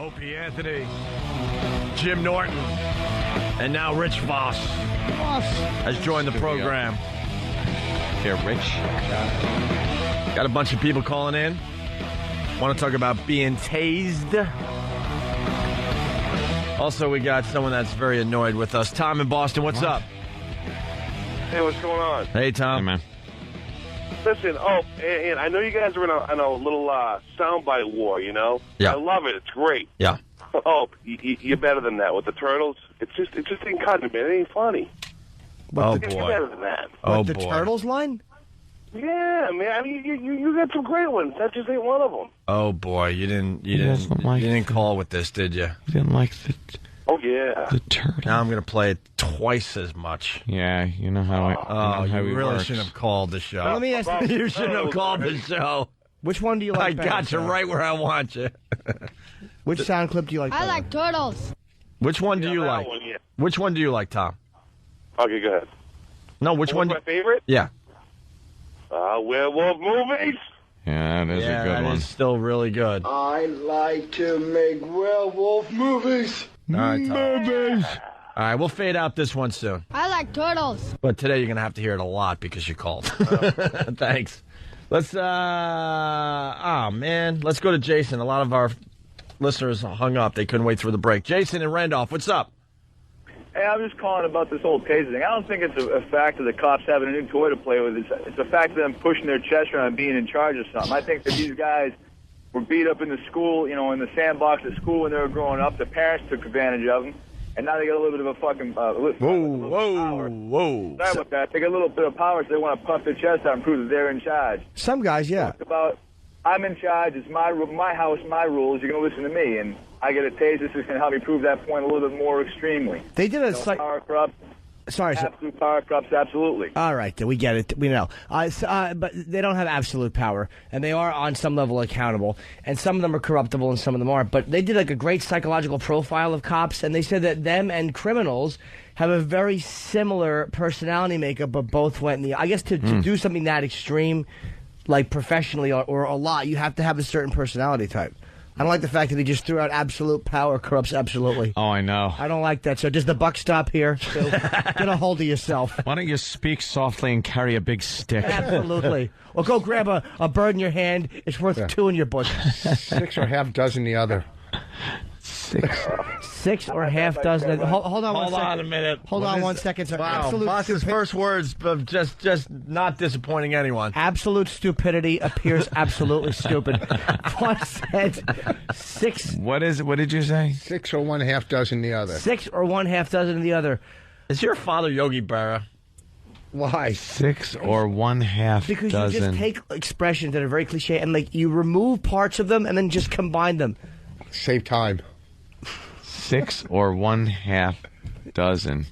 Opie Anthony, Jim Norton, and now Rich Voss has joined the program. Here, Rich. Got a bunch of people calling in. Want to talk about being tased. Also, we got someone that's very annoyed with us. Tom in Boston, what's up? Hey, what's going on? Hey, Tom. Hey, man. Listen, and I know you guys are in a little soundbite war, you know? Yeah. I love it. It's great. Yeah. Oh, you're better than that with the turtles. It just ain't cutting, man. It ain't funny. Oh, You're boy. better than that. Oh, the boy. Turtles line? Yeah, man. I mean, you got some great ones. That just ain't one of them. Oh, boy. You didn't call with this, did you? You didn't like Oh, yeah. the turtle. Now I'm going to play it twice as much. Yeah, you know how You really works. shouldn't have called the show. Well, let me ask you. You shouldn't have called the show. Which one do you like I better? got you right where I want you. Which sound clip do you like better? I like turtles. Which one do you that like? one, yeah. Which one do you like, Tom? Okay, go ahead. No, which one? What's my favorite? Yeah. Werewolf movies. Yeah, that is a good that one. is still really good. All I like to make werewolf movies. right, Tom. All right, we'll fade out this one soon. I like turtles. But today you're going to have to hear it a lot because you called. Thanks. Let's, let's go to Jason. A lot of our listeners hung up. They couldn't wait through the break. Jason in Randolph, what's up? Hey, I'm just calling about this whole taser thing. I don't think it's a fact of the cops having a new toy to play with. It's a fact of them pushing their chest around and being in charge of something. I think that these guys were beat up in the school, in the sandbox at school when they were growing up. The parents took advantage of them, and now they got a little bit of a fucking power. Whoa. Sorry about that. They got a little bit of power, so they want to pump their chest out and prove that they're in charge. Some guys, yeah. Talk about, I'm in charge. It's my house, my rules. You're going to listen to me, and I get a taser. This is going to help me prove that point a little bit more extremely. They did a Power corrupts. Sorry, sir. Absolute power corrupts, absolutely. All right, we get it. We know. But they don't have absolute power, and they are on some level accountable. And some of them are corruptible, and some of them aren't. But they did a great psychological profile of cops, and they said that them and criminals have a very similar personality makeup, but both went in the. I guess to do something that extreme, like professionally or a lot, you have to have a certain personality type. I don't like the fact that he just threw out absolute power corrupts absolutely. Oh, I know. I don't like that. So does the buck stop here? So get a hold of yourself. Why don't you speak softly and carry a big stick? Absolutely. Or go grab a bird in your hand. It's worth two in your bush. 6 or half dozen the other. 6 or half dozen. Hold on one second. Hold on a minute. Hold on 1 second, sir. Wow, Absolute Boss's first words of just not disappointing anyone. Absolute stupidity appears absolutely stupid. What said 6? What is it? What did you say? 6 or 1 half dozen the other. 6 or 1 half dozen of the other. Is your father Yogi Berra? Why? 6 or 1 half Because dozen. you just take expressions that are very cliche and you remove parts of them and then just combine them. Save time. 6 or 1 half dozen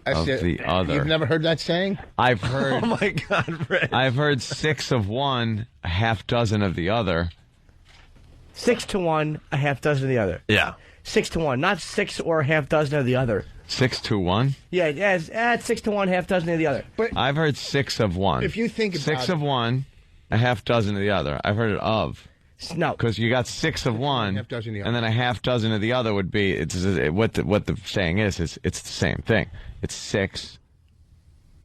of the other. You've never heard that saying? I've heard. Oh my God, Rick. I've heard 6 of one, a half dozen of the other. 6 to 1, a half dozen of the other. Yeah. 6 to 1, not 6 or a half dozen of the other. 6 to 1. Yeah, it's 6 to 1, half dozen of the other. But I've heard 6 of one. if you think about 6 it, of one, a half dozen of the other. I've heard it of. No, Because you got 6 of one, half dozen of the other. and then a half dozen of the other would be. What the saying is it's the same thing. It's 6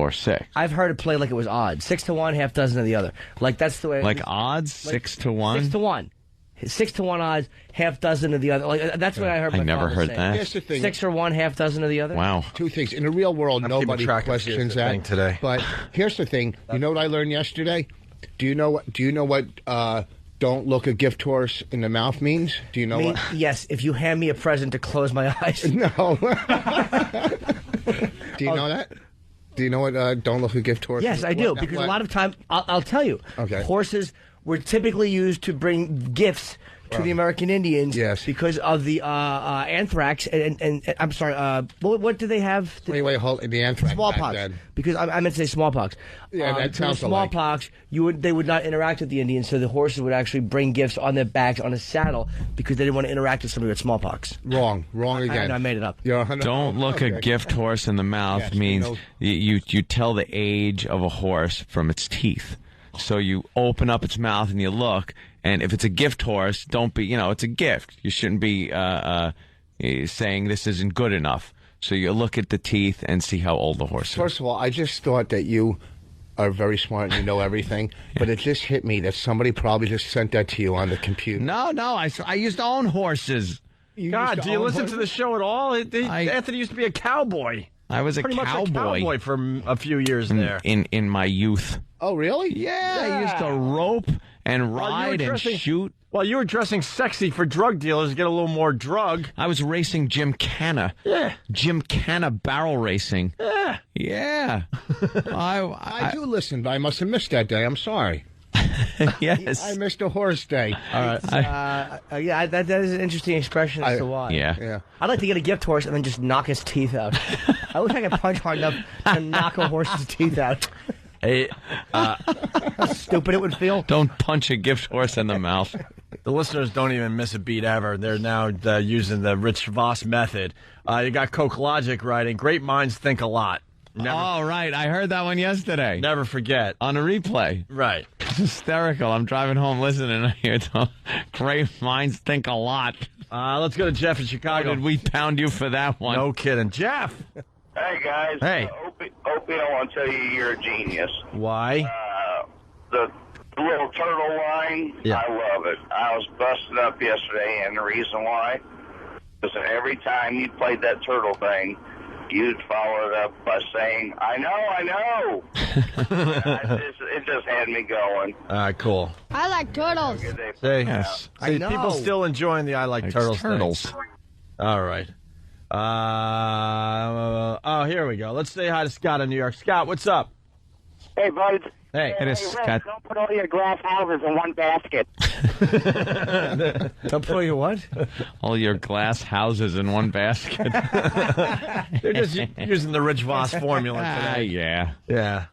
or 6. I've heard it play like it was odd. 6 to 1, half dozen of the other. Like that's the way. Like odds, 6 to 1. 6 to 1. 6 to 1 odds, half dozen of the other. Like that's what I heard. I my never father heard say. that. here's the thing. 6 or 1, half dozen of the other. Wow. Two things. In the real world, I'm keeping nobody track of questions the thing that. today. But here's the thing. You know what I learned yesterday? Do you know what don't look a gift horse in the mouth means? Do you know what? Yes, if you hand me a present to close my eyes. No. Do you know that? Do you know what don't look a gift horse? Yes, I do. Because a lot of time, I'll tell you, Okay. horses were typically used to bring gifts to the American Indians. Yes. Because of the anthrax and I'm sorry. What do they have? Wait, hold the anthrax. Smallpox. back then. Because I meant to say smallpox. Yeah, that for sounds the alike. smallpox. They would not interact with the Indians, so the horses would actually bring gifts on their backs on a saddle because they didn't want to interact with somebody with smallpox. Wrong again. I made it up. Yeah, Don't look a gift horse in the mouth Yes, means you know. you tell the age of a horse from its teeth. So you open up its mouth and you look, And if it's a gift horse, don't be, it's a gift. You shouldn't be saying this isn't good enough. So you look at the teeth and see how old the horse is. First of all, I just thought that you are very smart and you know everything, but it just hit me that somebody probably just sent that to you on the computer. No, I used to own horses. God, do you listen to the show at all? Anthony used to be a cowboy. I was Pretty much a cowboy for a few years there. In my youth. Oh, really? Yeah, I used to rope and ride and shoot. While you were dressing sexy for drug dealers to get a little more drug. I was racing Gymkhana. Yeah. Gymkhana barrel racing. Yeah. Yeah. I do listen, but I must have missed that day. I'm sorry. Yes. I missed a horse day. All right. That is an interesting expression as to why. Yeah. I'd like to get a gift horse and then just knock his teeth out. I wish I could punch hard enough to knock a horse's teeth out. Hey, how stupid it would feel. Don't punch a gift horse in the mouth. The listeners don't even miss a beat ever. They're now using the Rich Voss method. You got Coke Logic writing, great minds think a lot. Oh, right. I heard that one yesterday. Never forget. On a replay. Right. It's hysterical. I'm driving home listening and I hear great minds think a lot. Let's go to Jeff in Chicago. How did we pound you for that one? No kidding. Jeff. Hey, guys. Hey. Opie, I want to tell you you're a genius. Why? The little turtle line, Yeah. I love it. I was busted up yesterday, and the reason why is that every time you played that turtle thing, you'd follow it up by saying, I know. It just had me going. All right, cool. I like turtles. Good day. See, Yes. See, I know. people still enjoying the I like turtles. Turtles. thing. All right. Here we go. Let's say hi to Scott in New York. Scott, what's up? Hey, bud. Hey. It is Rick, Scott. don't put all your glass houses in one basket. Don't put your what? All your glass houses in one basket. They're just using the Rich Voss formula today. Yeah. Yeah.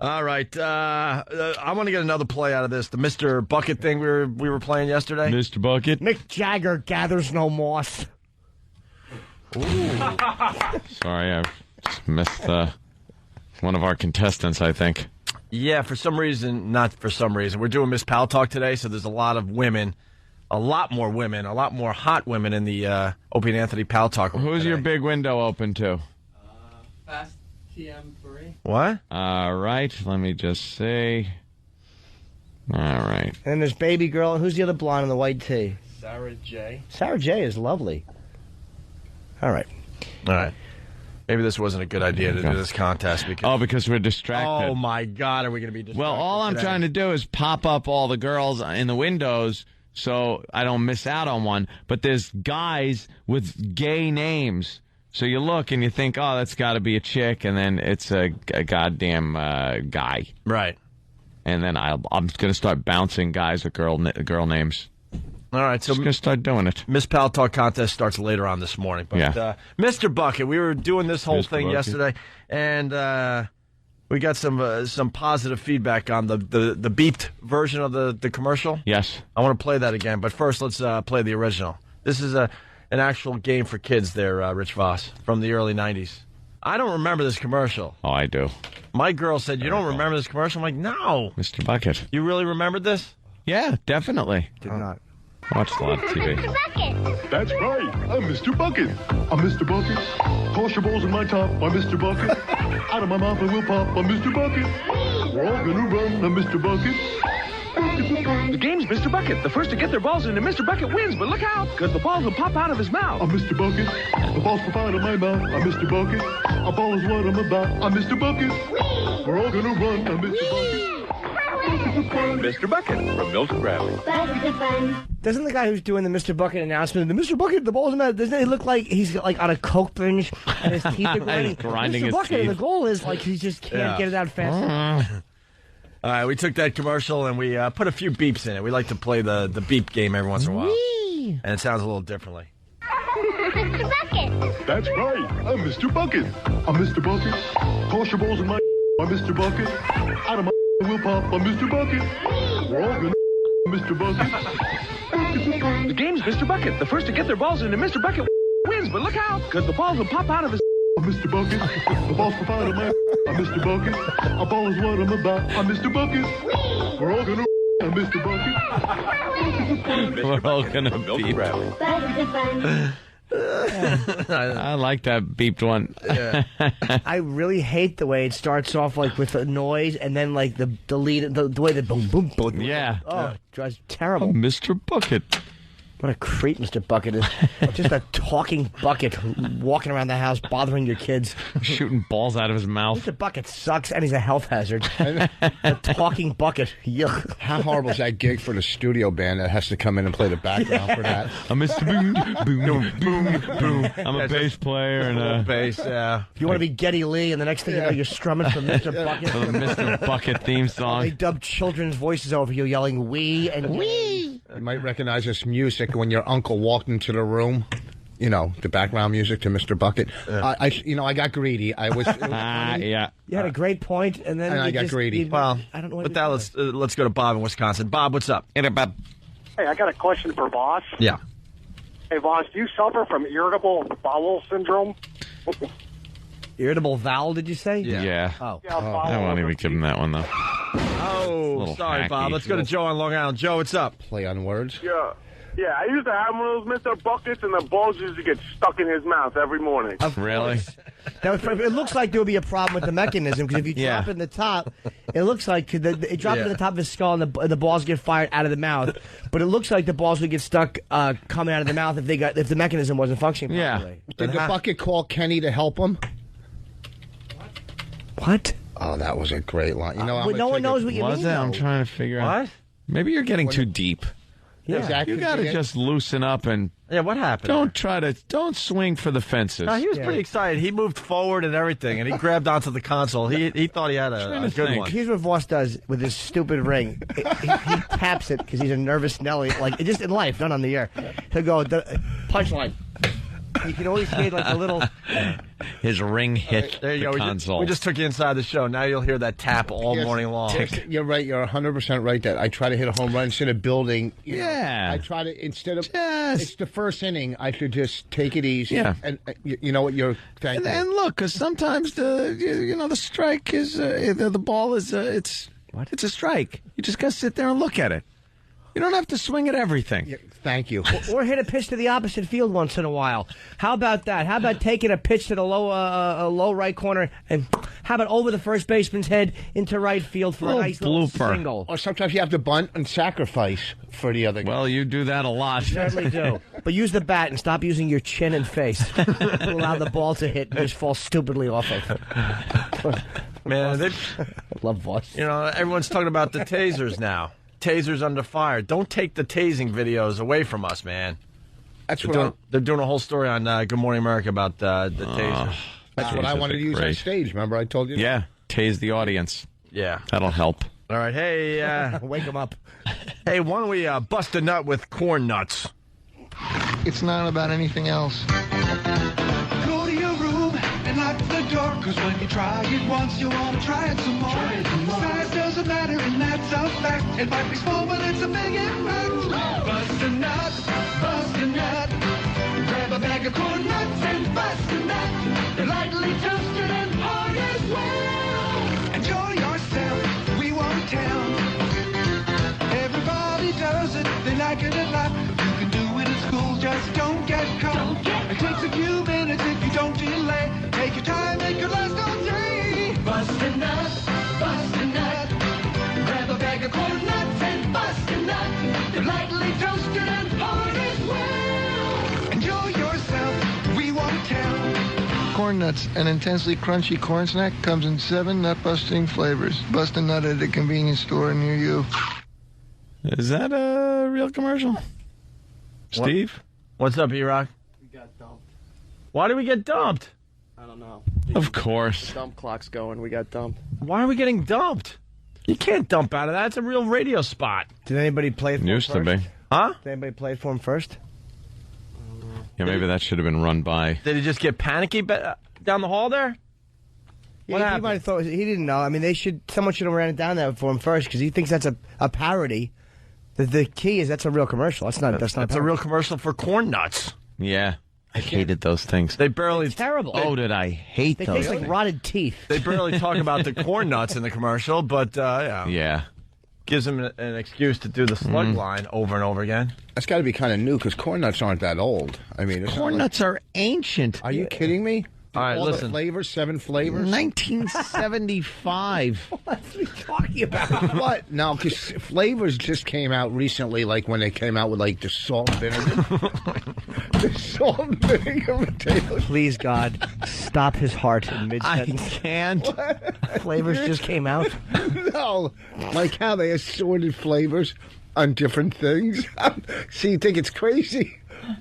All right. I want to get another play out of this. The Mr. Bucket thing we were playing yesterday. Mr. Bucket. Mick Jagger gathers no moss. Sorry, I just missed one of our contestants, I think. Yeah, for some reason, not for some reason. We're doing Miss Paltalk today, so there's a lot of women, a lot more hot women in the Opie and Anthony Paltalk room Who's today. your big window open to? Fast TM3. What? All right, let me just see. All right. And there's Baby Girl. And who's the other blonde in the white tee? Sarah J. Sarah J is lovely. All right. All right. Maybe this wasn't a good idea to do this contest because we're distracted. Oh my God, are we going to be distracted? Well, all I'm trying to do is pop up all the girls in the windows so I don't miss out on one. But there's guys with gay names. So you look and you think, oh, that's got to be a chick, and then it's a goddamn guy. Right. And then I'm going to start bouncing guys with girl names. All right, so just going to start doing it. Miss Paltalk contest starts later on this morning. But Yeah. Mr. Bucket, we were doing this whole Mr. thing Bucket. yesterday, and we got some positive feedback on the beeped version of the commercial. Yes. I want to play that again, but first let's play the original. This is an actual game for kids there, Rich Voss, from the early 90s. I don't remember this commercial. Oh, I do. My girl said, you don't remember this commercial? I'm like, no. Mr. Bucket. You really remembered this? Yeah, definitely. Did not. I watched a lot of TV. That's right. I'm Mr. Bucket. I'm Mr. Bucket. Toss your balls in my top. I'm Mr. Bucket. Out of my mouth I will pop. I'm Mr. Bucket. We're all gonna run. I'm Mr. Bucket. The game's Mr. Bucket. The first to get their balls into Mr. Bucket wins, but look out, because the balls will pop out of his mouth. I'm Mr. Bucket. The balls pop out of my mouth. I'm Mr. Bucket. A ball is what I'm about. I'm Mr. Bucket. We're all gonna run. I'm Mr. Bucket. Mr. Bucket from Milton Bradley. Doesn't the guy who's doing the Mr. Bucket announcement, the Mr. Bucket, the ball's in that, doesn't he look like he's like on a coke binge and his teeth are grinding? grinding Mr. his Bucket, teeth. and the goal is like he just can't get it out fast. All right, we took that commercial and we put a few beeps in it. We like to play the beep game every once in a while. Whee! And it sounds a little differently. Mr. Bucket. That's right. I'm Mr. Bucket. I'm Mr. Bucket. Toss your balls in my. I'm Mr. Bucket. Out of my I will pop. I'm Mr. Bucket. We're all gonna. Mr. Bucket. The game's Mr. Bucket. The first to get their balls into Mr. Bucket wins, but look out, because the balls will pop out of his... I'm Mr. Bucket. The balls pop out of my. I'm Mr. Bucket. A ball is what I'm about. I'm Mr. Bucket. We're all gonna. I'm Mr. Bucket. We're all gonna beep. I like that beeped one. I really hate the way it starts off like with a noise and then like the lead, the way the boom, boom, boom. Yeah. Oh, it drives terrible. Mr. Bucket. What a creep Mr. Bucket is. Just a talking bucket walking around the house bothering your kids. Shooting balls out of his mouth. Mr. Bucket sucks and he's a health hazard. A talking bucket. Yuck. How horrible is that gig for the studio band that has to come in and play the background for that? I'm Mr. Boom, boom, boom, boom. I'm a bass player and a bass, yeah. You want to be Geddy Lee and the next thing you know you're strumming for Mr. Bucket. the Mr. Bucket theme song. They dub children's voices over you yelling wee and wee. You might recognize this music when your uncle walked into the room. You know, the background music to Mr. Bucket. I got gready. I was. Yeah. You had a great point, and then I got greedy. Well, I don't know. With that, let's go to Bob in Wisconsin. Bob, what's up? Hey, I got a question for Boss. Yeah. Hey, Boss, do you suffer from irritable bowel syndrome? Irritable bowel, did you say? Yeah. Oh. I won't even give him that one, though. Oh, sorry, hacky. Bob. Let's go to Joe on Long Island. Joe, what's up? Play on words. Yeah, I used to have one of those Mr. Buckets, and the balls used to get stuck in his mouth every morning. Really? It looks like there would be a problem with the mechanism, because if you drop it in the top, it looks like it dropped in the top of his skull, and the balls get fired out of the mouth. But it looks like the balls would get stuck coming out of the mouth if the mechanism wasn't functioning properly. Did the Bucket call Kenny to help him? What? Oh, that was a great line. You know, no one knows what you mean. I'm trying to figure out. What? Maybe you're getting too deep. Yeah. You got to just loosen up and. Yeah, what happened? Don't swing for the fences. No, he was pretty excited. He moved forward and everything, and he grabbed onto the console. He thought he had a good one. Here's what Voss does with his stupid ring. He taps it because he's a nervous Nelly. Like just in life, not on the air. He'll go punchline. You can always hear like a little. His ring hit there you the go. console. We just took you inside the show. Now you'll hear that tap all morning long. You're right. You're 100% right. That I try to hit a home run instead of building. I try to instead of. It's the first inning. I should just take it easy. Yeah. And you know what? You're thank you. And look, because sometimes the strike is the ball is it's a strike. You just got to sit there and look at it. You don't have to swing at everything. Yeah, thank you. Or hit a pitch to the opposite field once in a while. How about that? How about taking a pitch to the low right corner, and how about over the first baseman's head into right field for a nice little single? Or sometimes you have to bunt and sacrifice for the other guy. Well, you do that a lot. Certainly do. But use the bat and stop using your chin and face to allow the ball to hit and just fall stupidly off of. Man, I love Voss. You know, everyone's talking about the tasers now. Tasers under fire. Don't take the tasing videos away from us, man. That's they're doing a whole story on Good Morning America about the tasers. That's what I wanted to use on stage. Remember, I told you. Yeah, tase the audience. Yeah, that'll help. All right, hey, wake them up. Hey, why don't we bust a nut with corn nuts? It's not about anything else. Go to your room and lock the door, cause when you try it once, you want to try it some more. Size doesn't matter, and that's a fact. It might be small, but it's a big impact. Bust a nut, bust a nut. Grab a bag of corn nuts and bust a nut. They're lightly toasted and hard as well. Enjoy yourself, we won't tell. Everybody does it, they like it a lot. You can do it at school, just don't get caught. It takes a few minutes if you don't delay. Take your time, it could last all day. Bust a nut, bust a nut. Grab a bag of corn nuts and bust a nut. They're lightly toasted and hard as well. Enjoy yourself, we won't tell. Corn nuts, an intensely crunchy corn snack, comes in 7 nut-busting flavors. Bust a nut at a convenience store near you. Is that a real commercial? Steve? What's up, E-Rock? We got dumped. Why did we get dumped? I don't know. Of course. The dump clock's going. We got dumped. Why are we getting dumped? You can't dump out of that. It's a real radio spot. Did anybody play it for Used him to first? be. Huh? Did anybody play it for him first? Yeah, maybe that should have been run by. Did he just get panicky down the hall there? What happened? He might have thought he didn't know. I mean, someone should have ran it down there for him first because he thinks that's a parody. The key is that's a real commercial. That's not a real commercial for corn nuts. Yeah. I hated those things. They barely terrible. Oh, did I hate They those? taste like rotted teeth. They barely talk about the corn nuts in the commercial, but yeah. Yeah. gives him an excuse to do the slug line over and over again. That's got to be kind of new because corn nuts aren't that old. I mean, corn nuts are ancient. Are you kidding me? All right, all listen. The flavors, 7 flavors. 1975. What are you talking about? What? No, because flavors just came out recently, like when they came out with like the salt and vinegar. The salt and vinegar potatoes. Please, God, stop his heart in mid-sentence. I can't. Flavors just came out. No, like how they assorted flavors on different things. See, you think it's crazy.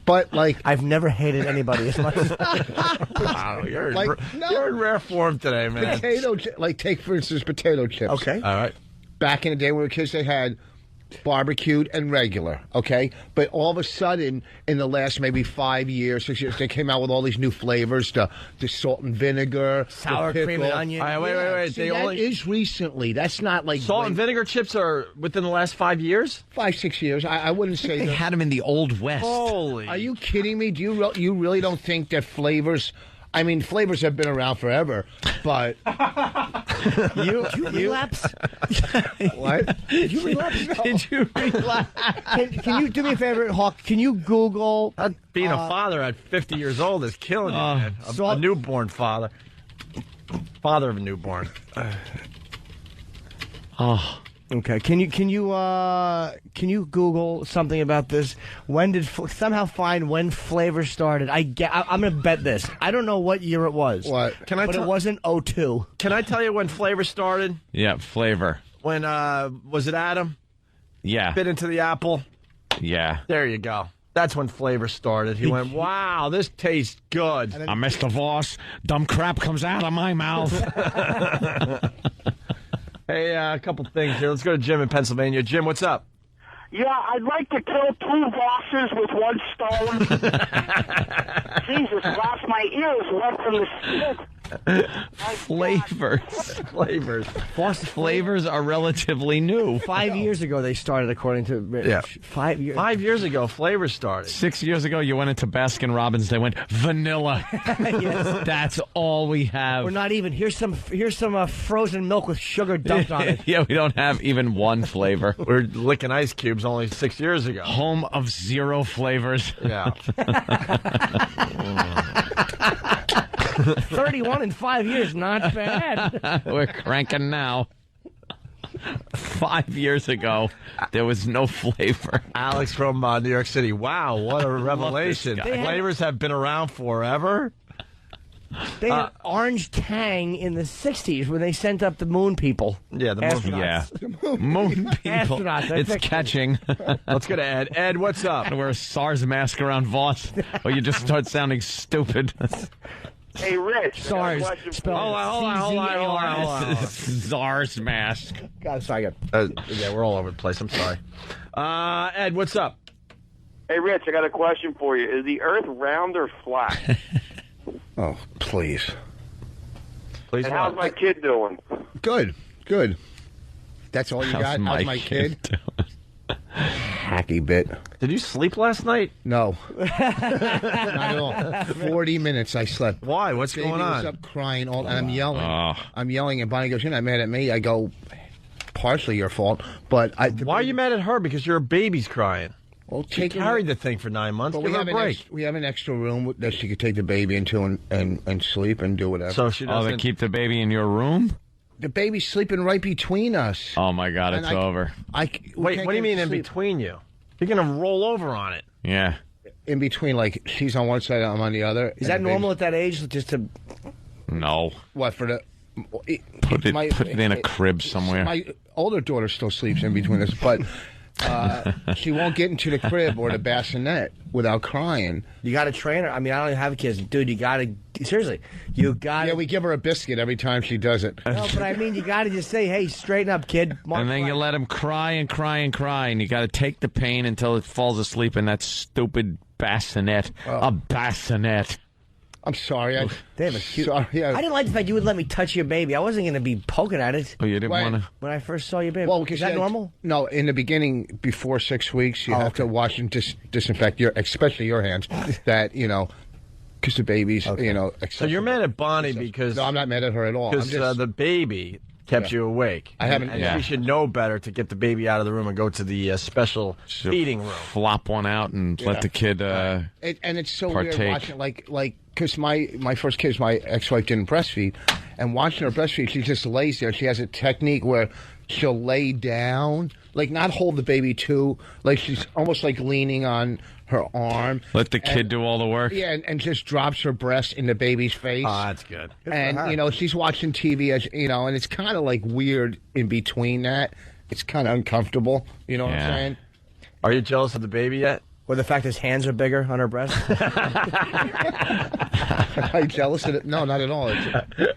But, like... I've never hated anybody as much as... Wow, you're in rare form today, man. Potato chip. Like, take, for instance, potato chips. Okay. All right. Back in the day when we were kids, they had barbecued and regular, okay? But all of a sudden, in the last maybe 5 years, 6 years, they came out with all these new flavors, the salt and vinegar, sour the cream and onion. All right, wait. See, that is recently. That's not like... Salt and vinegar chips are within the last 5 years? 5-6 years. I wouldn't say They had them in the Old West. Holy. Are you kidding me? Do you really don't think that flavors... I mean, flavors have been around forever, but... you relapse? What? Did you relapse? No. Did you relapse? Can you do me a favor, Hawk? Can you Google... Being a father at 50 years old is killing you, man. A newborn father. Father of a newborn. Oh. Okay. Can you Google something about this? When did somehow find when flavor started? I'm gonna bet this. I don't know what year it was. What? But it wasn't 02. Can I tell you when flavor started? Yeah, flavor. When was it Adam? Yeah. Bit into the apple. Yeah. There you go. That's when flavor started. He went, wow, this tastes good. I'm Mr. Voss. Dumb crap comes out of my mouth. Hey, a couple things here. Let's go to Jim in Pennsylvania. Jim, what's up? Yeah, I'd like to kill 2 bosses with 1 stone. Jesus, Ross, my ears wet from the spit. Flavors. Flavors are relatively new. 5 years ago they started, according to Rich. Yeah. 5 years. 5 years ago, flavor started. 6 years ago, you went into Baskin Robbins. They went vanilla. Yes. That's all we have. Or not even. Here's some frozen milk with sugar dumped on it. Yeah, we don't have even one flavor. We're licking ice cubes only 6 years ago. Home of 0 flavors. Yeah. 31 in 5 years, not bad. We're cranking now. 5 years ago, there was no flavor. Alex from New York City. Wow, what a revelation. Flavors have been around forever. They had Orange Tang in the 60s when they sent up the moon people. Yeah, the moon Astronauts. Yeah. Moon people. Astronauts, It's catching. Let's go to Ed. Ed, what's up? Wear a SARS mask around Voss, or you just start sounding stupid. Hey, Rich. SARS. Hold on. SARS mask. God, sorry. Yeah, we're all over the place. I'm sorry. Ed, what's up? Hey, Rich, I got a question for you. Is the Earth round or flat? Oh, please. Please. And how's my kid doing? Good. That's all you got? How's my kid? Hacky bit. Did you sleep last night? No. Not at all. 40 minutes I slept. Why? What's Baby going was on? up crying all, and I'm yelling. Oh. I'm yelling, and Bonnie goes, "You're not mad at me." I go, "Partially your fault, but why are you mad at her? Because your baby's crying. Well, She carried the thing for 9 months. But Give her a break. we have an extra room that she could take the baby into and sleep and do whatever. So she doesn't. They keep the baby in your room? The baby's sleeping right between us. Oh, my God, it's over. Wait, what do you mean in between you? You're going to roll over on it. Yeah. In between, like, she's on one side, I'm on the other. Is that normal at that age? Just to... No. What, for the... Put it in a crib somewhere. My older daughter still sleeps in between us, but... she won't get into the crib or the bassinet without crying. You got to train her. I mean, I don't even have kids. Dude, you got to... Seriously. You got to... Yeah, we give her a biscuit every time she does it. No, but I mean, you got to just say, hey, straighten up, kid. And then you let him cry and cry and cry, and you got to take the pain until it falls asleep in that stupid bassinet. A bassinet. I'm sorry. They have a cute... Sorry, I didn't like the fact you would let me touch your baby. I wasn't going to be poking at it. Oh, you didn't want to? When I first saw your baby. Well, is that normal? No, in the beginning, before 6 weeks, you have to wash and disinfect especially your hands. That, because the baby's, So you're mad at Bonnie because... No, I'm not mad at her at all. Because the baby kept you awake. I haven't. And she should know better to get the baby out of the room and go to the special feeding room. Flop one out and let the kid and it's so partake. weird watching, like, because my first kid, my ex-wife didn't breastfeed, and watching her breastfeed, she just lays there. She has a technique where she'll lay down, like not hold the baby too, like she's almost like leaning on her arm. Let the kid do all the work. Yeah, and just drops her breast in the baby's face. Oh, that's good. And, you know, she's watching TV, as you know, and it's kind of like weird in between that. It's kind of uncomfortable. You know what I'm saying? Are you jealous of the baby yet? Or the fact his hands are bigger on her breast? Am I jealous of it? No, not at all.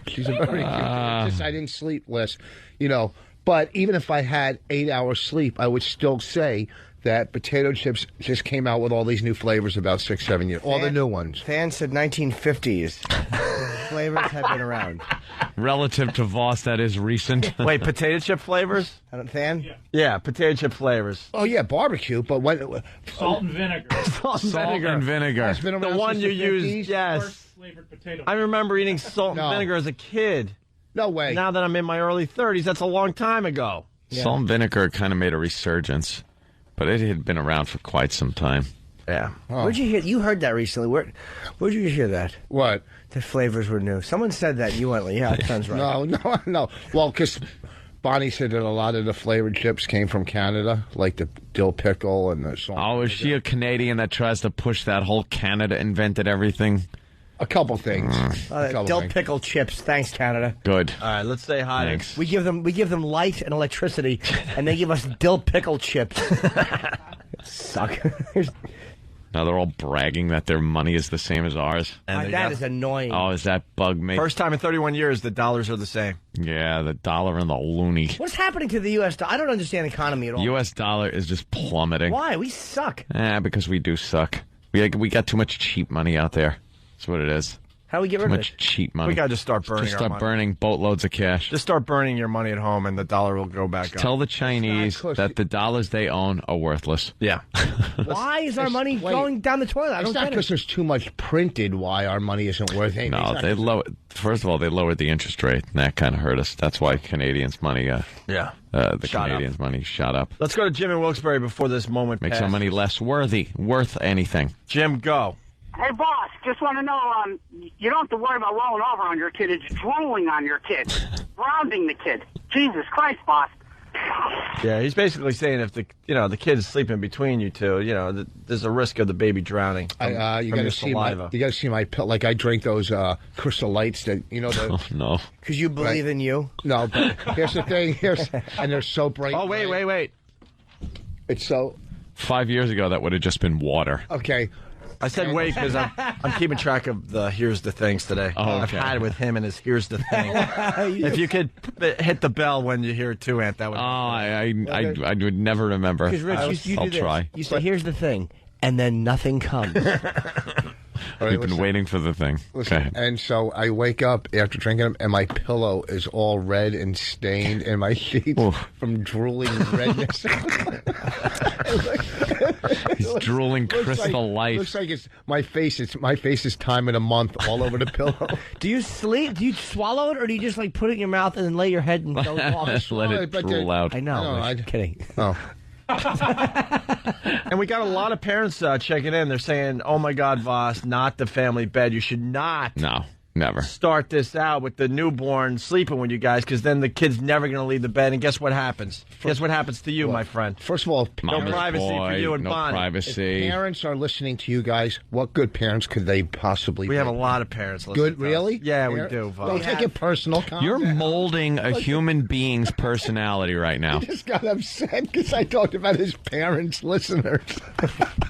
She's a very cute. Just I didn't sleep less, you know. But even if I had 8 hours sleep, I would still say that potato chips just came out with all these new flavors about 6, 7 years. All the new ones. Fan said 1950s. Flavors have been around. Relative to Voss, that is recent. Wait, potato chip flavors? Fan? Yeah, potato chip flavors. Oh, yeah, barbecue, but when... Salt and vinegar. Salt and vinegar. It's been around the one since you the use, 50s? yes. Flavored potato. I remember eating salt and vinegar as a kid. No way. Now that I'm in my early 30s, that's a long time ago. Salt and vinegar kind of made a resurgence, but it had been around for quite some time. Yeah. Where'd you hear? You heard that recently. Where'd you hear that? What? The flavors were new. Someone said that. You went, yeah, that sounds right. No. Well, because Bonnie said that a lot of the flavored chips came from Canada, like the dill pickle and the salt. Oh, is she a Canadian that tries to push that whole Canada invented everything? A couple things. Dill pickle chips. Thanks, Canada. Good. All right, let's say hi. Thanks. We give them light and electricity, and they give us dill pickle chips. Suck. Now they're all bragging that their money is the same as ours. And that is annoying. Oh, is that bug me? First time in 31 years, the dollars are the same. Yeah, the dollar and the loony. What's happening to the U.S. dollar? I don't understand the economy at all. U.S. dollar is just plummeting. Why? We suck. Because we do suck. We got too much cheap money out there. That's what it is. How do we get rid Too of much it? cheap money. We got to just start burning Just our start money. burning boatloads of cash. Just start burning your money at home, and the dollar will go back up. Tell the Chinese that the dollars they own are worthless. Yeah. Why is our money going down the toilet? I It's don't not get because it. there's too much printed why our money isn't worth anything. No, they first of all, they lowered the interest rate, and that kind of hurt us. That's why Canadians' money Yeah. the Shot Canadians' money shot up. Let's go to Jim in Wilkes-Barre before this moment Makes passes. our money less worth anything. Jim, go. Hey, boss, just want to know, you don't have to worry about rolling over on your kid. It's drooling on your kid, grounding the kid. Jesus Christ, boss. Yeah, he's basically saying if the kid's sleeping between you two, there's a risk of the baby drowning. From, You from got your to see saliva. you got to see my pill. Like I drink those Crystal Lights that Oh, no. Because you believe in you. No, but here's the thing. And they're so bright. Oh, wait. It's so 5 years ago, that would have just been water. okay. I said wait because I'm keeping track of the here's the things today. Oh, I've okay. had it with him and his here's the thing. If you could hit the bell when you hear it too, Ant, that would. Oh, I would never remember. Because Rich, you I'll do this. try. You say, "Here's the thing," and then nothing comes. All right, We've been listen. waiting for the thing. Listen, Okay. and so I wake up after drinking them, and my pillow is all red and stained, and my sheets from drooling redness. He's drooling Crystal Light. Looks like it's my face. It's my face is time in a month all over the pillow. Do you sleep? Do you swallow it, or do you just like put it in your mouth and then lay your head and go off? Let it but drool out. I know. I'm kidding. Oh. And we got a lot of parents checking in. They're saying, "Oh my God, Voss, not the family bed. You should not No, never. start this out with the newborn sleeping with you guys, because then the kid's never going to leave the bed. And guess what happens? Guess what happens to you, my friend? First of all, Mama's privacy for boy, you and no Bonnie. privacy. parents are listening to you guys. What good parents could they possibly We be? have a lot of parents listening. Good, to us. really? Yeah, we Parent- do, Voss. Don't take it personal. Calm You're down. molding a human being's personality right now. I just got upset because I talked about his parents, listeners.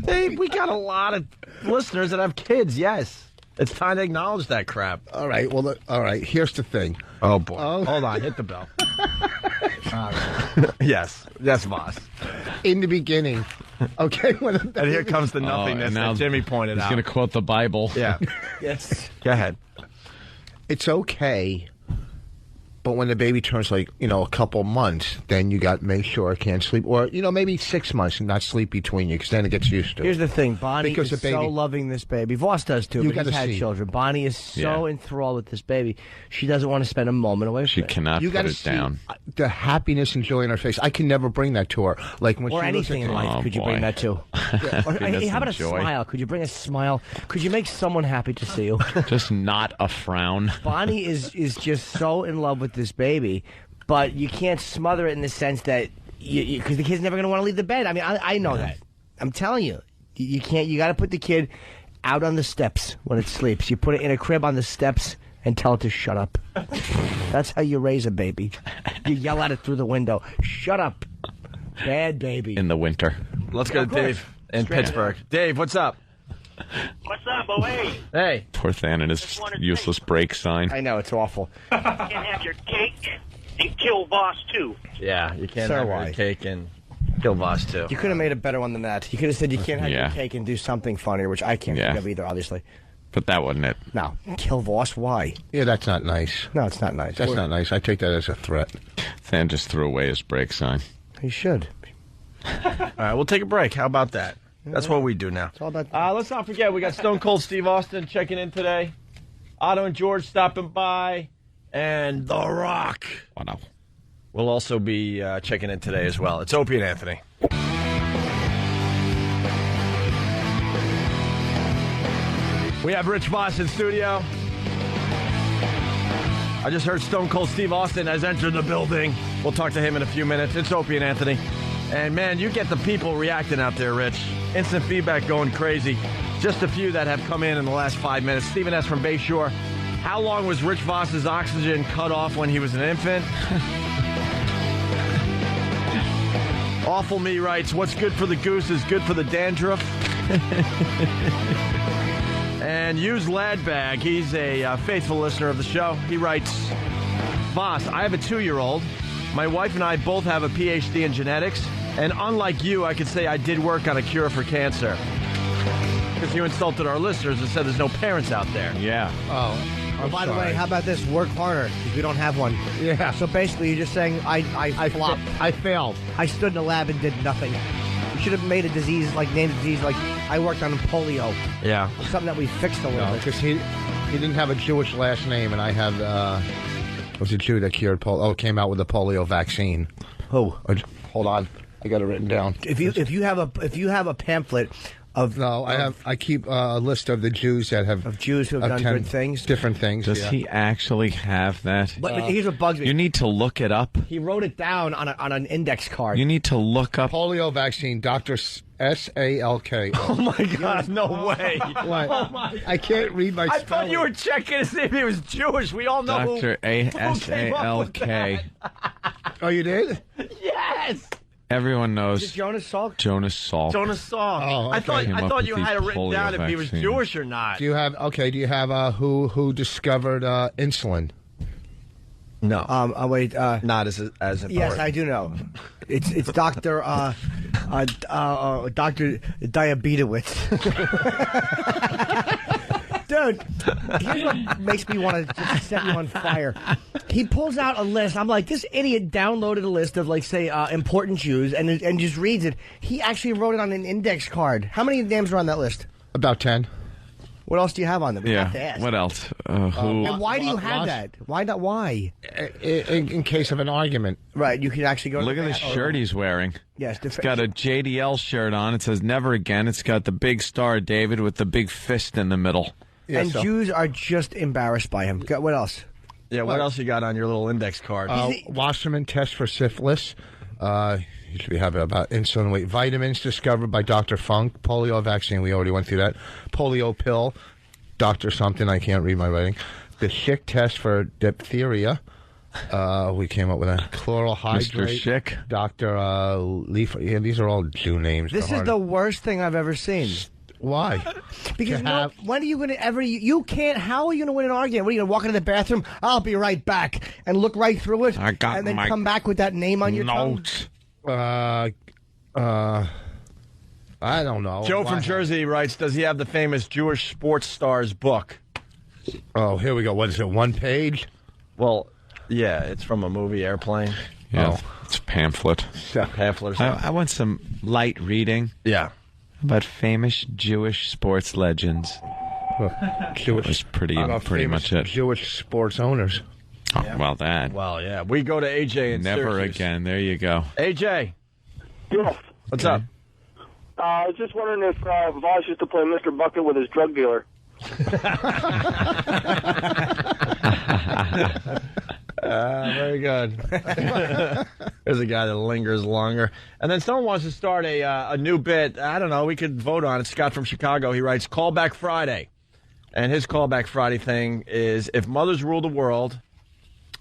Hey, we got a lot of listeners that have kids. Yes, it's time to acknowledge that crap. All right. Well, all right. Here's the thing. Oh boy! Hold on, hit the bell. Yes, Voss. In the beginning, okay. And here comes the nothingness and now that Jimmy pointed He's out. going to quote the Bible. Yeah. Yes. Go ahead. It's okay But when the baby turns a couple months, then you got to make sure it can't sleep. Or, maybe 6 months and not sleep between you because then it gets used to. Here's the thing. Bonnie is so loving this baby. Voss does too, but he's had children. Bonnie is so enthralled with this baby. She doesn't want to spend a moment away from it. She cannot put it down. The happiness and joy in her face. I can never bring that to her. Like when or she anything in life, could you bring that to? Or, hey, how about a smile? Could you bring a smile? Could you make someone happy to see you? Just not a frown. Bonnie is just so in love with this baby. But you can't smother it in the sense that because the kid's never going to want to leave the bed. I mean, I know that. I'm telling you, you can't. You got to put the kid out on the steps when it sleeps. You put it in a crib on the steps and tell it to shut up. That's how you raise a baby. You yell at it through the window. Shut up, bad baby. In the winter. Let's go to Dave in Pittsburgh. Dave, what's up? What's up, OA? Hey. Poor Than and his useless break sign. I know, it's awful. You can't have your cake and kill Voss, too. Yeah, you can't have your cake and kill Voss, too. You could have made it better one than that. You could have said you can't have your cake and do something funnier, which I can't think of either, obviously. But that wasn't it. No. Kill Voss, why? Yeah, that's not nice. No, it's not nice. That's not nice. I take that as a threat. Than just threw away his break sign. He should. All right, we'll take a break. How about that? That's what we do now. It's all about let's not forget, we got Stone Cold Steve Austin checking in today. Otto and George stopping by. And The Rock. Oh, no. We'll also be checking in today as well. It's Opie and Anthony. We have Rich Voss in studio. I just heard Stone Cold Steve Austin has entered the building. We'll talk to him in a few minutes. It's Opie and Anthony. And, man, you get the people reacting out there, Rich. Instant feedback going crazy. Just a few that have come in the last 5 minutes. Stephen S. from Bayshore. How long was Rich Voss's oxygen cut off when he was an infant? Awful Me writes, what's good for the goose is good for the dandruff. And Hughes Ladbag, he's a faithful listener of the show. He writes, Voss, I have a 2-year-old. My wife and I both have a PhD in genetics. And unlike you, I could say I did work on a cure for cancer. Because you insulted our listeners and said there's no parents out there. Yeah. Oh, by the way, how about this? Work harder because we don't have one. Yeah. So basically, you're just saying I flopped. I failed. I stood in the lab and did nothing. You should have made a disease, named a disease like I worked on polio. Yeah. Something that we fixed a little bit. Because he didn't have a Jewish last name, and I have, it was a Jew that cured polio. Oh, came out with a polio vaccine. Who? Hold on. I got it written down. If you have a pamphlet of I keep a list of the Jews that have Jews who have done good things, different things. Does he actually have that? But here's what bugs me. You need to look it up. He wrote it down on an index card. You need to look up polio vaccine, Dr. S-A-L-K. Oh my God! No way! What? Oh my! I can't read my. I thought you were checking to see if he was Jewish. We all know Dr. A-S-A-L-K. Oh, you did? Yes. Everyone knows. Is it Jonas Salk? Jonas Salk. Jonas Salk. Oh, okay. I thought you had it written down if he was Jewish or not. Do you have who discovered insulin? No. Wait. Not as important. Yes, I do know. It's Dr. Dr. Diabetowitz. Dude, here's what makes me want to just set you on fire. He pulls out a list. I'm like, this idiot downloaded a list of, say, important Jews and just reads it. He actually wrote it on an index card. How many names are on that list? About 10. What else do you have on them? Yeah. What else? And why do you have that? Why not? Why? In case of an argument. Right. You could actually go. Look at the shirt he's wearing. Yes. It's got a JDL shirt on. It says "Never Again." It's got the big star, David, with the big fist in the middle. Yeah, and Jews are just embarrassed by him. What else? Yeah. What else you got on your little index card? Wasserman test for syphilis. Usually have about insulin weight. Vitamins discovered by Dr. Funk. Polio vaccine, we already went through that. Polio pill, Dr. something, I can't read my writing. The Schick test for diphtheria. We came up with a chloral hydrate. Mr. Schick. Dr. Leaf. Yeah, these are all Jew names. This is the worst thing I've ever seen. Why? Because when are you going to ever... You can't... How are you going to win an argument? What are you going to walk into the bathroom? I'll be right back. And look right through it? And then come back with that name on your tongue? I don't know. Joe from Jersey writes, does he have the famous Jewish sports stars book? Oh, here we go. What is it, one page? Well, Yeah, it's from a movie, Airplane. Yeah, it's a pamphlet. Pamphlet or something. I want some light reading. Yeah. About famous Jewish sports legends. Jewish. That was pretty famous much it. Jewish sports owners. Oh, well, that. Well, yeah. We go to AJ in Never Syracuse. again. There you go. AJ. Yes. What's up? I was just wondering if Voss used to play Mr. Bucket with his drug dealer. Very good. There's a guy that lingers longer. And then someone wants to start a new bit. I don't know. We could vote on it. Scott from Chicago. He writes, Callback Friday. And his Callback Friday thing is, if mothers rule the world,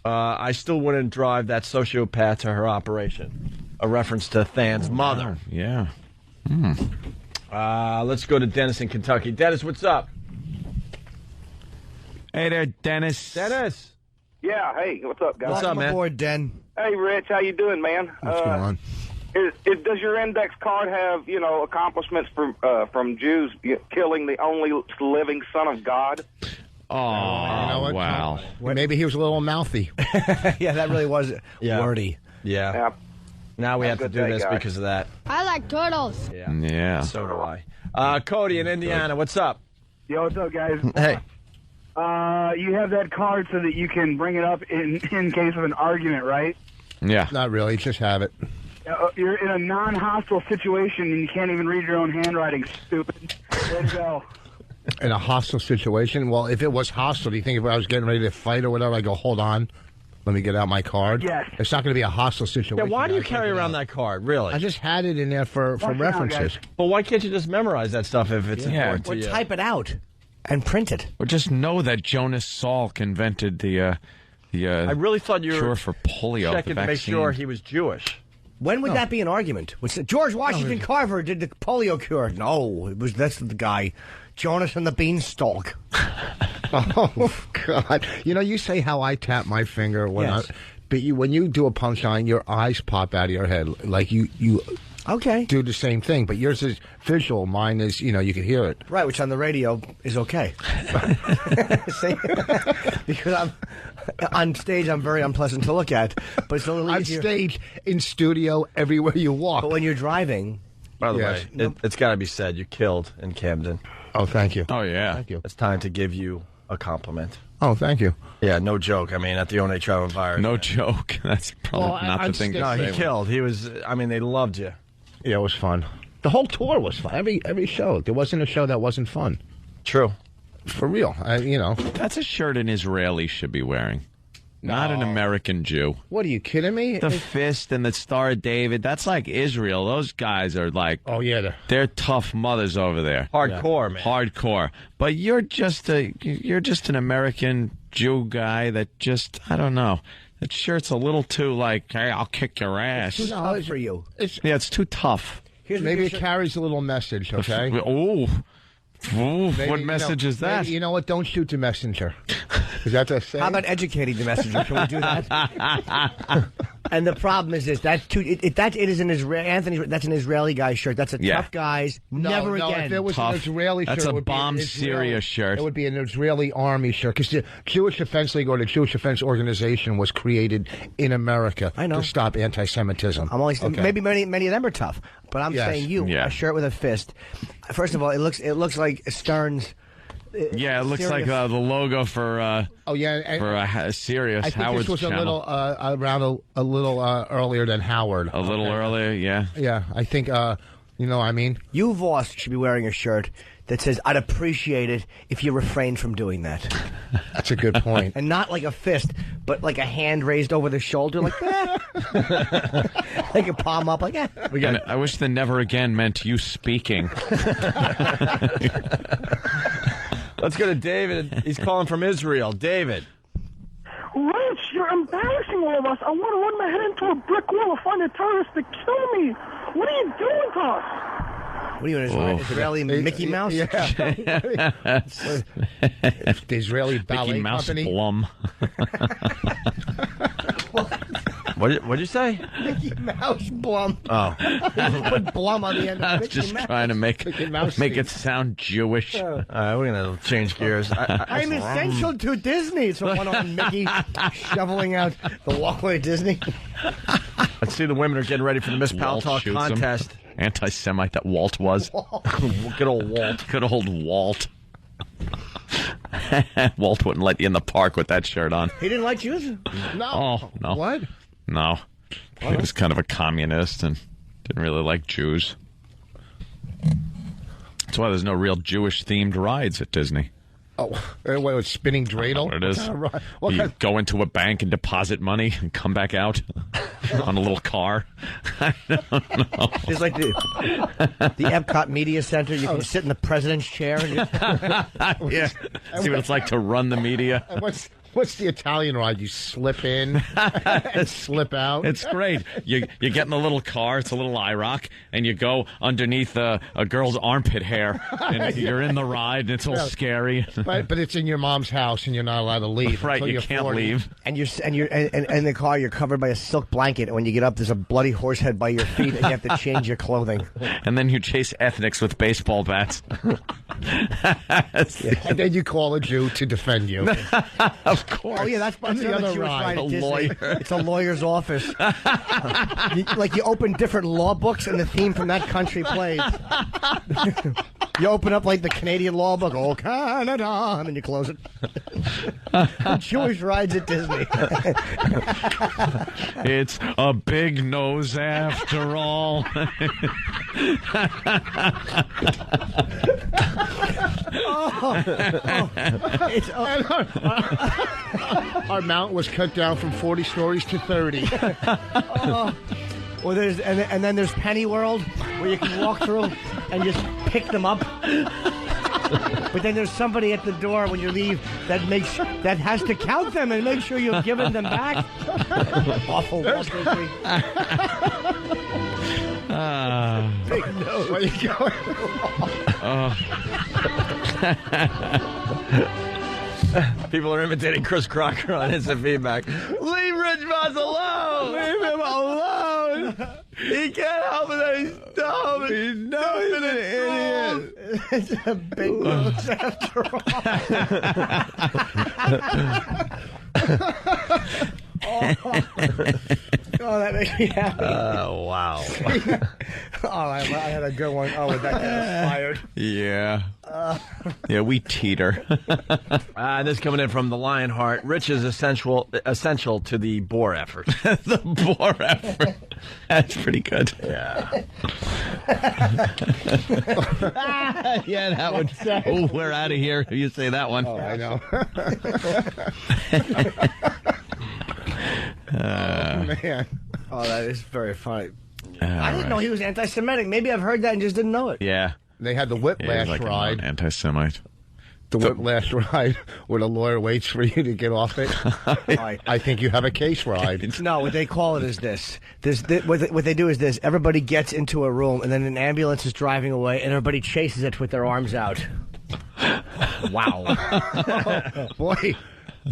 I still wouldn't drive that sociopath to her operation. A reference to Than's mother. Yeah. Let's go to Dennis in Kentucky. Dennis, what's up? Hey there, Dennis. Dennis. Yeah, hey, what's up, guys? What's up, man? aboard, Den. Hey, Rich, how you doing, man? What's going on? Does your index card have, accomplishments from Jews killing the only living son of God? Oh, You know what? wow. Maybe he was a little mouthy. Yeah, that really was wordy. Yeah. Now we have to Have a do good day, this guys. because of that. I like turtles. Yeah. So do I. Cody in Indiana, what's up? Yo, what's up, guys? Hey. You have that card so that you can bring it up in case of an argument, right? Yeah. Not really. Just have it. You're in a non-hostile situation and you can't even read your own handwriting, stupid. Way to go. In a hostile situation? Well, if it was hostile, do you think if I was getting ready to fight or whatever, I go, hold on, let me get out my card? Yes. It's not going to be a hostile situation. Yeah, why do you I carry around that card, really? I just had it in there for references. Well, why can't you just memorize that stuff if it's important to Or you? type it out and print it. Or just know that Jonas Salk invented the I really thought you were cure for polio. checking the to make vaccine. sure he was Jewish. When would that be an argument? George Washington Carver did the polio cure. No, that's the guy. Jonas and the Beanstalk. Oh, God. You say how I tap my finger when but when you do a punchline, your eyes pop out of your head. Like you Okay. do the same thing, but yours is visual. Mine is, you can hear it. Right, which on the radio is okay. See? Because on stage, I'm very unpleasant to look at, but it's a little On easier. stage, in studio, everywhere you walk. But when you're driving, By the Yes. way, it's got to be said, you killed in Camden. Oh, thank you. Oh, yeah. Thank you. It's time to give you a compliment. Oh, thank you. Yeah, no joke. I mean, at the One Travel Virus. No joke. That's probably not the thing to No, say. he killed. He was, they loved you. Yeah, it was fun. The whole tour was fun. Every show. There wasn't a show that wasn't fun. True. For real. That's a shirt an Israeli should be wearing. Not an American Jew. What, are you kidding me? The fist and the Star of David, that's like Israel. Those guys are like, oh, yeah. they're tough mothers over there. Hardcore, man. Hardcore. But you're just an American Jew guy that just, I don't know. That shirt's a little too like, hey, I'll kick your ass. it's tough for you. It's too tough. Maybe it carries a little message, okay? Oh. Maybe, What message is that? Maybe, you know what? Don't shoot the messenger. Is that the saying? How about educating the messenger? Can we do that? And the problem is this: it is an Israeli. Anthony, that's an Israeli guy's shirt. That's a tough guy's. Never again. If it was Tough. an Israeli shirt, That's a it would be bomb an Syria shirt. It would be an Israeli army shirt because the Jewish Defense League or the Jewish Defense Organization was created in America to stop anti-Semitism. I'm only maybe many of them are tough, but I'm saying a shirt with a fist. First of all, it looks like Stern's. Yeah, it looks like the logo for for Sirius. I think Howard's this was channel. a little earlier than Howard. A little earlier, yeah. Yeah, I think what I mean. You, Voss, should be wearing a shirt that says, "I'd appreciate it if you refrained from doing that." That's a good point. And not like a fist, but like a hand raised over the shoulder, like like a palm up, like And I wish the never again meant you speaking. Let's go to David. He's calling from Israel. David. Rich, you're embarrassing all of us. I want to run my head into a brick wall and find a terrorist to kill me. What are you doing to us? What are you, an Israeli Mickey Mouse? Yeah. The Israeli ballet Mickey Mouse company. Blum. What'd you say? Mickey Mouse Blum. Oh. Put Blum on the end I of was Mickey just Mouse. trying to make it sound Jewish. All right, we're going to change gears. I'm essential to Disney. It's a one-on Mickey shoveling out the walkway of Disney. Let's see, the women are getting ready for the Miss Walt Paltalk shoots contest. him. Anti-Semite that Walt was. Good old Walt. Good old Walt. Walt wouldn't let you in the park with that shirt on. He didn't like Jews? No. Oh, no. What? No. He was kind of a communist and didn't really like Jews. That's why there's no real Jewish-themed rides at Disney. Oh, what, it's spinning dreidel? What it is. What You go into a bank and deposit money and come back out on a little car. I don't know. It's like the Epcot Media Center. You can sit in the president's chair. And Yeah. See what it's like to run the media. And what's the Italian ride? You slip in, and slip out. It's great. You get in the little car. It's a little IROC, and you go underneath a girl's armpit hair, and you're in the ride, and it's all scary. But it's in your mom's house, and you're not allowed to leave. Right, until you you're can't 40. leave. And in the car, you're covered by a silk blanket. And when you get up, there's a bloody horse head by your feet, and you have to change your clothing. And then you chase ethnics with baseball bats. And then you call a Jew to defend you. Of course. Oh yeah, that's the the other other Jewish ride. ride at A Disney. lawyer. It's a lawyer's office. you open different law books, and the theme from that country plays. You open up like the Canadian law book, oh Canada, and then you close it. Jewish rides at Disney. It's a big nose after all. Our mountain was cut down from 40 stories to 30. Well, and then there's Penny World, where you can walk through and just pick them up. But then there's somebody at the door when you leave that has to count them and make sure you've given them back. Awful Walt Disney. Big nose. Where you going? People are imitating Chris Crocker on Instant Feedback. Leave Rich Voss alone! Leave him alone! He can't help it that he's dumb. He's an idiot. It's a big nose after all. Oh, that makes me happy. Wow. I had a good one. Oh, that guy was fired. Yeah. Yeah, we teeter. This coming in from the Lionheart. Rich is essential to the Boer effort. The Boer effort. That's pretty good. Yeah. Yeah, that one. Oh, we're out of here. You say that one. Oh, I know. Man. Oh, that is very funny. I All didn't know he was anti-Semitic. Maybe I've heard that and just didn't know it. Yeah. They had the Yeah, whiplash he's like ride. an anti-Semite. The whiplash ride where the lawyer waits for you to get off it. I think you have a case ride. No, what they call it is this. What they do is this. Everybody gets into a room, and then an ambulance is driving away, and everybody chases it with their arms out. Wow. Boy,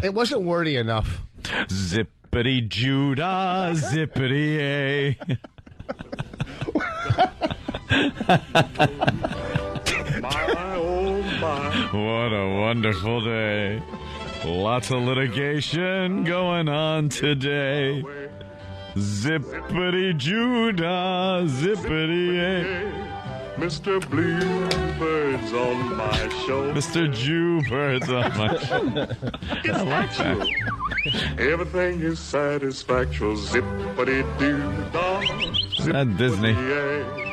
it wasn't wordy enough. Zippity Judah, zippity A. My, oh my. What a wonderful day. Lots of litigation going on today. Zippity Judah, zippity A. Mr. Bluebird's on my show. Mr. Jewbird's on my show. I like that. Everything is satisfactory. Zippity-doo-dah. That Disney. Zippity-a.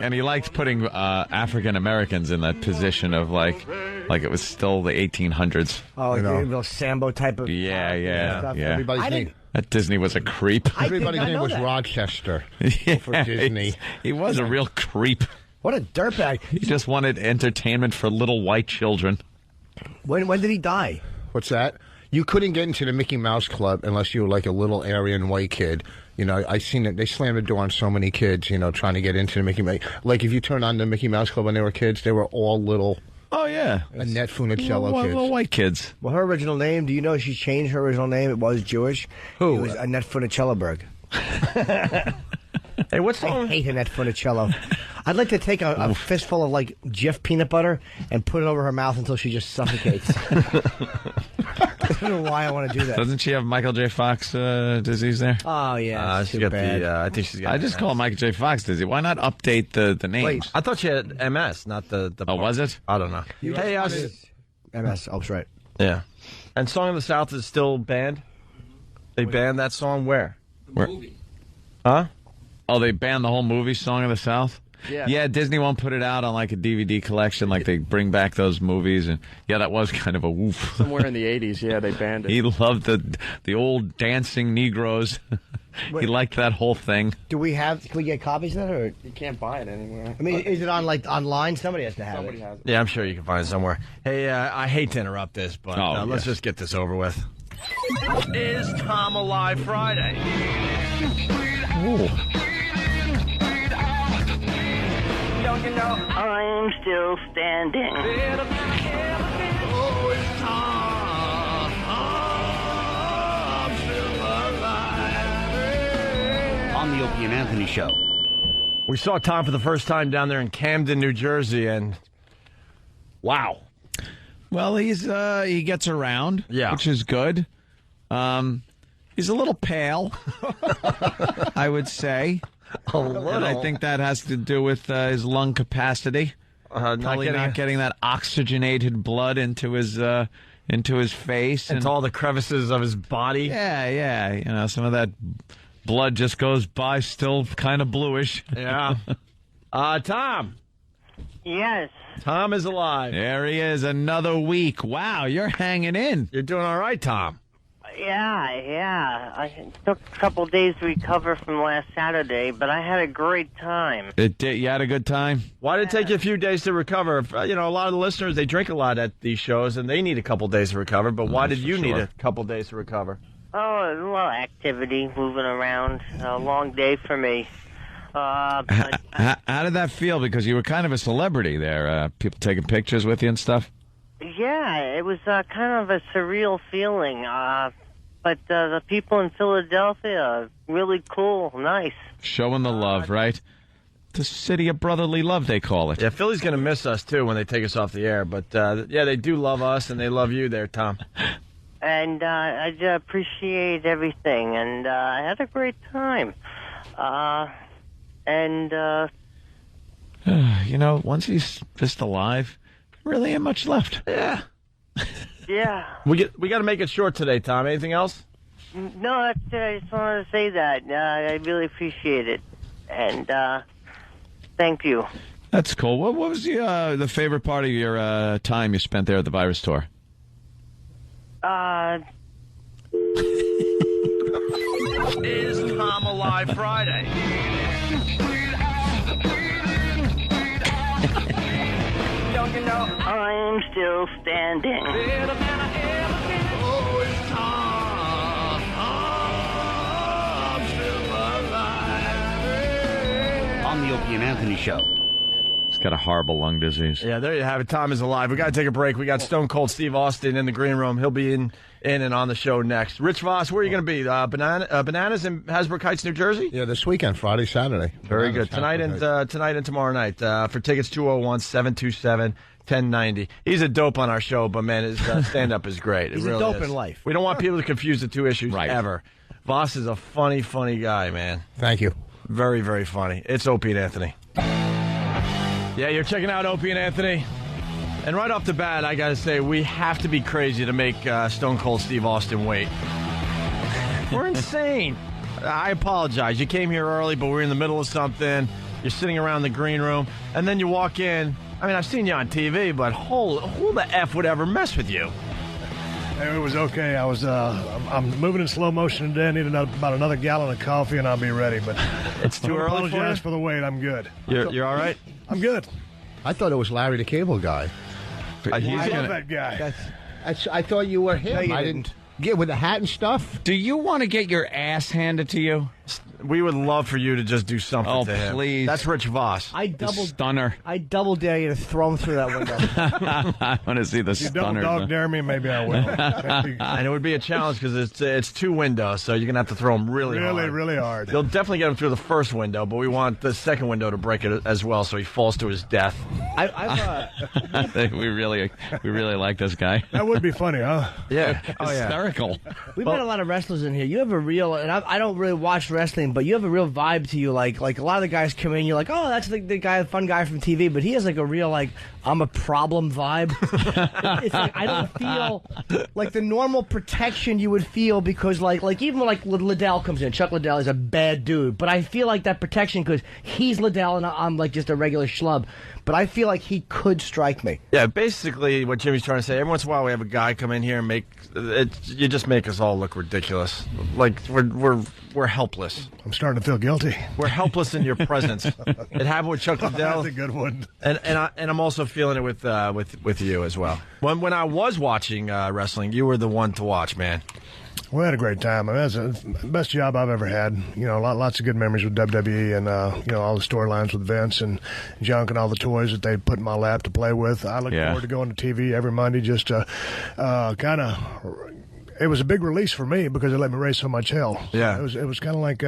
And he liked putting African Americans in that position of like it was still the 1800s. Oh, like a little Sambo type of Yeah. stuff. Everybody's name. That Disney was a creep. Everybody's name was that. Rochester for Yeah, Disney. He was a real creep. What a dirtbag. He just wanted entertainment for little white children. When did he die? What's that? You couldn't get into the Mickey Mouse Club unless you were like a little Aryan white kid. You know, I seen it. They slammed the door on so many kids, you know, trying to get into the Mickey Mouse. Like if you turn on the Mickey Mouse Club when they were kids, they were all little Oh, yeah. Annette Funicello kids. Well, white kids. Well, her original name, do you know she changed her original name? It was Jewish. Who? It was Annette Funicelloberg. Hey, what's I hate Annette Funicello. I'd like to take a fistful of like Jif peanut butter and put it over her mouth until she just suffocates. I don't know why I want to do that. Doesn't she have Michael J. Fox disease there? Oh yeah, she's got bad. I think she's got. I just call it Michael J. Fox disease. Why not update the names? Wait, I thought she had MS, not the. Oh, was it? I don't know. Hey, MS. Oh, that's right. Yeah. And Song of the South is still banned? They banned that song where? Movie. Huh? Oh, they banned the whole movie, Song of the South? Yeah, Disney won't put it out on like a DVD collection, like they bring back those movies. And yeah, that was kind of a woof. Somewhere in the 80s, yeah, they banned it. He loved the old dancing Negroes. He liked that whole thing. Can we get copies of that, or You can't buy it anywhere. I mean, is it on like online? Somebody has to have Somebody it. has it. Yeah, I'm sure you can find it somewhere. Hey, I hate to interrupt this, but let's just get this over with. Is Tom Alive Friday? Ooh. Don't you know I'm still standing? Oh, it's Tom. I'm still alive. On the Opie and Anthony Show. We saw Tom for the first time down there in Camden, New Jersey, and wow. Well, he gets around, which is good. He's a little pale, I would say. A little. And I think that has to do with his lung capacity. Probably not getting that oxygenated blood into his face. Into all the crevices of his body. Yeah. You know, some of that blood just goes by still kind of bluish. Yeah. Tom. Yes. Tom is alive. There he is, another week. Wow, you're hanging in. You're doing all right, Tom. Yeah. I took a couple days to recover from last Saturday, but I had a great time. You had a good time? Why did it take you a few days to recover? You know, a lot of the listeners, they drink a lot at these shows, and they need a couple days to recover, but why did you need a couple days to recover? Oh, a lot of activity, moving around. A long day for me. How did that feel? Because you were kind of a celebrity there. People taking pictures with you and stuff? Yeah, it was kind of a surreal feeling. But the people in Philadelphia are really cool, nice. Showing the love, right? The city of brotherly love, they call it. Yeah, Philly's going to miss us, too, when they take us off the air. But, yeah, they do love us, and they love you there, Tom. And I appreciate everything, and I had a great time. You know, once he's just alive, really ain't much left. Yeah. Yeah. We got to make it short today, Tom. Anything else? No, that's it. I just wanted to say that. I really appreciate it. And thank you. That's cool. What was the favorite part of your time you spent there at the Virus Tour? Is Tom Alive Friday? Don't you know I'm still standing? Oh, it's Tom. I'm still alive. On the Opie and Anthony Show. He's got a horrible lung disease. Yeah, there you have it. Tom is alive. We got to take a break. We got Stone Cold Steve Austin in the green room. He'll be in and on the show next. Rich Voss, where are you going to be? Bananas in Hasbrook Heights, New Jersey? Yeah, this weekend, Friday, Saturday. Very good. Tonight and tomorrow night. For tickets, 201-727-1090. He's a dope on our show, but, man, his stand-up is great. He's it really a dope is. in life. We don't want people to confuse the two issues ever. Voss is a funny, funny guy, man. Thank you. Very, very funny. It's Opie and Anthony. Yeah, you're checking out Opie and Anthony. And right off the bat, I got to say, we have to be crazy to make Stone Cold Steve Austin wait. We're insane. I apologize. You came here early, but we're in the middle of something. You're sitting around the green room, and then you walk in. I mean, I've seen you on TV, but who the F would ever mess with you? It was okay. I'm moving in slow motion today. I need about another gallon of coffee, and I'll be ready. But it's too early for you? Apologize for the wait. I'm good. You're all right? I'm good. I thought it was Larry the Cable Guy. I love that guy. I thought you were him. No, you I didn't. Yeah, with the hat and stuff. Do you want to get your ass handed to you? We would love for you to just do something Oh, to him. please. That's Rich Voss. I double stunner. I double dare you to throw him through that window. I want to see the You double stunner. dog dare me, maybe I will. And it would be a challenge because it's 2 windows, so you're going to have to throw him really hard. Really hard. You'll definitely get him through the first window, but we want the second window to break it as well, so he falls to his death. we really like this guy. That would be funny, huh? Yeah. Oh, yeah. Hysterical. We've had a lot of wrestlers in here. You have a real, and I don't really watch wrestling, but you have a real vibe to you. Like a lot of the guys come in, you're like, oh, that's the guy, fun guy from TV, but he has like a real, like, I'm a problem vibe. It's like I don't feel like the normal protection you would feel because like even when like Liddell comes in, Chuck Liddell is a bad dude, but I feel like that protection because he's Liddell and I'm like just a regular schlub. But I feel like he could strike me. Yeah, basically what Jimmy's trying to say, every once in a while we have a guy come in here and make it. You just make us all look ridiculous. Like we're helpless. I'm starting to feel guilty. We're helpless in your presence. It happened with Chuck Liddell. That's a good one. And I'm also feeling it with you as well. When I was watching wrestling, you were the one to watch, man. We had a great time. I mean, that's the best job I've ever had. You know, lots of good memories with WWE and, you know, all the storylines with Vince and Junk and all the toys that they put in my lap to play with. I look forward to going to TV every Monday just to kind of... It was a big release for me because it let me raise so much hell. Yeah. It was kind of like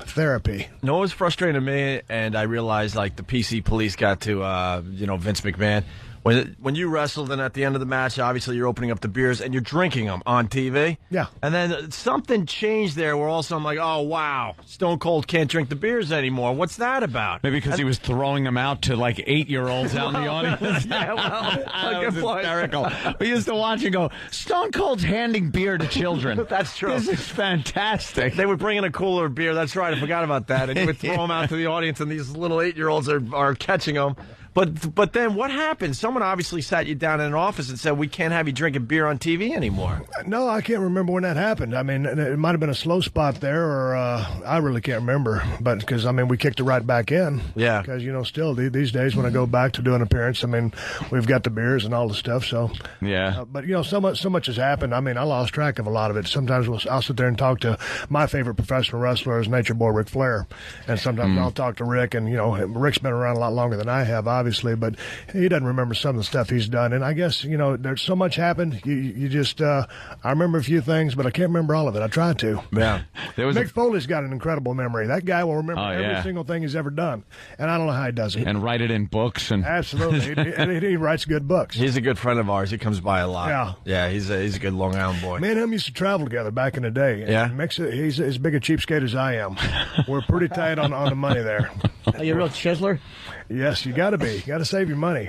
therapy. No, it was frustrating to me, and I realized, like, the PC police got to, Vince McMahon. When you wrestled and at the end of the match, obviously you're opening up the beers and you're drinking them on TV. Yeah. And then something changed there where all of a sudden I'm like, oh, wow, Stone Cold can't drink the beers anymore. What's that about? Maybe because he was throwing them out to like 8-year-olds out in the audience. Yeah, well, that was hysterical. We used to watch and go, Stone Cold's handing beer to children. That's true. This is fantastic. They would bring in a cooler of beer. That's right. I forgot about that. And he would throw them out to the audience, and these little 8-year-olds are catching them. But then what happened? Someone obviously sat you down in an office and said, we can't have you drinking beer on TV anymore. No, I can't remember when that happened. I mean, it might have been a slow spot there, or I really can't remember. But because, I mean, we kicked it right back in. Yeah. Because, you know, still these days when I go back to do an appearance, I mean, we've got the beers and all the stuff. So yeah. But, you know, so much has happened. I mean, I lost track of a lot of it. Sometimes I'll sit there and talk to my favorite professional wrestler is Nature Boy Ric Flair. And sometimes I'll talk to Rick. And, you know, Rick's been around a lot longer than I have, obviously. But he doesn't remember some of the stuff he's done. And I guess, you know, there's so much happened. You just, I remember a few things, but I can't remember all of it. I tried to. Yeah. Mick Foley's got an incredible memory. That guy will remember every single thing he's ever done. And I don't know how he does it. And write it in books. And Absolutely. he writes good books. He's a good friend of ours. He comes by a lot. Yeah. Yeah, he's a good Long Island boy. Me and him used to travel together back in the day. Yeah. He's as big a cheapskate as I am. We're pretty tight on the money there. Are you a real chiseler? Yes, you got to be. You got to save your money.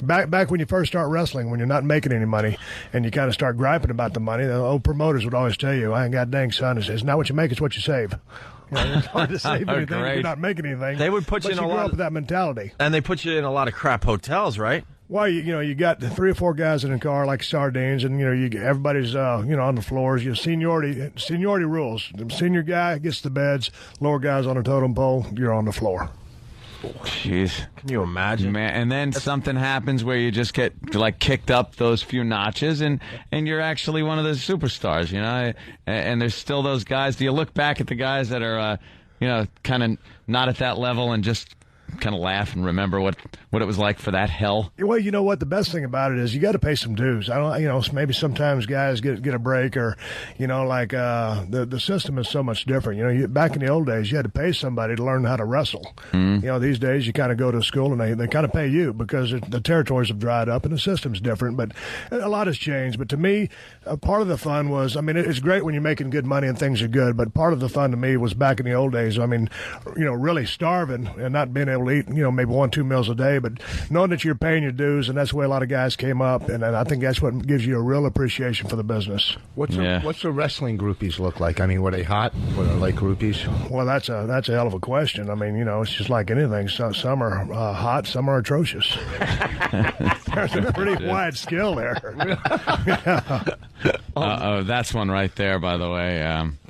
Back when you first start wrestling, when you're not making any money, and you kind of start griping about the money, the old promoters would always tell you, "I ain't got dang son, it's not what you make, it's what you save." You know, it's hard to save anything if you're not making anything. They would put you in a grow lot up with that mentality, and they put you in a lot of crap hotels, right? Well, you got 3 or 4 guys in a car like sardines, and everybody's on the floors. Seniority rules. The senior guy gets the beds, lower guys on a totem pole. You're on the floor. Jeez. Can you imagine? Man, and then something happens where you just get like kicked up those few notches and you're actually one of the superstars, you know? And there's still those guys. Do you look back at the guys that are, kind of not at that level and just kind of laugh and remember what it was like for that hell? Well, you know what? The best thing about it is you got to pay some dues. Maybe sometimes guys get a break, or the system is so much different. Back in the old days, you had to pay somebody to learn how to wrestle. These days you kind of go to school and they kind of pay you because the territories have dried up and the system's different. But a lot has changed. But to me, part of the fun was, it's great when you're making good money and things are good. But part of the fun to me was back in the old days. Really starving and not being able to eat, maybe 1-2 meals a day, but knowing that you're paying your dues, and that's the way a lot of guys came up, and I think that's what gives you a real appreciation for the business. What's the wrestling groupies look like? Were they hot? Were they like groupies? Well, that's a hell of a question. It's just like anything. Some are hot, some are atrocious. There's a pretty wide scale there. That's one right there, by the way.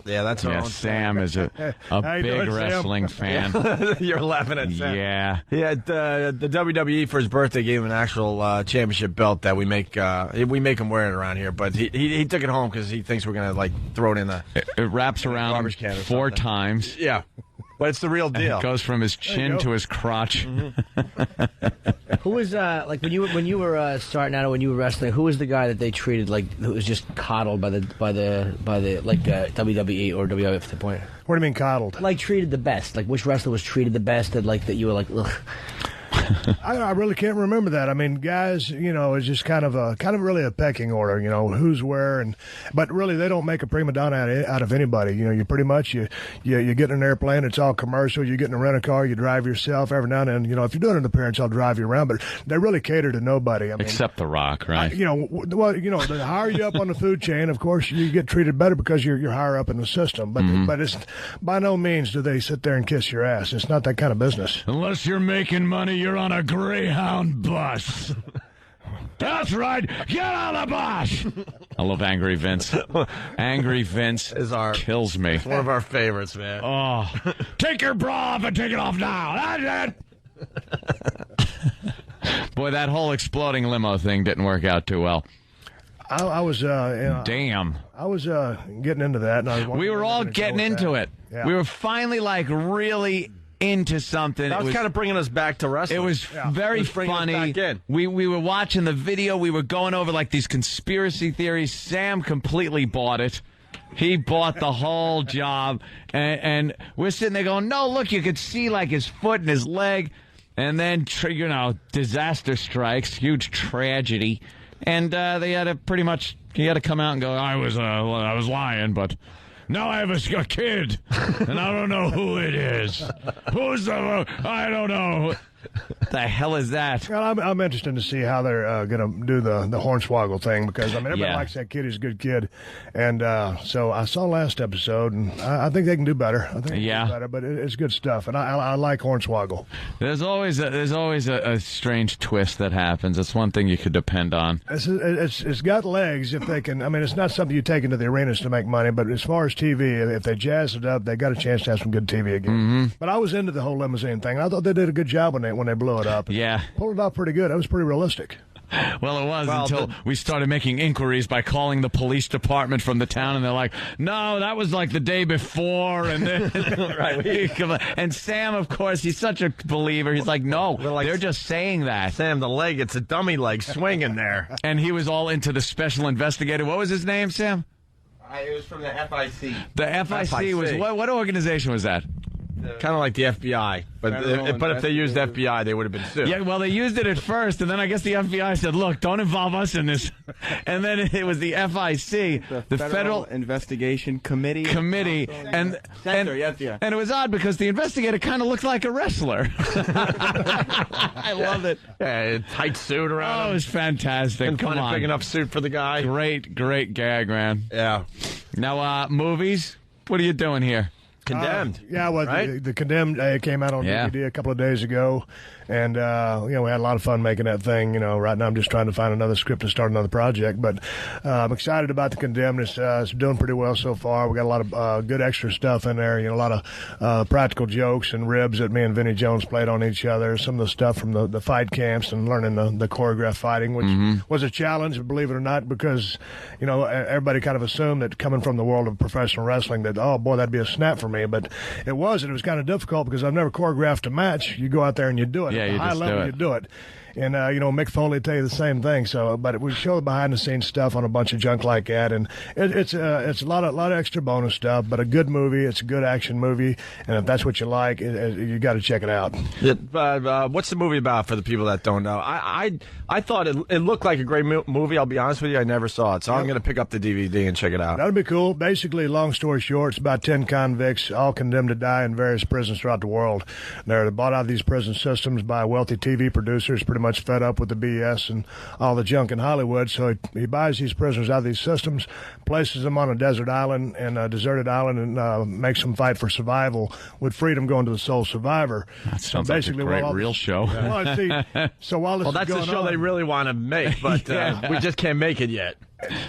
Yeah, that's our own Sam is a big doing, wrestling fan. You're laughing at Sam. Yeah. He had the WWE for his birthday gave him an actual championship belt that we make him wear it around here. But he took it home because he thinks we're gonna like throw it in the. It wraps around garbage can or 4 something. times. Yeah, but it's the real deal. It goes from his chin to his crotch. Who was like when you were starting out, when you were wrestling? Who was the guy that they treated like who was just coddled by the like WWE or WWF at the point? What do you mean coddled? Like treated the best. Like which wrestler was treated the best? That like that you were like, ugh. I really can't remember that. I mean, guys, it's just kind of really a pecking order, who's where, but really they don't make a prima donna out of anybody. You pretty much you get in an airplane, it's all commercial. You get in a rental car, you drive yourself. Every now and then, if you're doing an appearance, I'll drive you around. But they really cater to nobody. I mean, except The Rock, right? They hire you up on the food chain. Of course, you get treated better because you're higher up in the system. But it's by no means do they sit there and kiss your ass. It's not that kind of business. Unless you're making money, you're on a Greyhound bus. That's right. Get on the bus. I love Angry Vince. Angry Vince kills me. It's one of our favorites, man. Oh, take your bra off and take it off now. That's it. Boy, that whole exploding limo thing didn't work out too well. I was damn. I was getting into that, and we were all getting into it. Yeah. We were finally like really into something. That was kind of bringing us back to wrestling. It was very funny. Back in. We were watching the video. We were going over like these conspiracy theories. Sam completely bought it. He bought the whole job, and we're sitting there going, "No, look, you could see like his foot and his leg," and then disaster strikes, huge tragedy, and they had to pretty much he had to come out and go, "I was lying, but." Now I have a kid, and I don't know who it is. Who's the... I don't know. What the hell is that? Well, I'm interested to see how they're going to do the Hornswoggle thing, because, everybody likes that kid. He's a good kid. And so I saw last episode, and I think they can do better. I think they can do better, but it's good stuff. And I like Hornswoggle. There's always a strange twist that happens. It's one thing you could depend on. It's got legs if they can. It's not something you take into the arenas to make money, but as far as TV, if they jazz it up, they got a chance to have some good TV again. Mm-hmm. But I was into the whole limousine thing. I thought they did a good job when they blew it up. Yeah. Pulled it off pretty good. That was pretty realistic. Well, it was until we started making inquiries by calling the police department from the town, and they're like, "No, that was like the day before." And then, and Sam, of course, he's such a believer. He's like, "No, they're just saying that." Sam, the leg, it's a dummy leg swinging there. And he was all into the special investigator. What was his name, Sam? It was from the FIC. The FIC was what organization was that? Kind of like the FBI, but if they used FBI, they would have been sued. Yeah, well, they used it at first, and then I guess the FBI said, "Look, don't involve us in this." And then it was the FIC, the Federal Investigation Committee, and Center, and it was odd because the investigator kind of looked like a wrestler. I love it. Yeah, tight suit around. Oh, it was fantastic. Come on, a big enough suit for the guy. Great gag, man. Yeah. Now, movies. What are you doing here? Condemned. Right? the Condemned came out on DVD a couple of days ago, and we had a lot of fun making that thing. Right now I'm just trying to find another script to start another project, but I'm excited about the Condemned. It's doing pretty well so far. We got a lot of good extra stuff in there. A lot of practical jokes and ribs that me and Vinnie Jones played on each other. Some of the stuff from the fight camps and learning the choreographed fighting, which was a challenge, believe it or not, because everybody kind of assumed that coming from the world of professional wrestling that, oh boy, that'd be a snap for me. But it wasn't. It was kind of difficult because I've never choreographed a match. You go out there and you do it. Yeah, At you the high just level, do it. you do it. And, Mick Foley tell you the same thing. So, but we show the behind-the-scenes stuff on a bunch of junk like that. And it's a lot of extra bonus stuff, but a good movie. It's a good action movie. And if that's what you like, you got to check it out. What's the movie about for the people that don't know? I thought it looked like a great movie. I'll be honest with you. I never saw it. So I'm going to pick up the DVD and check it out. That'd be cool. Basically, long story short, it's about 10 convicts, all condemned to die in various prisons throughout the world. They're bought out of these prison systems by wealthy TV producers, pretty much fed up with the BS and all the junk in Hollywood. So he buys these prisoners out of these systems, places them on a desert island and a deserted island, and makes them fight for survival, with freedom going to the sole survivor. That sounds like a great real show. So while this is that's going a show on, they really want to make, but we just can't make it yet.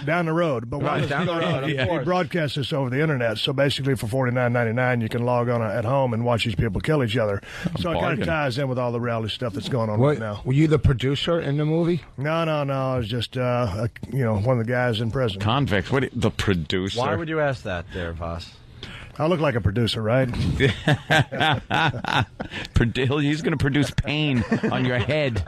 Down the road, but Right, down the road, of he course. broadcasts this over the internet. So basically, for $49.99, you can log on at home and watch these people kill each other. So it kind bargain. of ties in with all the reality stuff that's going on right now. Were you the producer in the movie? No. I was just one of the guys in prison. Convicts. The producer? Why would you ask that, there, Voss? I look like a producer, right? He's going to produce pain on your head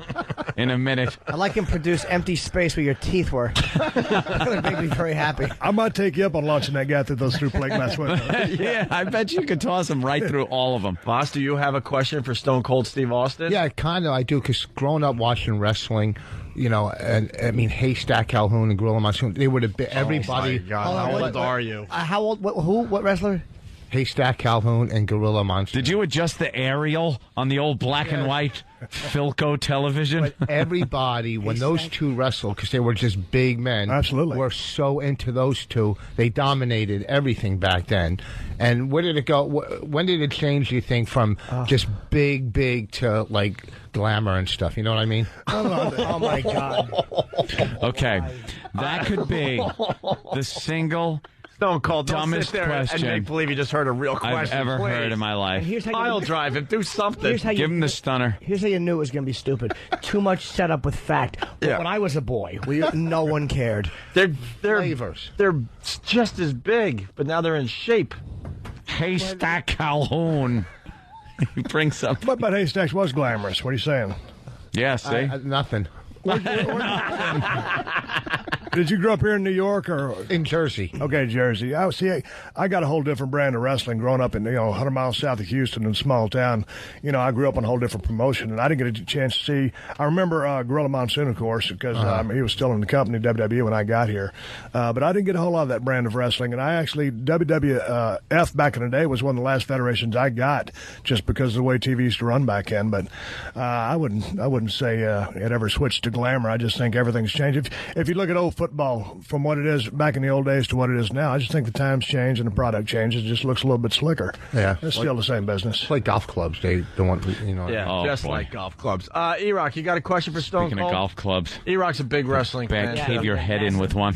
in a minute. I like him produce empty space where your teeth were. That would make me very happy. I might take you up on launching that guy through those through plate glass windows. Yeah, I bet you could toss him right through all of them. Voss, do you have a question for Stone Cold Steve Austin? Yeah, kind of. I do, because growing up watching wrestling, and I mean, Haystack Calhoun and Gorilla Monsoon, they would have been everybody. Oh, my God. How old are you? How old? What wrestler? Haystack Calhoun and Gorilla Monsoon. Did you adjust the aerial on the old black and white Philco television? But everybody, when those two wrestled, because they were just big men, absolutely, were so into those two. They dominated everything back then. And where did it go? When did it change, you think, from just big to, like, glamour and stuff? You know what I mean? Oh, my God. Okay. That could be the single Stone Cold, don't dumbest sit there question and make believe you just heard a real question. I've ever please. heard in my life. Here's how I'll drive him. Do something. Give him the stunner. Here's how you knew it was going to be stupid. Too much setup with fact. But when I was a boy, no one cared. They're flavors. They're just as big, but now they're in shape. Haystack Calhoun. He brings something. But Haystacks was glamorous. What are you saying? Yeah, see? Nothing. Did you grow up here in New York or in Jersey? Okay, Jersey. I got a whole different brand of wrestling growing up in 100 miles south of Houston in a small town. I grew up on a whole different promotion, and I didn't get a chance to see. I remember Gorilla Monsoon, of course, because he was still in the company WWE when I got here. But I didn't get a whole lot of that brand of wrestling, and I actually WWF back in the day was one of the last federations I got, just because of the way TV used to run back then. But I wouldn't say it ever switched to glamour. I just think everything's changed. If you look at old football from what it is back in the old days to what it is now, I just think the times change and the product changes. It just looks a little bit slicker. Yeah, it's still the same business. It's like golf clubs. They don't want Yeah, just like golf clubs. E-Rock, you got a question for Stone Speaking Cold? of golf clubs. E-Rock's a big wrestling fan. Cave your head in with one.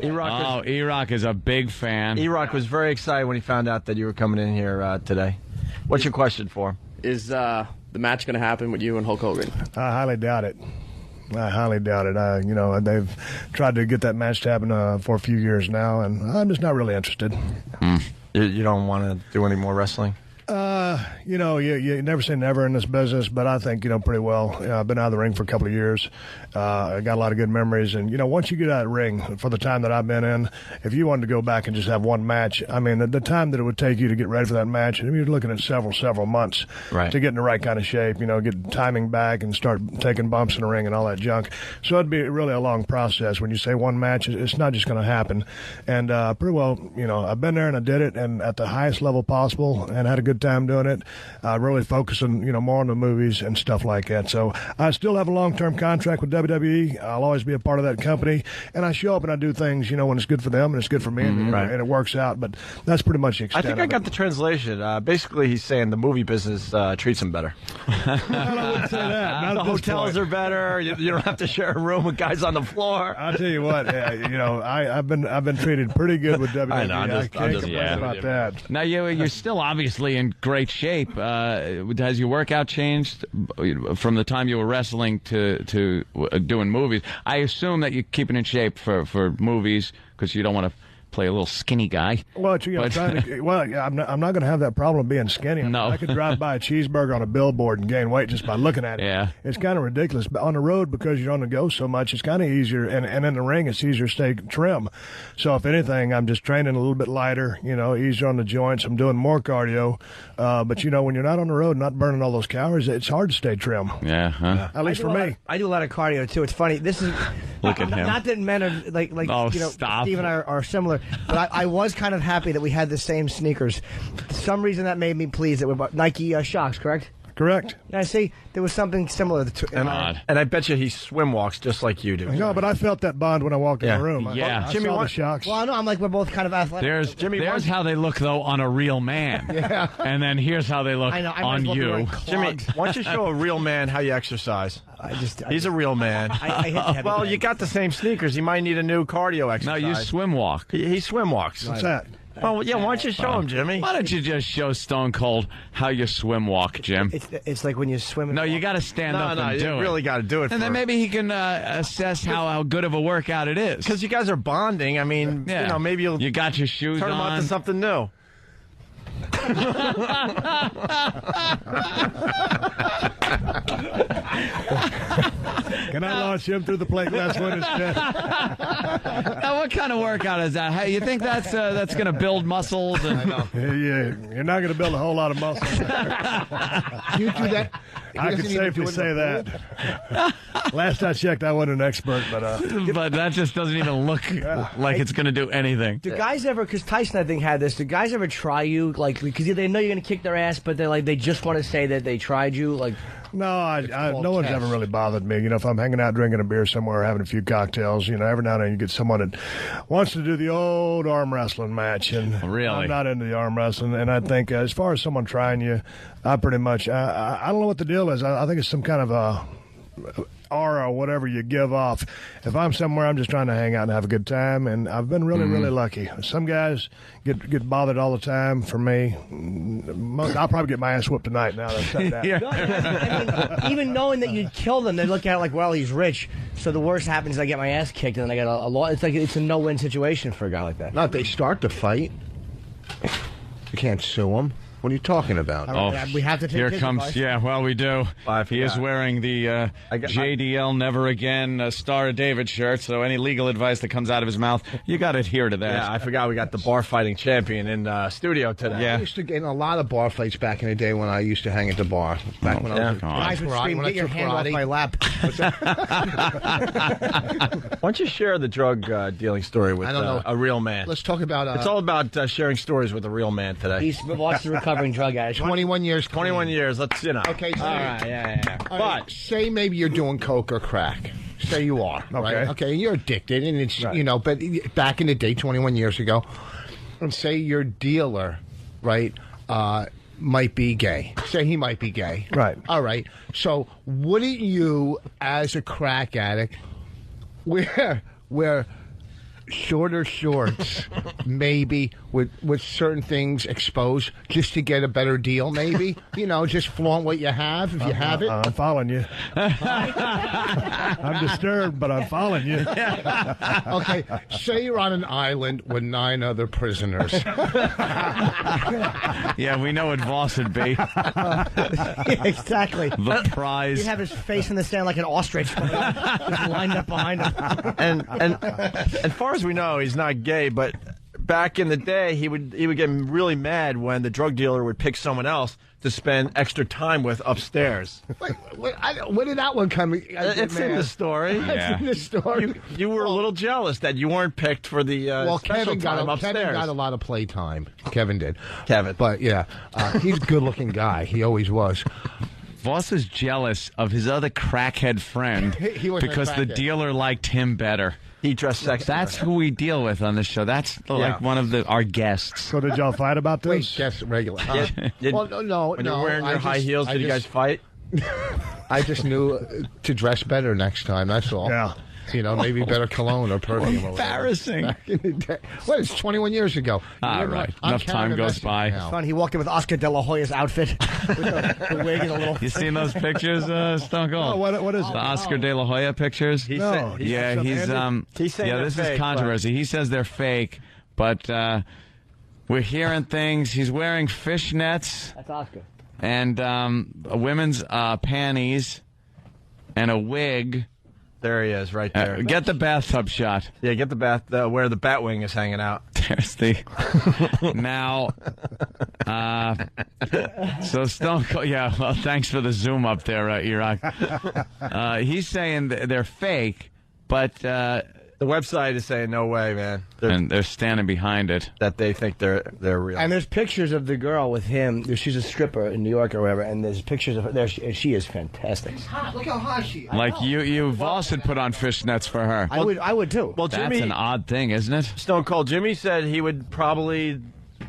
E-Rock E-Rock is a big fan. E-Rock was very excited when he found out that you were coming in here today. What's your question for him? Is the match going to happen with you and Hulk Hogan? I highly doubt it. They've tried to get that match to happen for a few years now, and I'm just not really interested. You don't want to do any more wrestling? You never say never in this business, but I think, pretty well. I've been out of the ring for a couple of years. I got a lot of good memories. And, once you get out of the ring, for the time that I've been in, if you wanted to go back and just have one match, I mean, the time that it would take you to get ready for that match, you're looking at several months to get in the right kind of shape, get timing back and start taking bumps in the ring and all that junk. So it'd be really a long process. When you say one match, it's not just going to happen. And pretty well, I've been there and I did it, and at the highest level possible, and had a good time doing it. Really focusing, more on the movies and stuff like that. So I still have a long-term contract with WWE. I'll always be a part of that company, and I show up and I do things, when it's good for them and it's good for me, and it works out. But that's pretty much the extent. I think I got the translation. Basically, he's saying the movie business treats him better. I wouldn't say that. The hotels are better. You don't have to share a room with guys on the floor. I'll tell you what. I've been treated pretty good with WWE. I know. I can't complain about that. Now you're still obviously in great shape. Has your workout changed from the time you were wrestling to doing movies? I assume that you're keeping in shape for movies because you don't want to play a little skinny guy. Well, I'm not going to have that problem of being skinny. No. I could drive by a cheeseburger on a billboard and gain weight just by looking at it. Yeah. It's kind of ridiculous. But on the road, because you're on the go so much, it's kind of easier. And in the ring, it's easier to stay trim. So if anything, I'm just training a little bit lighter, easier on the joints. I'm doing more cardio. But, when you're not on the road, not burning all those calories, it's hard to stay trim. Yeah, huh? At least for me. I do a lot of cardio, too. It's funny. This is... Look at him. Not that men are like stop. Steve and I are similar, but I was kind of happy that we had the same sneakers. For some reason that made me pleased that we're Nike Shocks, correct? Correct. Yeah, see, there was something similar to. And I bet you he swim walks just like you do. No, but I felt that bond when I walked in the room. Yeah. I Jimmy, saw the what- shocks. Well, no, I'm like we're both kind of athletic. There's how they look though on a real man. Yeah. And then here's how they look I know, I might on as well be you. wearing Jimmy, clogs. why don't you show a real man how you exercise? He's a real man. I hit heavy Well, bag. you got the same sneakers. He might need a new cardio No, exercise. you swim walk. He swim walks. What's that? Oh, yeah, why don't you show him, Jimmy? Why don't you just show Stone Cold how you swim walk, Jim? It's like when you swim. No, you got to stand up No, and do you it. really got to do it. And then maybe he can assess how good of a workout it is. Because you guys are bonding. I mean, Yeah. you know, maybe you'll You got your shoes turn him on on. to something new. Can I launch him through the plate glass window? Now, what kind of workout is that? Hey, you think that's going to build muscles? And Yeah, you're not going to build a whole lot of muscle. You do that. I can safely say that. Last I checked, I wasn't an expert, but but that just doesn't even look like it's going to do anything. Do guys ever? Because Tyson, I think, had this. Do guys ever try you? Like, because they know you're gonna kick their ass, but they just want to say that they tried you. Like, no, no one's ever really bothered me. You know, if I'm hanging out drinking a beer somewhere, having a few cocktails, you know, every now and then you get someone that wants to do the old arm wrestling match, and Really? I'm not into the arm wrestling. And I think as far as someone trying you, I pretty much I don't know what the deal is. I think it's some kind of a aura or whatever you give off. If I'm somewhere, I'm just trying to hang out and have a good time, and I've been really, really lucky. Some guys get bothered all the time. For me, I'll probably get my ass whooped tonight now that I've said that. no, I mean, even knowing that you'd kill them, they look at it like, well, he's rich, so the worst happens is I get my ass kicked, and then I get a lot. It's like it's a no-win situation for a guy like that. No, if they start the fight, you can't sue them. What are you talking about? We have to take Here his comes, advice. yeah, well, we do. I He is forgot. wearing the JDL Never Again Star of David shirt, so any legal advice that comes out of his mouth, you got to adhere to that. Yeah, I forgot we got the bar fighting champion in studio today. I used to get in a lot of bar fights back in the day when I used to hang at the bar. Back when I was Guys would scream, when I "Get your took hand off karate." my lap!" Why don't you share the drug dealing story with I don't know. a real man? Let's talk about. It's all about sharing stories with a real man today. He's watched the recovering drug addict. 21 years. 21 years. Let's, you know. Okay, so All right, yeah. All right, say maybe you're doing coke or crack. Say you are, right? Okay, you're addicted, and it's you know. But back in the day, 21 years ago, and say your dealer, right, might be gay. Say he might be gay. Right. All right. So wouldn't you, as a crack addict, wear shorter shorts, maybe with certain things exposed, just to get a better deal? Maybe you know, just flaunt what you have if you have it. I'm following you. I'm disturbed, but I'm following you. Okay, say you're on an island with 9 other prisoners. Yeah, we know what Voss would be. Yeah, exactly. The prize. He'd have his face in the sand like an ostrich, just lined up behind him. And as far as we know, he's not gay, but back in the day, he would get really mad when the drug dealer would pick someone else to spend extra time with upstairs. Wait, where did that one come? It's in the story. It's in the story. You were a little jealous that you weren't picked for the special time upstairs. Kevin got a lot of playtime. Kevin did. Kevin. But yeah, he's a good-looking guy. He always was. Voss was jealous of his other crackhead friend He wasn't a because the crackhead. dealer liked him better. He dressed sexy. That's who we deal with on this show. That's like one of our guests. So did y'all fight about Wait, this? guess regular. Did- Well, no. When you're wearing your high heels, did you guys fight? I just knew to dress better next time. That's all. Yeah. You know, maybe better cologne or perfume. Embarrassing. Back in the day. Well, it's 21 years ago. All right. Enough time goes by. Fun. He walked in with Oscar De La Hoya's outfit, with the wig and a little. You seen those pictures, Stone Cold? Oh, what is it? The Oscar De La Hoya pictures? He's No. saying- Yeah, he's saying this they're is fake, controversy. He says they're fake, but we're hearing things. He's wearing fishnets That's Oscar. and women's panties and a wig. There he is, right there. Get the bathtub shot. Yeah, get the bath where the Batwing is hanging out. There's the now. So Stone Cold. Yeah, well, thanks for the zoom up there, Iraq. He's saying they're fake, but The website is saying no way, man. And they're standing behind it. That they think they're real. And there's pictures of the girl with him. She's a stripper in New York or whatever, and there's pictures of her there. She is fantastic. Look how hot she is. Like you Voss had put on fishnets for her. I would too. Well, That's Jimmy, an odd thing, isn't it? Stone Cold Jimmy said he would probably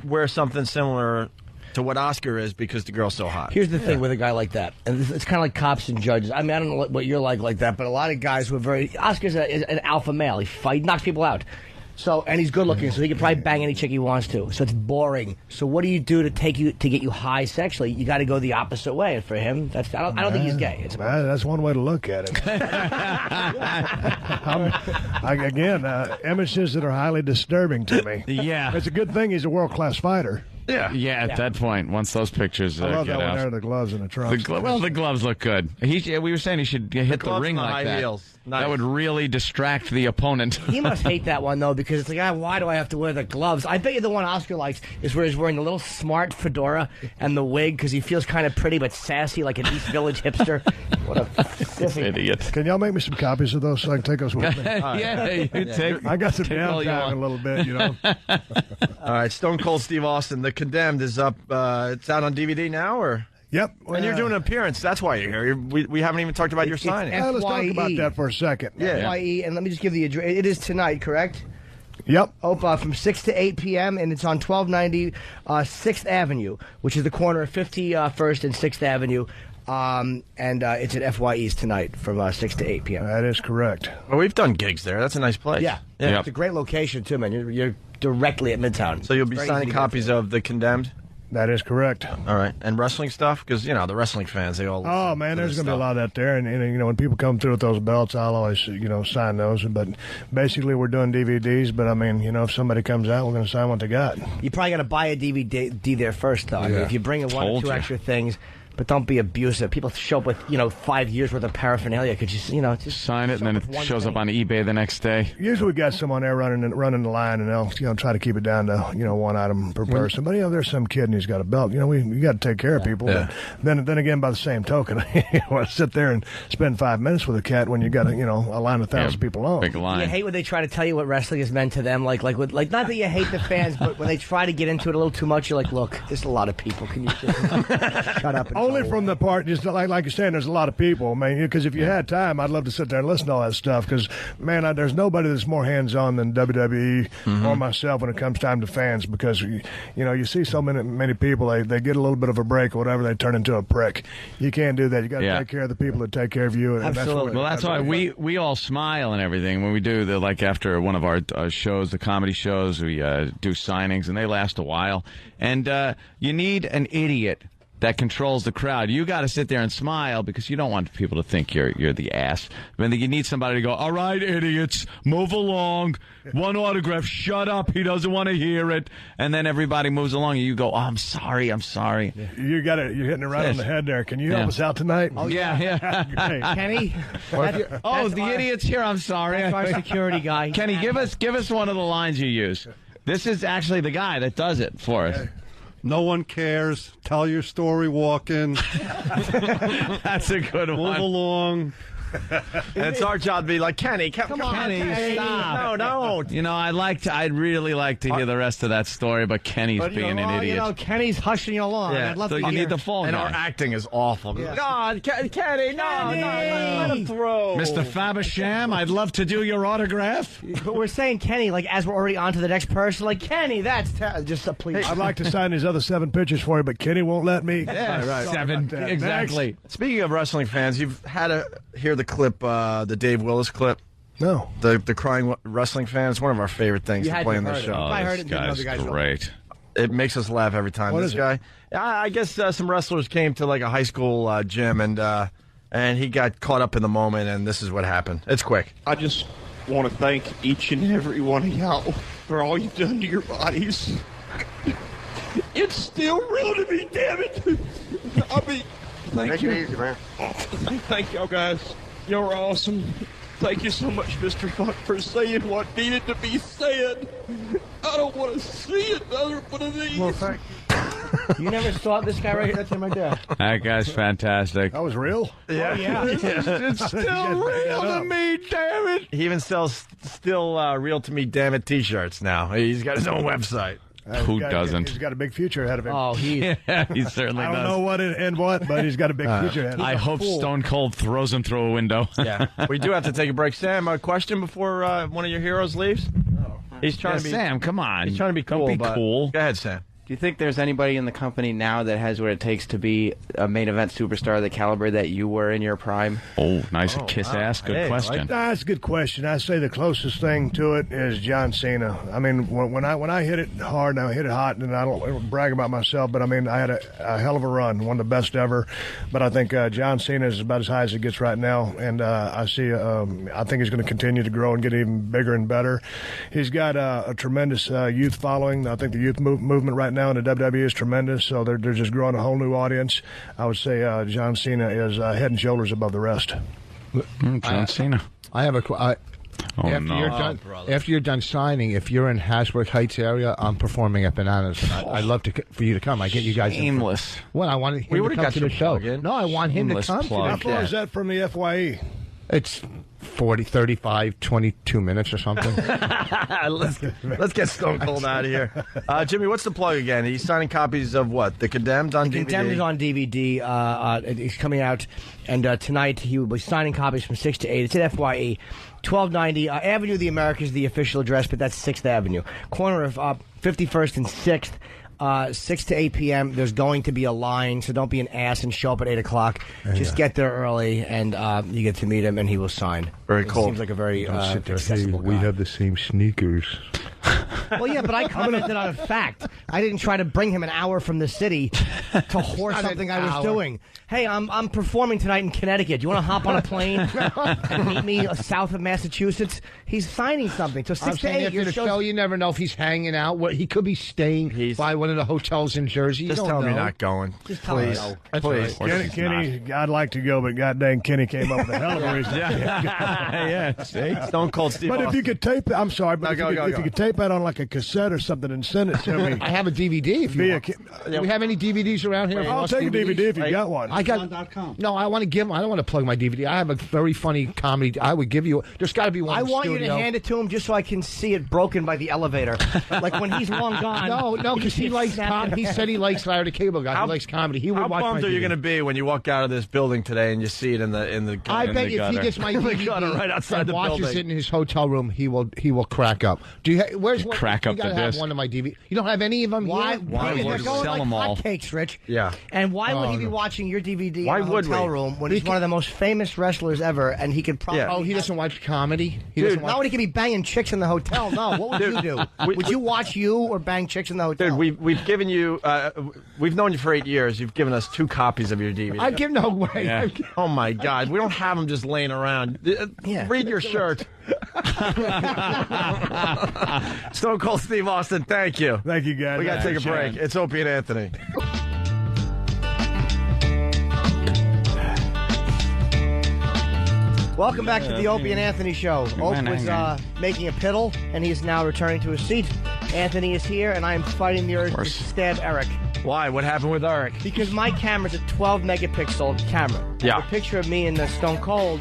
wear something similar to what Oscar is because the girl's so hot. Here's the thing with a guy like that, and it's kind of like cops and judges. I mean, I don't know what you're like that, but a lot of guys who are very. Oscar's an alpha male. He knocks people out. So, and he's good looking, so he can probably bang any chick he wants to. So it's boring. So what do you do to get you high sexually? You got to go the opposite way. And for him, I don't think he's gay. That's one way to look at it. Images that are highly disturbing to me. Yeah, it's a good thing he's a world-class fighter. Yeah. At that point, once those pictures I love get that out, one there, the gloves and the trunks. The gloves look good. We were saying he should hit the ring like high that. Heels. Nice. That would really distract the opponent. He must hate that one, though, because it's like, why do I have to wear the gloves? I bet you the one Oscar likes is where he's wearing the little smart fedora and the wig because he feels kind of pretty but sassy like an East Village hipster. What a idiot. Can y'all make me some copies of those so I can take those with me? I got some downtime in a little bit, you know. All right, Stone Cold Steve Austin, The Condemned is up. It's out on DVD now, or? Yep. And you're doing an appearance. That's why you're here. We haven't even talked about your signing. Let's talk about that for a second. Yeah. FYE, and let me just give the address. It is tonight, correct? Yep. From 6 to 8 p.m., and it's on 1290 6th Avenue, which is the corner of 51st and 6th Avenue. It's at FYE's tonight from 6 to 8 p.m. That is correct. Well, we've done gigs there. That's a nice place. Yeah. It's a great location, too, man. You're directly at Midtown. So you'll be signing copies of The Condemned? That is correct. All right. And wrestling stuff? Because, the wrestling fans, they all... Oh, man, there's going to be a lot out there. And when people come through with those belts, I'll always, sign those. But basically, we're doing DVDs. But, I mean, if somebody comes out, we're going to sign what they got. You probably got to buy a DVD there first, though. I mean, if you bring in one or two extra things... But don't be abusive. People show up with, 5 years worth of paraphernalia. Could you, just sign it, and then it shows up on eBay the next day. Usually we got someone there running the line, and they'll, try to keep it down to, one item per person. But, there's some kid and he's got a belt. We got to take care of people. Yeah. But then again, by the same token, you want to sit there and spend 5 minutes with a cat when you got, a line of 1,000 people on. Big line. You hate when they try to tell you what wrestling is meant to them. Like not that you hate the fans, but when they try to get into it a little too much, you're like, look, there's a lot of people. Can you just shut up? Only from the part, just like you're saying, there's a lot of people, man. Because if you had time, I'd love to sit there and listen to all that stuff. Because, man, there's nobody that's more hands-on than WWE or myself when it comes time to fans. Because you see so many people, they get a little bit of a break or whatever, they turn into a prick. You can't do that. You got to take care of the people that take care of you. And Absolutely. That's why we all smile and everything when we do after one of our shows, the comedy shows, we do signings, and they last a while. And you need an idiot that controls the crowd. You got to sit there and smile because you don't want people to think you're the ass. But you need somebody to go, all right, idiots, move along. One autograph, shut up. He doesn't want to hear it. And then everybody moves along, and you go, oh, I'm sorry. Yeah. You're hitting it right on the head there. Can you help us out tonight? Oh, yeah. Kenny? The idiot's here. I'm sorry. That's our security guy. Kenny, give us one of the lines you use. This is actually the guy that does it for us. No one cares. Tell your story walking. That's a good one. Move along. And it's our job to be like, Kenny, come on, Kenny, stop. No, don't. I'd really like to hear the rest of that story, but Kenny's being an idiot. Kenny's hushing you along. Yeah. I'd love So to you hear. need the phone. And our acting is awful. Yeah. God, Kenny, no, let him throw. Mr. Fabersham, I'd love to do your autograph. But we're saying Kenny, as we're already on to the next person, Kenny, that's just please. I'd like to sign these other 7 pictures for you, but Kenny won't let me. Yeah, right. 7, exactly. Speaking of wrestling fans, you've had to hear the clip, the Dave Willis clip. No. The crying wrestling fan. It's one of our favorite things to play on this show. This guy's great. It makes us laugh every time. This guy, I guess some wrestlers came to a high school gym, and he got caught up in the moment, and this is what happened. It's quick. I just want to thank each and every one of y'all for all you've done to your bodies. It's still real to me, damn it. Thank you. Easy, man. Thank y'all guys. You're awesome. Thank you so much, Mr. Funk, for saying what needed to be said. I don't want to see another one of these. Well, thank you. You never saw this guy right here? That's him right there. That guy's fantastic. That was real? Yeah. It's still real to me, damn it. He even sells still real to me, damn it, T-shirts now. He's got his own website. Who doesn't? He's got a big future ahead of him. Oh, he certainly I does. don't know what and what, but he's got a big future ahead of him. I hope Stone Cold throws him through a window. Yeah. We do have to take a break. Sam, a question before one of your heroes leaves? He's trying to be Sam, come on. He's trying to be cool. Don't be cool. Go ahead, Sam. Do you think there's anybody in the company now that has what it takes to be a main event superstar of the caliber that you were in your prime? Oh, nice kiss-ass. Good question. That's a good question. I say the closest thing to it is John Cena. I mean, when I hit it hard and I hit it hot, and I don't brag about myself, but I mean, I had a hell of a run, one of the best ever. But I think John Cena is about as high as it gets right now, and I think he's going to continue to grow and get even bigger and better. He's got a tremendous youth following. I think the youth movement right now in the WWE is tremendous, so they're just growing a whole new audience. I would say John Cena is head and shoulders above the rest. John Cena. I have a after you're done signing, if you're in Hasbrook Heights area, I'm performing at Bananas. I'd love for you to come. I get you guys. Shameless. Well, I want him to come to the show. No, I want him to come. How far is that from the FYE? It's 40, 35, 22 minutes or something. Let's get Stone Cold out of here. Jimmy, what's the plug again? He's signing copies of what? The Condemned on DVD? Condemned is on DVD. It's coming out, and tonight he will be signing copies from 6 to 8. It's at FYE. 1290 Avenue of the Americas is the official address, but that's 6th Avenue. Corner of 51st and 6th. 6 to 8 p.m. There's going to be a line, so don't be an ass and show up at 8 o'clock. Just get there early, and you get to meet him, and he will sign. Very cool. Seems like a very accessible guy. We have the same sneakers. Well, yeah, but I commented on a fact. I didn't try to bring him an hour from the city to horse something I was doing. Hey, I'm performing tonight in Connecticut. Do you want to hop on a plane and meet me south of Massachusetts? He's signing something. So 6 to 8. After the show, you never know if he's hanging out. He could be staying by one of the hotels in Jersey. Just tell him you're not going. Just tell him no. Please. Kenny, I'd like to go, but goddamn, Kenny came up with a hell of a reason. Yeah, see? Stone Cold Steve But Austin. if you could tape it, I'm sorry, but if you could tape that on like a cassette or something and send it to me. I have a DVD if you want. Do we have any DVDs around here? I'll take a DVD if you got one. I got. No, I want to give him. I don't want to plug my DVD. I have a very funny comedy. I would give you. There's got to be one. I want you to hand it to him just so I can see it broken by the elevator. Like when he's long gone. No, because he likes comedy. He said he likes Larry the Cable Guy. He likes comedy. He would How watch bummed my are you DVD. going to be when you walk out of this building today and you see it in the I bet if he gets my DVD right outside and the watches building. it in his hotel room, he will crack up. Do you? Where's one? Crack up you gotta the have disc. one of my DVD. You don't have any of them Why? here? Why They're would going sell like them all? hotcakes, Rich. Yeah. And why would he be no. watching your DVD Why in a would hotel we? room when he's one of the most famous wrestlers ever, and he could probably... Yeah. Oh, he doesn't watch comedy. He Dude, doesn't watch. Not when he could be banging chicks in the hotel. No, what would you do? Would you watch you or bang chicks in the hotel? Dude, we've given you, we've known you for 8 years. You've given us 2 copies of your DVD. I give no way. Yeah. Oh my God, we don't have them just laying around. Read your shirt. Stone Cold Steve Austin, thank you. Thank you, guys. We got to take a break. It's Opie and Anthony. Welcome back to the Opie and Anthony Show. Opie was making a piddle, and he is now returning to his seat. Anthony is here, and I am fighting the urge to stab Eric. Why? What happened with Eric? Because my camera's a 12-megapixel camera. Yeah. The picture of me in the Stone Cold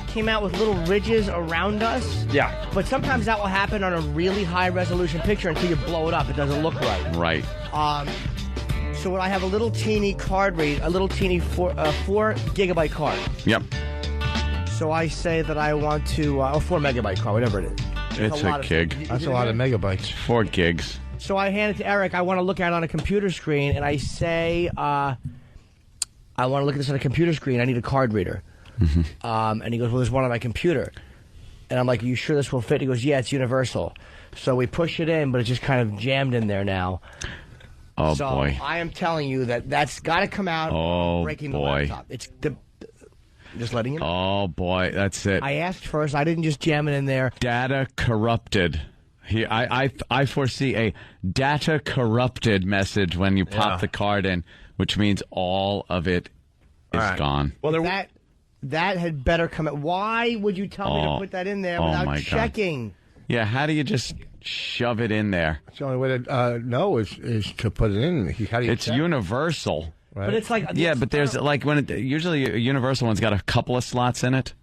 came out with little ridges around us. Yeah. But sometimes that will happen on a really high-resolution picture until you blow it up. It doesn't look right. Right. So when I have a little teeny card read, a little teeny 4 gigabyte card. Yep. So I say that I want to, 4 megabyte card, whatever it is. It's a gig. That's a lot of megabytes. 4 gigs. So I hand it to Eric. I want to look at it on a computer screen, and I say, I want to look at this on a computer screen. I need a card reader. And he goes, well, there's one on my computer. And I'm like, are you sure this will fit? He goes, yeah, it's universal. So we push it in, but it's just kind of jammed in there now. Oh, so boy. I am telling you that's got to come out. Oh, breaking the boy. laptop. It's just letting you know. Oh, boy. That's it. I asked first. I didn't just jam it in there. Data corrupted. I foresee a data corrupted message when you pop the card in, which means all of it is gone. Well, that had better come out. Why would you tell me to put that in there without checking? Yeah, how do you just shove it in there? It's the only way to know is to put it in. How do you It's check? universal. Right? But it's like Yeah, but there's like usually a universal one's got a couple of slots in it.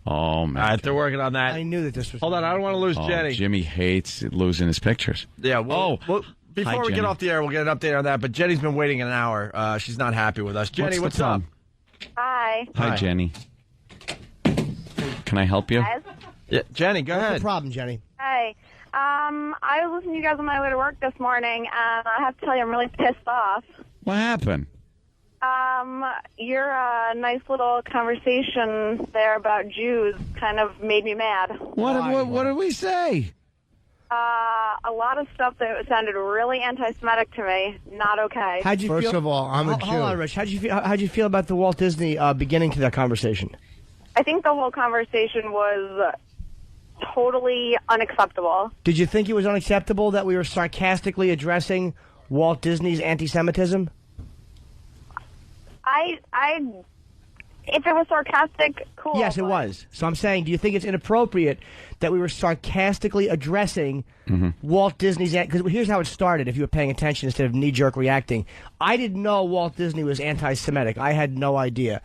Oh man! All right, they're working on that. I knew that this was. Hold on, I don't want to lose Jenny. Jimmy hates losing his pictures. Yeah. Well, before Hi, we get Jenny. off the air, we'll get an update on that. But Jenny's been waiting an hour. She's not happy with us. Jenny, what's the up? problem? Hi. Hi, Jenny. Can I help you? Guys. Yeah, Jenny, go What's ahead. the problem, Jenny? Hi. I was listening to you guys on my way to work this morning, and I have to tell you, I'm really pissed off. What happened? Your nice little conversation there about Jews kind of made me mad. What did we say? A lot of stuff that sounded really anti-Semitic to me. Not okay. How'd you First feel? of all, I'm a Jew. Hold on, Rich. How'd you feel about the Walt Disney beginning to that conversation? I think the whole conversation was totally unacceptable. Did you think it was unacceptable that we were sarcastically addressing Walt Disney's anti-Semitism? If it was sarcastic, cool. Yes, it was. So I'm saying, do you think it's inappropriate that we were sarcastically addressing Walt Disney's... Because here's how it started, if you were paying attention instead of knee-jerk reacting. I didn't know Walt Disney was anti-Semitic. I had no idea.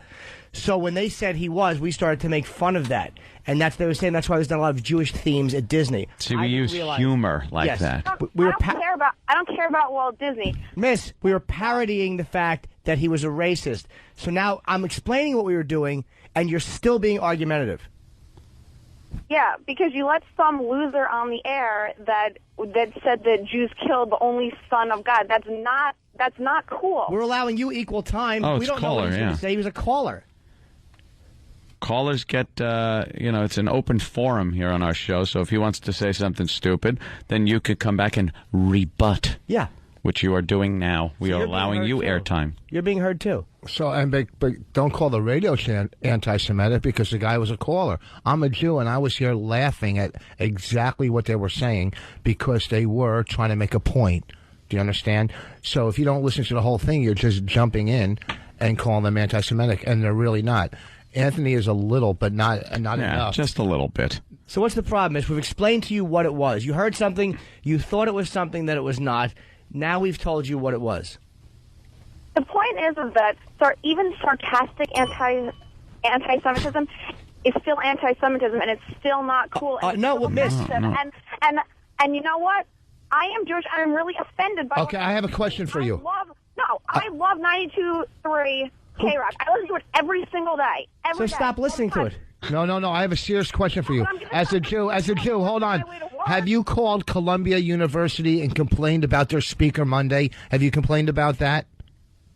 So when they said he was, we started to make fun of that. And they were saying that's why there's not a lot of Jewish themes at Disney. See, we use humor like that. I don't care about Walt Disney. Miss, we were parodying the fact that he was a racist. So now I'm explaining what we were doing, and you're still being argumentative. Yeah, because you let some loser on the air that said that Jews killed the only son of God. That's not cool. We're allowing you equal time. Oh, we it's don't know what caller, he's going yeah. to say. He was a caller. Callers get, it's an open forum here on our show, so if he wants to say something stupid, then you could come back and rebut. Yeah. Which you are doing now. We So are you're being allowing heard, you too. airtime. You're being heard, too. So, but don't call the radio anti-Semitic because the guy was a caller. I'm a Jew, and I was here laughing at exactly what they were saying because they were trying to make a point. Do you understand? So if you don't listen to the whole thing, you're just jumping in and calling them anti-Semitic, and they're really not. Anthony is a little, but not enough. Just a little bit. So what's the problem is we've explained to you what it was. You heard something, you thought it was something that it was not. Now we've told you what it was. The point is that even sarcastic anti-Semitism is still anti-Semitism, and it's still not cool. And no, it's well, still miss. offensive. And you know what? I am Jewish, and I'm really offended by. Okay, I have a question for you. I love 92.3 K-Rock. I listen to it every single day. So stop listening to it. No. I have a serious question for you. As a Jew, hold on. Have you called Columbia University and complained about their speaker Monday? Have you complained about that?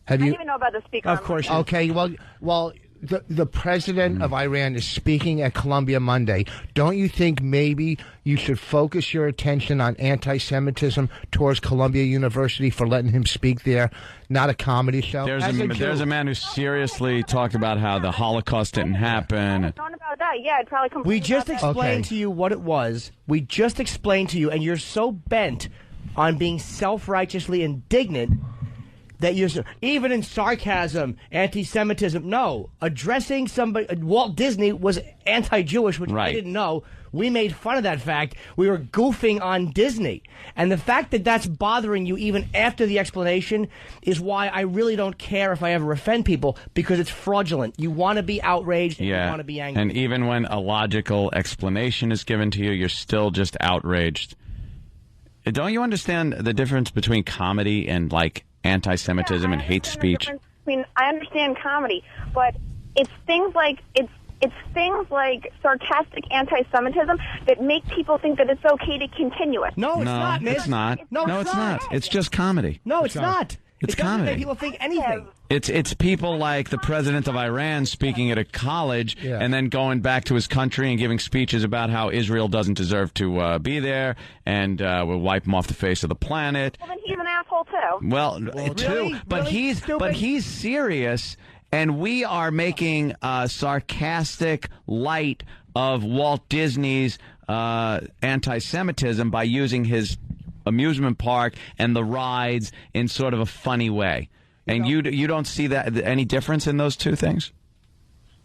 I didn't even know about the speaker. Of course. Okay. Well, the president of Iran is speaking at Columbia Monday. Don't you think maybe you should focus your attention on anti-Semitism towards Columbia University for letting him speak there, not a comedy show? There's a man who seriously talked about how the Holocaust didn't happen. Known about that? Yeah, I'd probably complain. We just about that. explained to you what it was. We just explained to you, and you're so bent on being self-righteously indignant that you're even in sarcasm, anti-Semitism. No, addressing somebody. Walt Disney was anti-Jewish, which I didn't know. We made fun of that fact. We were goofing on Disney, and the fact that that's bothering you even after the explanation is why I really don't care if I ever offend people, because it's fraudulent. You want to be outraged, and you want to be angry. And even when a logical explanation is given to you, you're still just outraged. Don't you understand the difference between comedy and like anti-Semitism and hate speech? I mean, I understand comedy, but it's things like sarcastic anti-Semitism that make people think that it's okay to continue it. No, it's not, miss. It's not. No, it's not. It's just comedy. No, it's not. It's it doesn't comedy. make people think anything. It's people like the president of Iran speaking at a college and then going back to his country and giving speeches about how Israel doesn't deserve to be there and we'll wipe him off the face of the planet. Well, then he's an asshole too. Well, too, but he's serious, and we are making sarcastic light of Walt Disney's anti-Semitism by using his amusement park and the rides in sort of a funny way. And you don't see that any difference in those two things?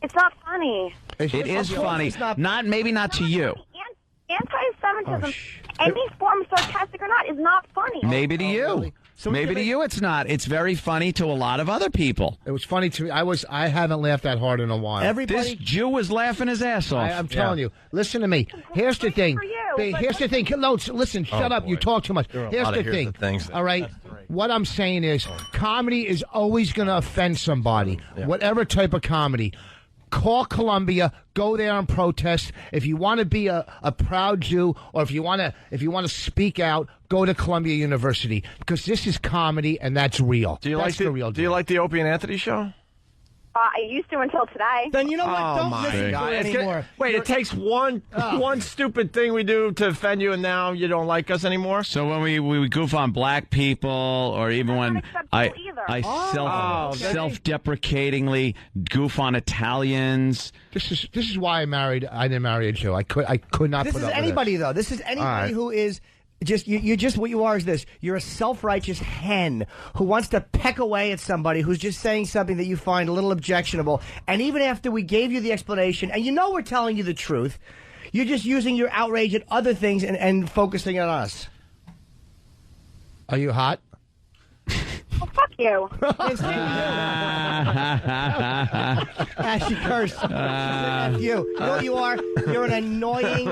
It's not funny. It is funny. Maybe not to you. Anti-Semitism anti-Semitism, any form, sarcastic or not, is not funny. Maybe to you. really? Maybe to you it's not. It's very funny to a lot of other people. It was funny to me. I haven't laughed that hard in a while. This Jew was laughing his ass off. I'm telling you. Listen to me. Here's the thing. Here's the thing. No, listen. Shut up. You talk too much. Here's the thing. All right. What I'm saying is, comedy is always going to offend somebody. Whatever type of comedy. Call Columbia, go there and protest. If you want to be a proud Jew, or if you want to speak out, go to Columbia University, because this is comedy and that's real. Do you that's like the real Do you like the Opie and Anthony show? I used to until today. Then you know what? Oh, Don't listen to it anymore. Wait, it takes one stupid thing we do to offend you, and now you don't like us anymore? So when we goof on black people, or even when I self-deprecatingly goof on Italians. This is why I didn't marry a Jew. I could not. This put is up anybody with though. This is anybody right. who is. You're just what you are is this. You're a self-righteous hen who wants to peck away at somebody who's just saying something that you find a little objectionable. And even after we gave you the explanation, and you know we're telling you the truth, you're just using your outrage at other things and focusing on us. Are you hot? Well, fuck you. She cursed. F you. You know what you are? You're an annoying,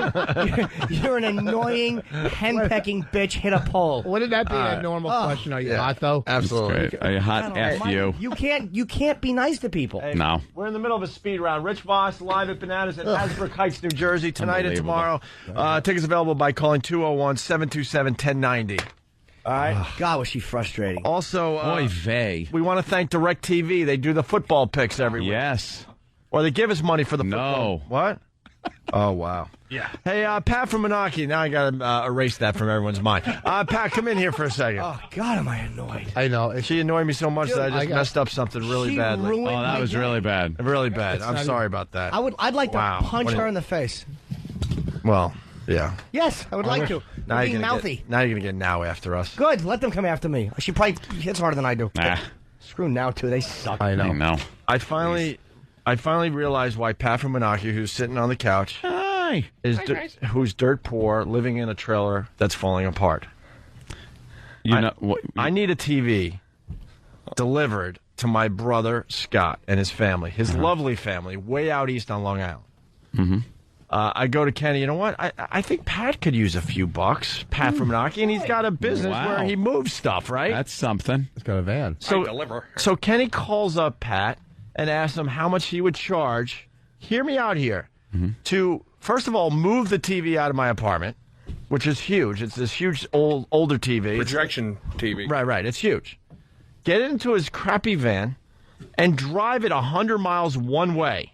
you're an annoying hen-pecking bitch. Hit a pole. Wouldn't that be a normal question? Are you hot though? Absolutely. Are you hot? F you. You can't be nice to people. Hey, No. We're in the middle of a speed round. Rich Voss live at Bananas at Hasbrook Heights, New Jersey, tonight and tomorrow. Tickets available by calling 201-727-1090. All right. God, was she frustrating. Also, Oy vey. we want to thank DirecTV. They do the football picks every week. Yes. Or they give us money for the football. No. What? Oh, wow. Yeah. Hey, Pat from Menachie. Now I got to erase that from everyone's mind. Pat, come in here for a second. Oh, God, am I annoyed. I know. She annoyed me so much that I just messed up something really badly. Oh, that was really bad. Really bad. I'm sorry about that. I'd like to punch her in the face. Well, yeah. Yes, I would like to. Now Being you're gonna mouthy. now you're going to get now after us. Good. Let them come after me. She probably hits harder than I do. Screw now too. They suck. I know. I know. I finally realized why Pat from Menachie, who's sitting on the couch, who's dirt poor, living in a trailer that's falling apart. I need a TV delivered to my brother Scott and his family, his lovely family, way out east on Long Island. Mm-hmm. I go to Kenny. You know what? I think Pat could use a few bucks. Pat from Menachie, and he's got a business where he moves stuff, right? That's something. He's got a van. So Kenny calls up Pat and asks him how much he would charge. Hear me out here. To first of all move the TV out of my apartment, which is huge. It's this huge older TV, projection TV. Right. It's huge. Get it into his crappy van and drive it 100 miles one way,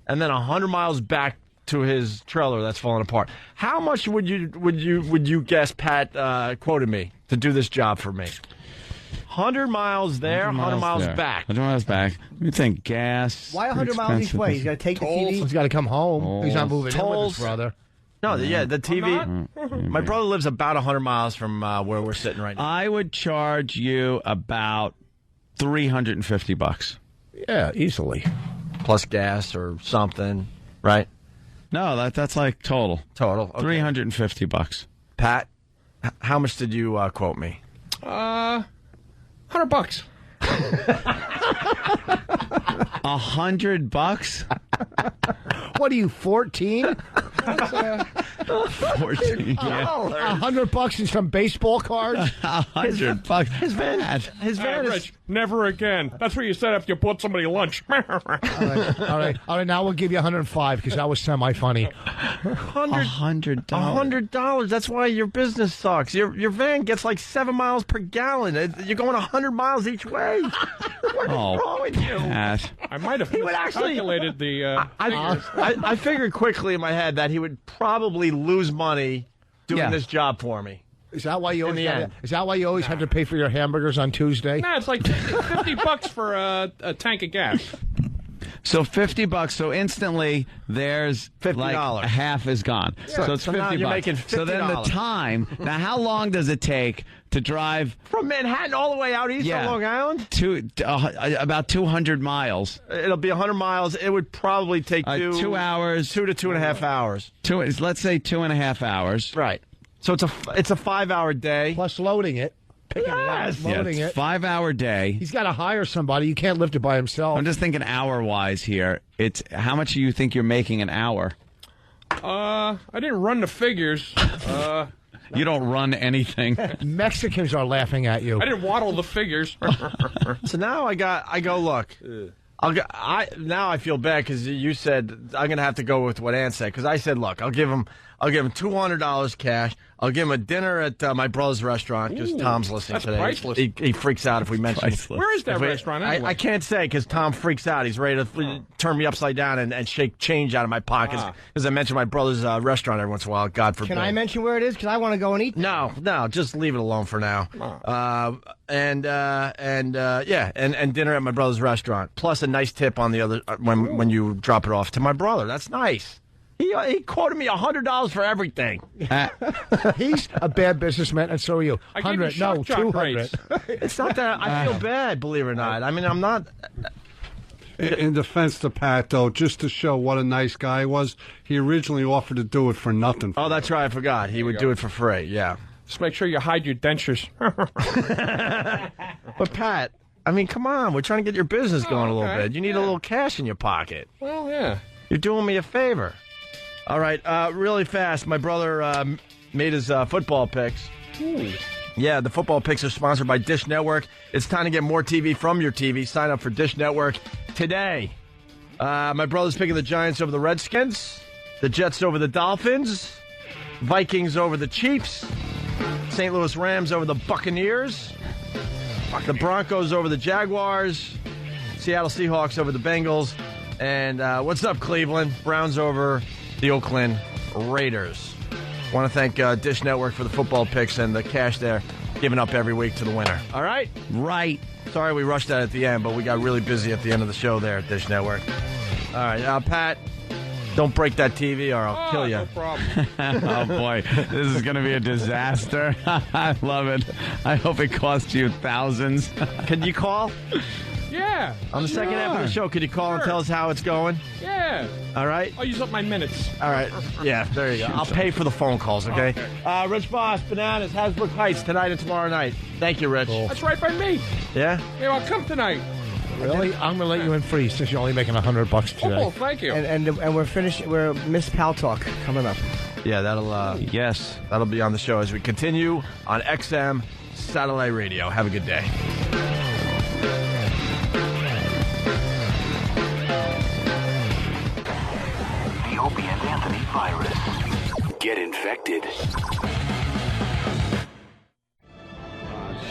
and then 100 miles back to his trailer that's falling apart. How much would you guess Pat quoted me to do this job for me? 100 miles there, 100 miles back. 100 miles back. You think gas? Why 100 miles each way? He's got to take the TV. He's got to come home. He's not moving in with his brother. No, the TV. My brother lives about 100 miles from where we're sitting right now. I would charge you about $350. Yeah, easily. Plus gas or something, right? No, that's like total. Total. Okay. $350. Pat, how much did you quote me? $100. $100? What are you, 14? 14. Yeah. $100 and some baseball cards. $100. His van is Rich, never again. That's what you said after you bought somebody lunch. All right. Now we'll give you 105 because that was semi-funny. $100. $100. That's why your business sucks. Your van gets like 7 miles per gallon. You're going 100 miles each way. What's wrong with you? Pat. I might have calculated the. I figured quickly in my head that he would probably lose money doing this job for me. Is that why you always have to pay for your hamburgers on Tuesday? Nah, it's like $50 for a tank of gas. So $50. So instantly, there's $50. like half is gone. Yeah. So it's So $50. now you're making So then the $50. time. Now, how long does it take to drive from Manhattan all the way out east on Long Island? About 200 miles. It'll be 100 miles. It would probably take 2 hours. 2 to 2.5 hours. Let's say 2.5 hours. Right. So it's a 5-hour day. Plus loading it. Picking Yes. it up, loading Yeah, it. 5-hour day. He's got to hire somebody. You can't lift it by himself. I'm just thinking hour-wise here. It's how much do you think you're making an hour? I didn't run the figures. You don't run anything. Mexicans are laughing at you. I didn't waddle the figures. So now I go look. Now I feel bad because you said I'm gonna have to go with what Ann said because I said, look, I'll give him $200 cash. I'll give him a dinner at my brother's restaurant because Tom's listening that's today. priceless. He freaks out if we mention it. Where is that restaurant anyway? I can't say because Tom freaks out. He's ready to turn me upside down and shake change out of my pockets because I mention my brother's restaurant every once in a while. God forbid. Can I mention where it is? Because I want to go and eat. No, just leave it alone for now. And dinner at my brother's restaurant, plus a nice tip on the other when you drop it off to my brother. That's nice. He quoted me $100 for everything. He's a bad businessman, and so are you. I gave you 100, no, shock 200. rates. It's not that I feel bad, believe it or not. I mean, I'm not. In defense to Pat, though, just to show what a nice guy he was, he originally offered to do it for nothing. Oh, that's right. I forgot. He would do it for free. Yeah. Just make sure you hide your dentures. But Pat, I mean, come on. We're trying to get your business going a little bit. You need a little cash in your pocket. Well, yeah. You're doing me a favor. All right, really fast. My brother made his football picks. Ooh. Yeah, the football picks are sponsored by Dish Network. It's time to get more TV from your TV. Sign up for Dish Network today. My brother's picking the Giants over the Redskins, the Jets over the Dolphins, Vikings over the Chiefs, St. Louis Rams over the Buccaneers, the Broncos over the Jaguars, Seattle Seahawks over the Bengals, and what's up, Cleveland? Browns over the Oakland Raiders. Want to thank Dish Network for the football picks and the cash they're giving up every week to the winner. All right? Right. Sorry we rushed that at the end, but we got really busy at the end of the show there at Dish Network. All right, Pat, don't break that TV or I'll kill you. No problem. Oh, boy. This is going to be a disaster. I love it. I hope it costs you thousands. Can you call? Yeah. On the second half of the show, could you call and tell us how it's going? Yeah. All right? I'll use up my minutes. All right. Yeah, there you go. I'll pay for the phone calls, okay? Rich Boss, Bananas, Hasbrook Heights tonight and tomorrow night. Thank you, Rich. That's right by me. Yeah? Yeah, I'll come tonight. Really? I'm going to let you in free since you're only making $100 today. Oh, thank you. And we're finished. We're Miss Paltalk coming up. Yeah, that'll be on the show as we continue on XM Satellite Radio. Have a good day. The Opie and Anthony virus. Get infected.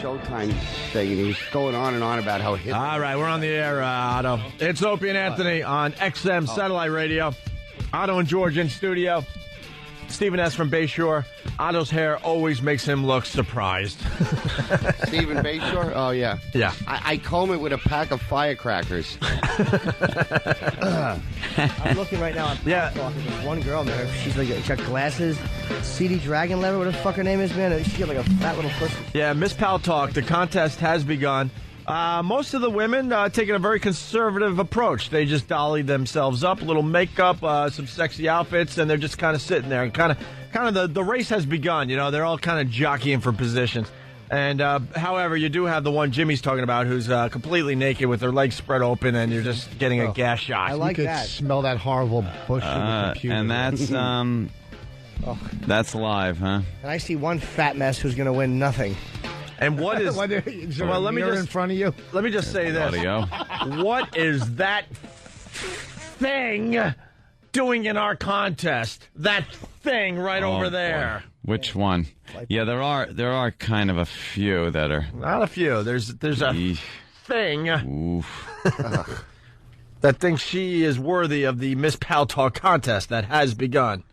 Showtime thing, and he's going on and on about how hit. All right, we're on the air, Otto. It's Opie and Anthony on XM Satellite Radio. Otto and George in studio. Stephen S. from Bayshore. Otto's hair always makes him look surprised. Stephen Bayshore? Oh, yeah. Yeah. I comb it with a pack of firecrackers. I'm looking right now on Paltalk. There's one girl there. She's got glasses. CD Dragon Lever, what the fuck her name is, man? She's got like a fat little pussy. Yeah, Miss Paltalk, the contest has begun. Most of the women taking a very conservative approach. They just dolly themselves up, a little makeup, some sexy outfits, and they're just kind of sitting there. And kind of the race has begun. You know, they're all kind of jockeying for positions. And however, you do have the one Jimmy's talking about, who's completely naked with her legs spread open, and you're just getting a gas shot. I like you could that. smell that horrible bush in the computer. And that's live, huh? And I see one fat mess who's going to win nothing. And what is? Well, let me just in front of you. Let me just say this. Audio. What is that thing doing in our contest? That thing right over there. Boy. Which one? Yeah, there are kind of a few that are not a few. There's a thing that thinks she is worthy of the Miss Paltalk contest that has begun.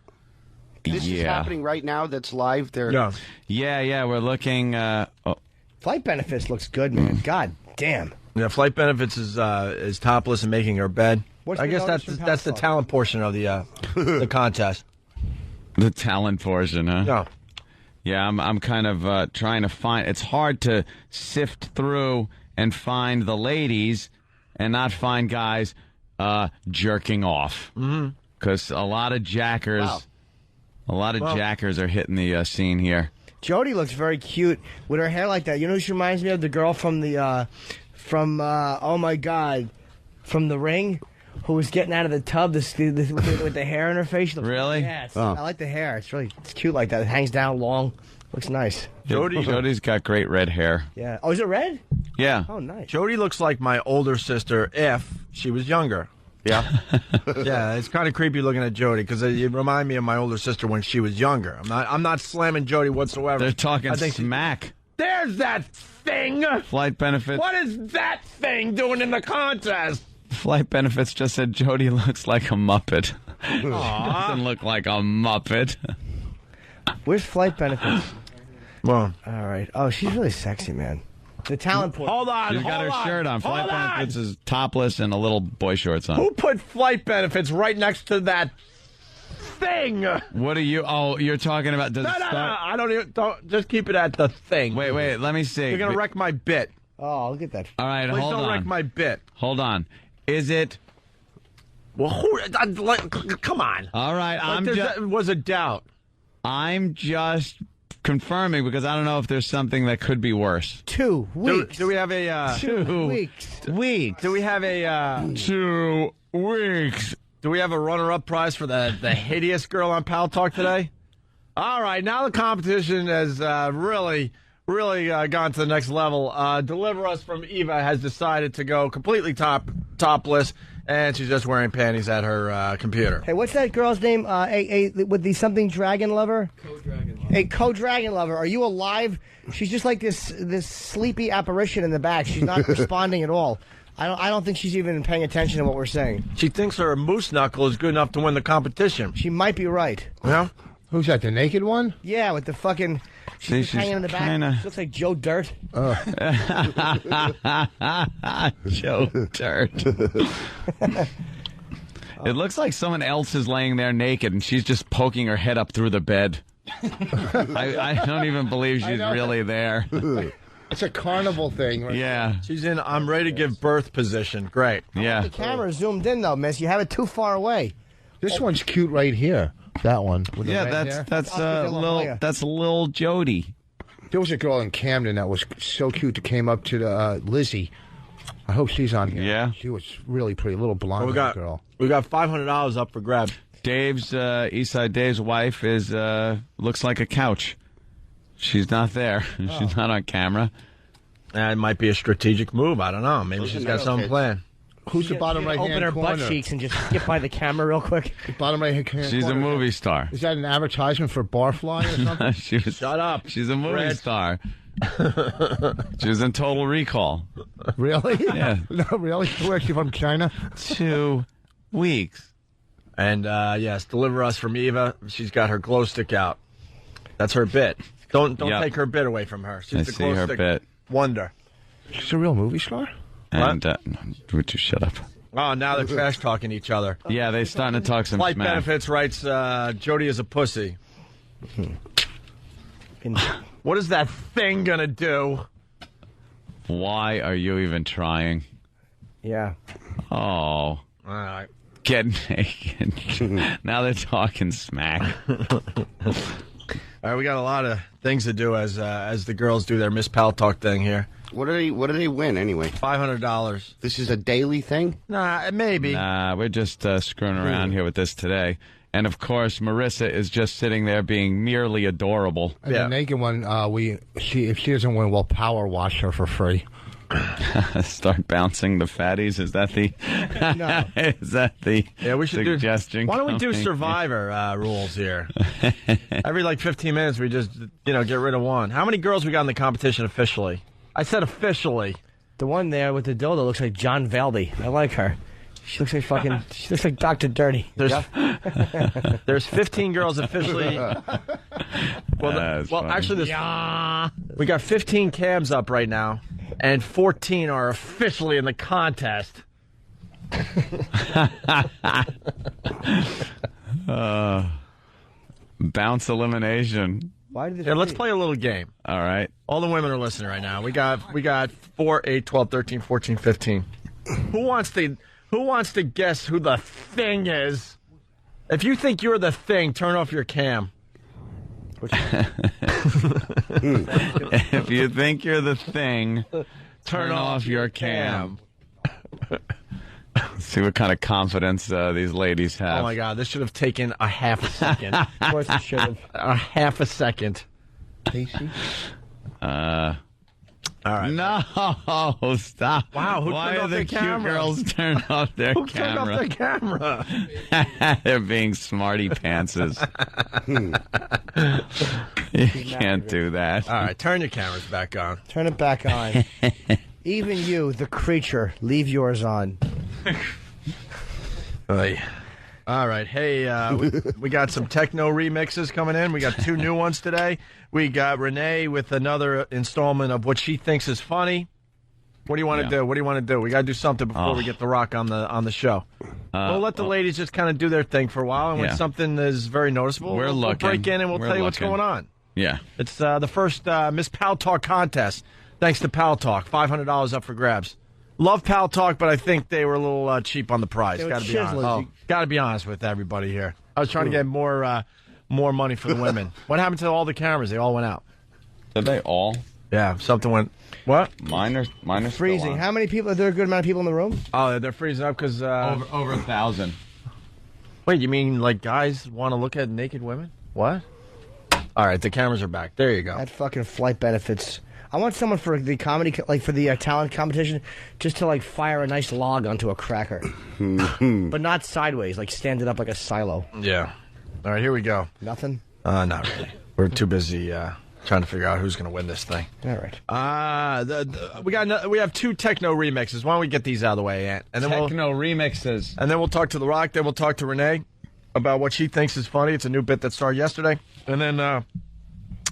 This is happening right now. That's live. There. Yeah. We're looking. Flight Benefits looks good, man. God damn. Yeah, Flight Benefits is topless and making her bed. I guess that's the talent portion of the the contest. The talent portion, huh? No. Yeah, I'm kind of trying to find. It's hard to sift through and find the ladies and not find guys jerking off. Because a lot of jackers, jackers are hitting the scene here. Jody looks very cute with her hair like that. You know who she reminds me of? The girl from the oh my God, from The Ring, who was getting out of the tub with the hair in her face. Really? Yeah, I like the hair. It's cute like that. It hangs down long. Looks nice. Jody's got great red hair. Yeah. Oh, is it red? Yeah. Oh, nice. Jody looks like my older sister if she was younger. Yeah. Yeah, it's kind of creepy looking at Jody because it remind me of my older sister when she was younger. I'm not slamming Jody whatsoever. They're talking smack. There's that thing. Flight benefits. What is that thing doing in the contest? Flight benefits just said Jody looks like a Muppet. She doesn't look like a Muppet. Where's Flight benefits? Well, all right. Oh, she's really sexy, man. The talent portion. Hold on. She's got her shirt on. Flight benefits is topless and a little boy shorts on. Who put flight benefits right next to that thing? What are you? Oh, you're talking about. No. I don't even. Just keep it at the thing. Wait. Let me see. You're gonna wreck my bit. Oh, look at that. All right, Please hold on. don't wreck my bit. Hold on. Is it? Well, come on. All right, It was a doubt. I'm just confirming because I don't know if there's something that could be worse. 2 weeks. Do we have a 2 weeks? Do we have a 2 weeks? Do we have a runner-up prize for the hideous girl on Paltalk today? All right, now the competition has really gone to the next level. Deliver Us from Eva has decided to go completely topless, and she's just wearing panties at her computer. Hey, what's that girl's name? With the something dragon lover? Co-dragon lover. Hey, co-dragon lover. Are you alive? She's just like this sleepy apparition in the back. She's not responding at all. I don't think she's even paying attention to what we're saying. She thinks her moose knuckle is good enough to win the competition. She might be right. Yeah? Who's that, the naked one? Yeah, with the fucking... She's just hanging in the back. She looks like Joe Dirt. Joe Dirt. It looks like someone else is laying there naked, and she's just poking her head up through the bed. I don't even believe she's really there. It's a carnival thing. Right? Yeah. She's in I'm ready to give birth position. Great. Yeah. The camera zoomed in, though, miss. You have it too far away. This one's cute right here. That one. With the red hair. That's Lil Jody. There was a girl in Camden that was so cute that came up to the Lizzie. I hope she's on here. Yeah. She was really pretty, little blonde girl. We got $500 up for grabs. Dave's Eastside Dave's wife is looks like a couch. She's not there. She's not on camera. That might be a strategic move. I don't know. Maybe she's got something planned. Who's the bottom right hand corner? Open her corner? butt cheeks and just skip by the camera real quick. The bottom right hand corner. She's a movie star. Is that an advertisement for Barfly or something? Shut up. She's a movie star. She was in Total Recall. Really? Yeah. No, really? Where's she from? China? 2 weeks. And yes, Deliver Us from Eva. She's got her glow stick out. That's her bit. Don't take her bit away from her. She's the glow her stick bit. wonder. She's a real movie star? And would you shut up? Oh, now they're trash talking each other. Yeah, they're starting to talk some Flight smack. Benefits writes Jody is a pussy. What is that thing gonna do? Why are you even trying? Yeah. Oh. All right. Get naked. Now they're talking smack. All right, we got a lot of things to do as the girls do their Miss Paltalk thing here. What do they win anyway? $500. This is a daily thing? Nah, maybe. Nah, we're just screwing around here with this today. And of course, Marissa is just sitting there being merely adorable. And the naked one, if she doesn't win, we'll power wash her for free. Start bouncing the fatties. Is that the? No. Is that the? Yeah, we should suggestion? Why don't we do coming? Survivor rules here? Every 15 minutes, we just get rid of one. How many girls we got in the competition officially? I said officially. The one there with the dildo looks like John Valdi. I like her. She looks like She looks like Dr. Dirty. There's 15 girls officially. Actually, we got 15 cams up right now, and 14 are officially in the contest. Bounce elimination. Why did this? Here, let's play a little game. All right. All the women are listening right now. We got 4, 8, 12, 13, 14, 15. Who wants to guess who the thing is? If you think you're the thing, turn off your cam. If you think you're the thing, turn off your cam. See what kind of confidence these ladies have. Oh my God, this should have taken a half a second. Of course it should have. A half a second. Casey? All right. No, stop. Wow, who Why turned are off the their cute camera? girls turn off their Who camera? turned off their camera? They're being smarty pantses. You can't do that. All right, turn your cameras back on. Turn it back on. Even you, the creature, leave yours on. Oy. All right. Hey, we got some techno remixes coming in. We got 2 new ones today. We got Renee with another installment of what she thinks is funny. What do you want to do? What do you want to do? We got to do something before we get The Rock on the show. We'll let the ladies just kind of do their thing for a while, and when something is very noticeable, we'll break in and we'll tell you what's going on. Yeah. It's the first Miss Paltalk contest. Thanks to Paltalk. $500 up for grabs. Love Paltalk, but I think they were a little cheap on the price. Got to be honest. Got to be honest with everybody here. I was trying to get more money for the women. What happened to all the cameras? They all went out. Did they all? Yeah, something went. What? Mine are freezing. How many people? Are there a good amount of people in the room? Oh, they're freezing up because over 1,000. Wait, you mean like guys want to look at naked women? What? All right, the cameras are back. There you go. That fucking flight benefits. I want someone for the comedy, like for the talent competition, just to like fire a nice log onto a cracker, but not sideways, like stand it up like a silo. Yeah. All right, here we go. Nothing. Not really. We're too busy trying to figure out who's going to win this thing. All right. We have 2 techno remixes. Why don't we get these out of the way, Ant? And then techno remixes. And then we'll talk to The Rock. Then we'll talk to Renee about what she thinks is funny. It's a new bit that started yesterday. And then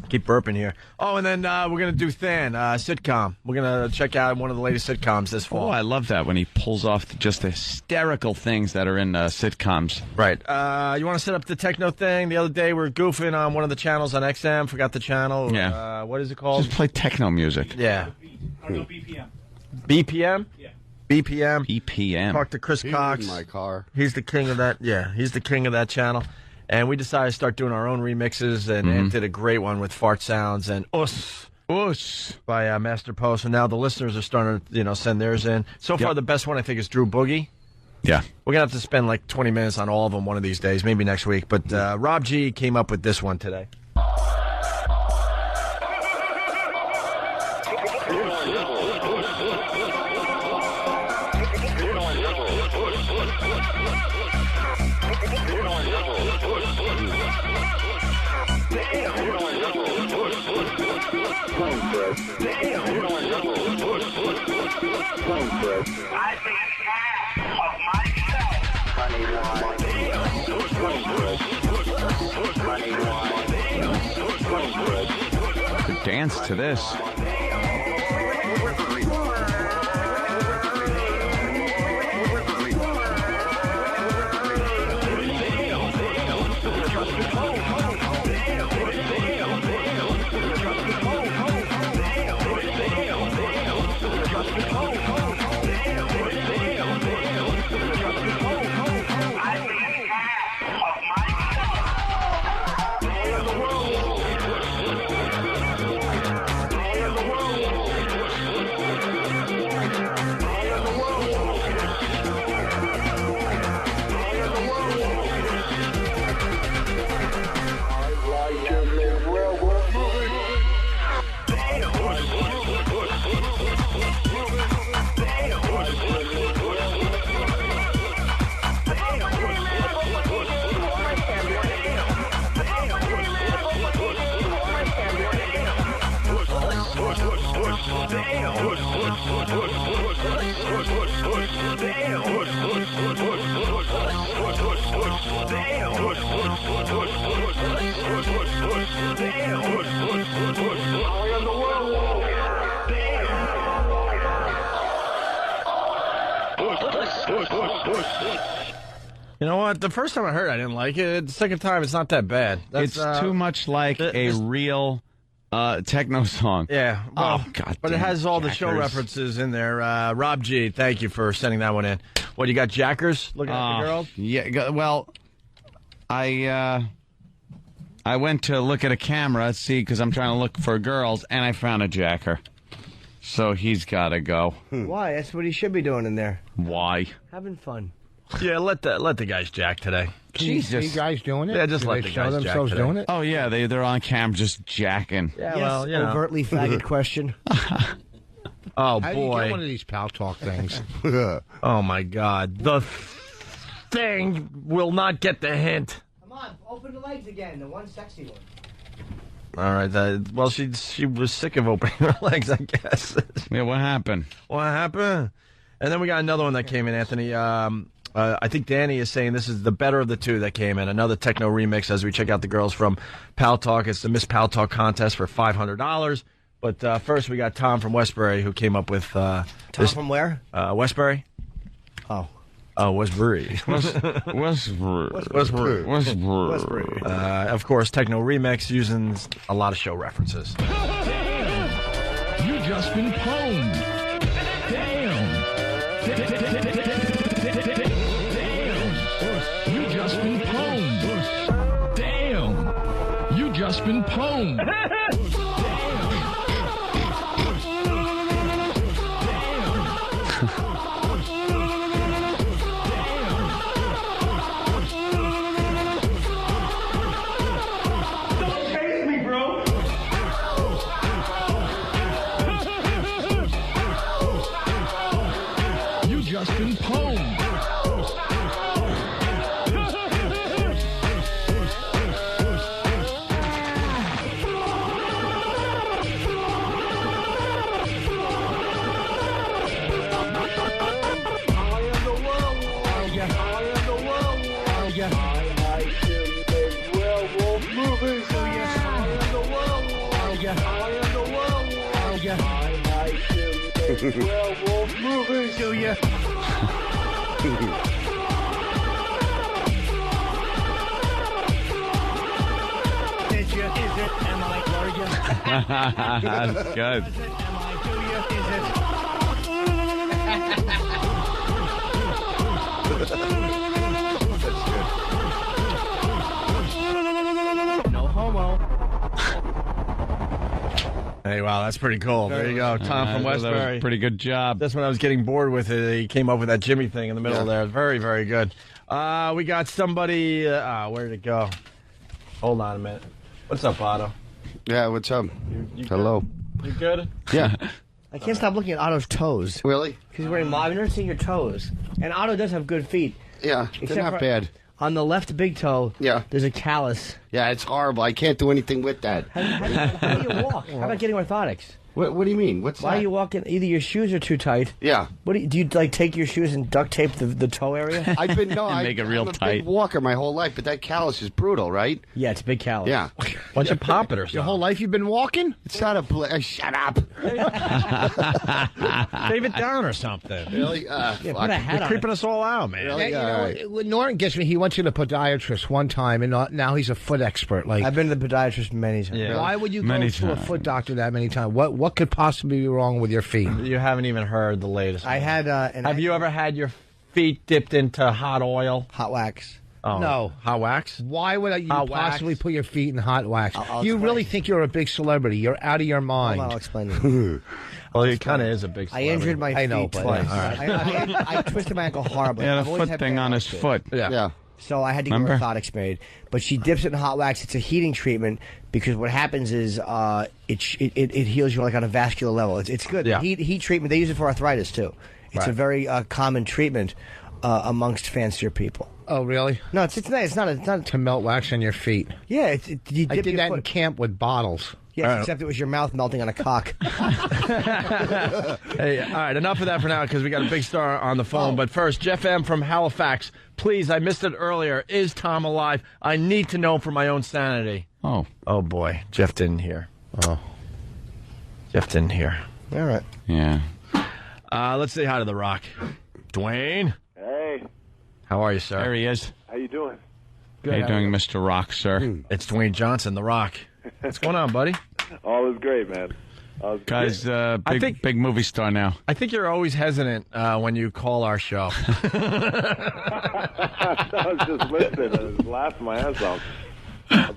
keep burping here. Oh, and then we're going to do Than, sitcom. We're going to check out one of the latest sitcoms this fall. Oh, I love that when he pulls off just the hysterical things that are in sitcoms. Right. You want to set up the techno thing? The other day we were goofing on one of the channels on XM. Forgot the channel. Yeah. What is it called? Just play techno music. Yeah. BPM. BPM? Yeah. BPM? BPM. Talk to Chris Cox. In my car. He's the king of that. Yeah, he's the king of that channel. And we decided to start doing our own remixes, and did a great one with Fart Sounds and Us by Master Post. And now the listeners are starting to, send theirs in. So far, the best one I think is Drew Boogie. Yeah. We're going to have to spend like 20 minutes on all of them one of these days, maybe next week. But Rob G came up with this one today. Dance to this. You know what? The first time I heard it, I didn't like it. The second time, it's not that bad. It's too much like a real techno song. Yeah. Well, oh, God. But it has all the show references in there. Rob G, thank you for sending that one in. What, you got jackers looking at the girls? Yeah. Well, I went to look at a camera, because I'm trying to look for girls, and I found a jacker. So he's got to go. Why? That's what he should be doing in there. Why? Having fun. Yeah, let the guys jack today. Can you see guys doing it? Yeah, just Do let they the show guys themselves jack today. doing it? Oh, yeah, they're on cam just jacking. Yeah, yes, well, you know. overtly faggot question. Oh, How do you boy. get one of these Paltalk things? Oh, my God. The thing will not get the hint. Come on, open the legs again. The one sexy one. All right. Well, she was sick of opening her legs, I guess. Yeah, what happened? What happened? And then we got another one that came in, Anthony. I think Danny is saying this is the better of the two that came in. Another techno remix as we check out the girls from Paltalk. It's the Miss Paltalk contest for $500. But first we got Tom from Westbury who came up with Tom from where? Westbury. Oh, Westbury. Westbury. Of course, techno remix using a lot of show references. You just been pwned. Damn. You just been pwned. Damn. You just been pwned. Just been pwned. Werewolf movies. Do ya? Did you? Is it? Am I? Were you? That's good. Is it? Am I? Do you? Is it? No homo. Hey, wow, that's pretty cool. There you go, Tom from That was Westbury. a pretty good job. That's when I was getting bored with it. He came up with that Jimmy thing in the middle there. Very, very good. We got somebody. Where did it go? Hold on a minute. What's up, Otto? Yeah, what's up? You Hello. You good? Yeah. I can't stop looking at Otto's toes. Really? Because he's wearing I've never seen your toes. And Otto does have good feet. Yeah, they're not bad. On the left big toe, Yeah. there's a callus. Yeah, it's horrible. I can't do anything with that. How do you walk? How about getting orthotics? What do you mean? What's Why that? are you walking? Either your shoes are too tight. Yeah. What do you like? Take your shoes and duct tape the toe area? I've been Make it real I'm a tight. big walker my whole life, but that callus is brutal, right? Yeah, it's a big callus. Yeah. Why don't you pop it or something? Your whole life you've been walking? It's not a shut up. Shave it down or something. Really? Yeah, fuck. put a hat You're on. creeping us all out, man. Really? Yeah, you know, Norton gets me. He went to the podiatrist one time, and now he's a foot expert. Like, I've been to the podiatrist many times. Yeah. why would you Many go to a times. foot doctor that many times? What could possibly be wrong with your feet? You haven't even heard the latest. I had. Have you ever had your feet dipped into hot oil? hot wax? Oh, No. Hot wax? Why would you Hot possibly wax? put your feet in hot wax? I'll You explain. really think you're a big celebrity? You're out of your mind. I'll explain to you. Well, it kind of is a big I injured my feet I know, but- twice. all right. I twisted my ankle horribly. He had a I've always foot had thing bad on luck his too. foot. Yeah. So I had to Remember? get orthotics made. But she dips it in hot wax. It's a heating treatment because what happens is it heals you like on a vascular level. It's good. Yeah. Heat treatment. They use it for arthritis too. It's a very common treatment amongst fancier people. Oh, really? No, it's nice. It's not. To melt wax on your feet. Yeah, you I dip did your that in foot. camp with bottles. Yes, except it was your mouth melting on a cock. Hey, all right, enough of that for now because we got a big star on the phone. But first, Jeff M. from Halifax. Please, I missed it earlier. Is Tom alive? I need to know for my own sanity. Oh. Oh, boy. Jeff didn't hear. Oh. Jeff didn't hear. All right. Yeah. Let's say hi to The Rock. Dwayne. Hey. How are you, sir? There he is. How you doing? How you doing, Mr. Rock, sir? It's Dwayne Johnson, The Rock. What's going on, buddy? All is great, man. Guy's big movie star now. I think you're always hesitant when you call our show. I was just listening and I was laughing my ass off.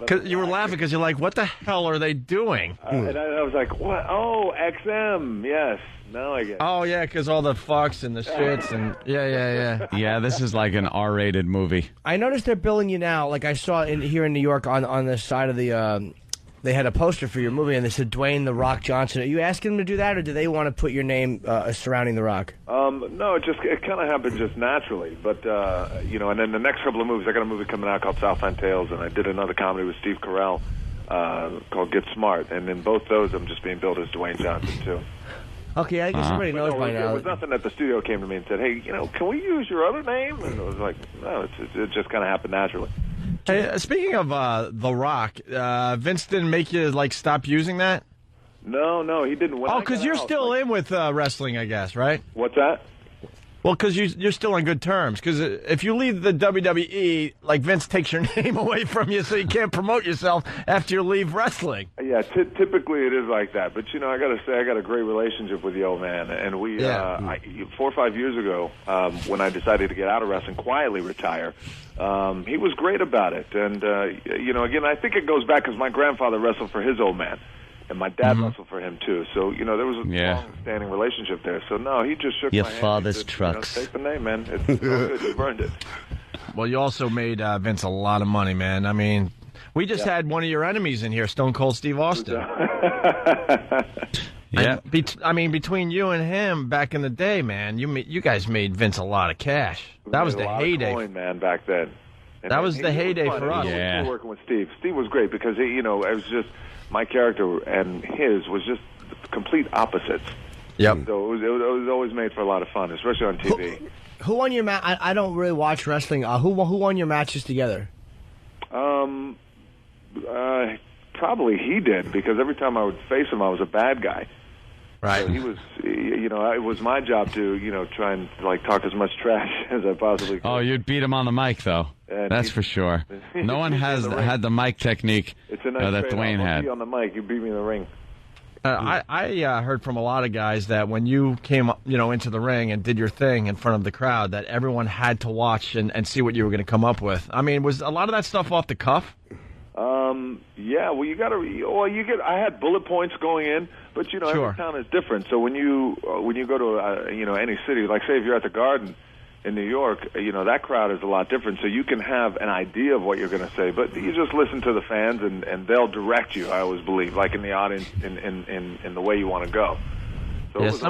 Cause you were laughing because you're like, what the hell are they doing? And I was like, what? Oh, XM, yes. Now I get it. Oh, yeah, because all the fucks and the shits and yeah. Yeah, this is like an R-rated movie. I noticed they're billing you now. Like I saw here in New York on the side of the, they had a poster for your movie and they said Dwayne The Rock Johnson. Are you asking them to do that, or do they want to put your name surrounding The Rock? No, it kind of happened just naturally. But and then the next couple of movies, I got a movie coming out called Southland Tales, and I did another comedy with Steve Carell called Get Smart. And in both those, I'm just being billed as Dwayne Johnson too. Okay, I guess everybody knows by now. It was nothing that the studio came to me and said, hey, can we use your other name? And it was like, no, it just kind of happened naturally. Hey, speaking of The Rock, Vince didn't make you stop using that? No, he didn't. Because you're still in with wrestling, I guess, right? What's that? Well, because you're still on good terms. Because if you leave the WWE, Vince takes your name away from you, so you can't promote yourself after you leave wrestling. Yeah, typically it is like that. But I got to say, I got a great relationship with the old man, and we 4 or 5 years ago, when I decided to get out of wrestling, quietly retire. He was great about it, and again, I think it goes back because my grandfather wrestled for his old man. And my dad wrestled for him, too. So, there was a long-standing relationship there. So, no, he just shook your my hand. father's Said, trucks. Take the name, man. It's all good. You've earned it. Well, you also made Vince a lot of money, man. I mean, we just had one of your enemies in here, Stone Cold Steve Austin. Yeah. Between you and him back in the day, man, you guys made Vince a lot of cash. That was the heyday. Coin, man, back then. And that was the heyday for us. Yeah. Working with Steve. Steve was great because, it was just... My character and his was just complete opposites. Yep. So it was always made for a lot of fun, especially on TV. Who won your match? I don't really watch wrestling. Who won your matches together? Probably he did, because every time I would face him, I was a bad guy. Right. So he was, it was my job to, try and talk as much trash as I possibly could. Oh, you'd beat him on the mic, though. That's for sure. No one has had the mic technique it's a nice that Dwayne had. On the mic, you beat me in the ring. I heard from a lot of guys that when you came, into the ring and did your thing in front of the crowd, that everyone had to watch and see what you were going to come up with. I mean, was a lot of that stuff off the cuff? Yeah. Well, I had bullet points going in, but Sure. every town is different. So when you go to any city, like say if you're at the Garden in New York, that crowd is a lot different. So you can have an idea of what you're going to say, but you just listen to the fans and they'll direct you. I always believe, like in the audience, in the way you want to go. So yeah, it was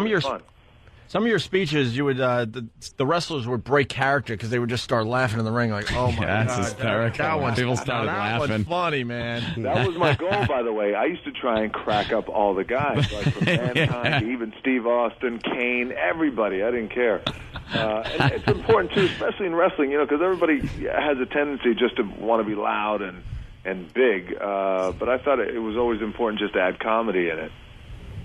some of your speeches, you would the wrestlers would break character because they would just start laughing in the ring, like, "Oh my that's god, hysterical." People started laughing. That was funny, man. That was my goal, by the way. I used to try and crack up all the guys, like from Mankind to even Steve Austin, Kane, everybody. I didn't care. And it's important too, especially in wrestling, because everybody has a tendency just to want to be loud and big. But I thought it was always important just to add comedy in it.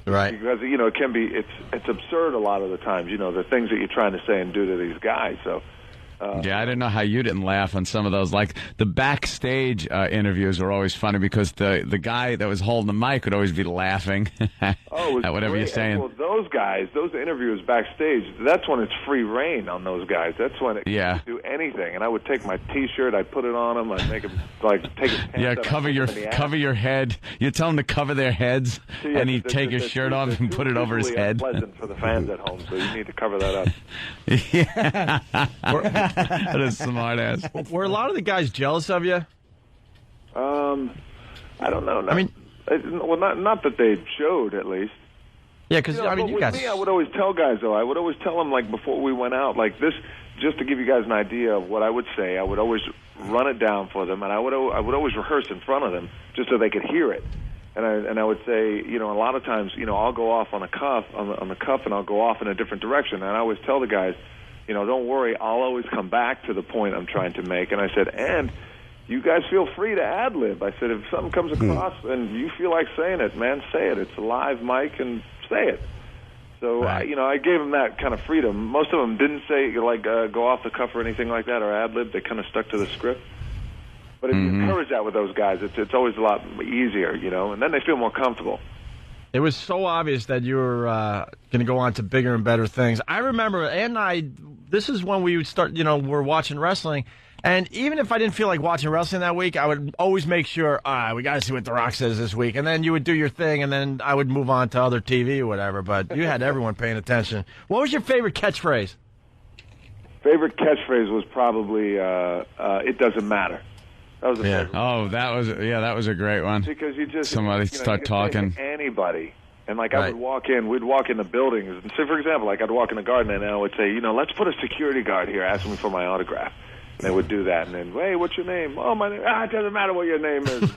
Right. Because, it can be, it's absurd a lot of the times, the things that you're trying to say and do to these guys. So, yeah, I didn't know how you didn't laugh on some of those. Like the backstage interviews were always funny because the guy that was holding the mic would always be laughing at whatever great. you're saying. Well, those guys, those interviewers backstage, that's when it's free reign on those guys. That's when it can do anything. And I would take my T-shirt, I'd put it on them, I'd make them take his pants off, cover your head. You tell them to cover their heads, and he'd take his shirt off and put it over his head. Unpleasant for the fans at home, so you need to cover that up. Yeah. What a smart ass. Were a lot of the guys jealous of you? I don't know. Not that they showed, at least. Yeah, because you guys. Me, I would always tell guys though. I would always tell them before we went out, this, just to give you guys an idea of what I would say. I would always run it down for them, and I would always rehearse in front of them just so they could hear it. And I would say, a lot of times, I'll go off on the cuff, and I'll go off in a different direction. And I always tell the guys, don't worry, I'll always come back to the point I'm trying to make. And I said, and you guys feel free to ad-lib. I said, if something comes across and you feel like saying it, man, say it. It's a live mic and say it. So, I gave them that kind of freedom. Most of them didn't say, go off the cuff or anything like that or ad-lib. They kind of stuck to the script. But if you encourage that with those guys, it's always a lot easier, and then they feel more comfortable. It was so obvious that you were going to go on to bigger and better things. I remember, this is when we would start, we're watching wrestling. And even if I didn't feel like watching wrestling that week, I would always make sure, we got to see what The Rock says this week. And then you would do your thing, and then I would move on to other TV or whatever. But you had everyone paying attention. What was your favorite catchphrase? Favorite catchphrase was probably, it doesn't matter. That was a favorite. Oh, that was a great one. Because you just somebody start talking. Anybody. And I would walk in, we'd walk in the buildings. And say, for example, I'd walk in the garden and I would say, let's put a security guard here asking me for my autograph. And they would do that, and then, hey, what's your name? Oh, my name. It doesn't matter what your name is.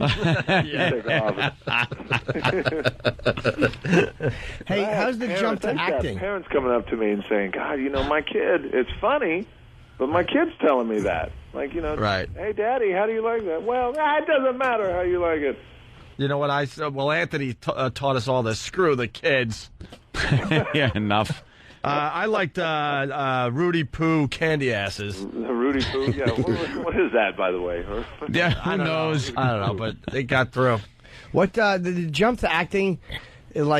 Hey, how's the jump to acting? Parents coming up to me and saying, God, my kid, it's funny, but my kid's telling me that. Right. Hey, Daddy, how do you like that? Well, it doesn't matter how you like it. You know what I said? Well, Anthony taught us all this. Screw the kids. Yeah, enough. I liked Rudy Poo candy asses. Rudy Poo? Yeah. What is that, by the way? Yeah, who knows? I don't know, but they got through. What the jump to acting? How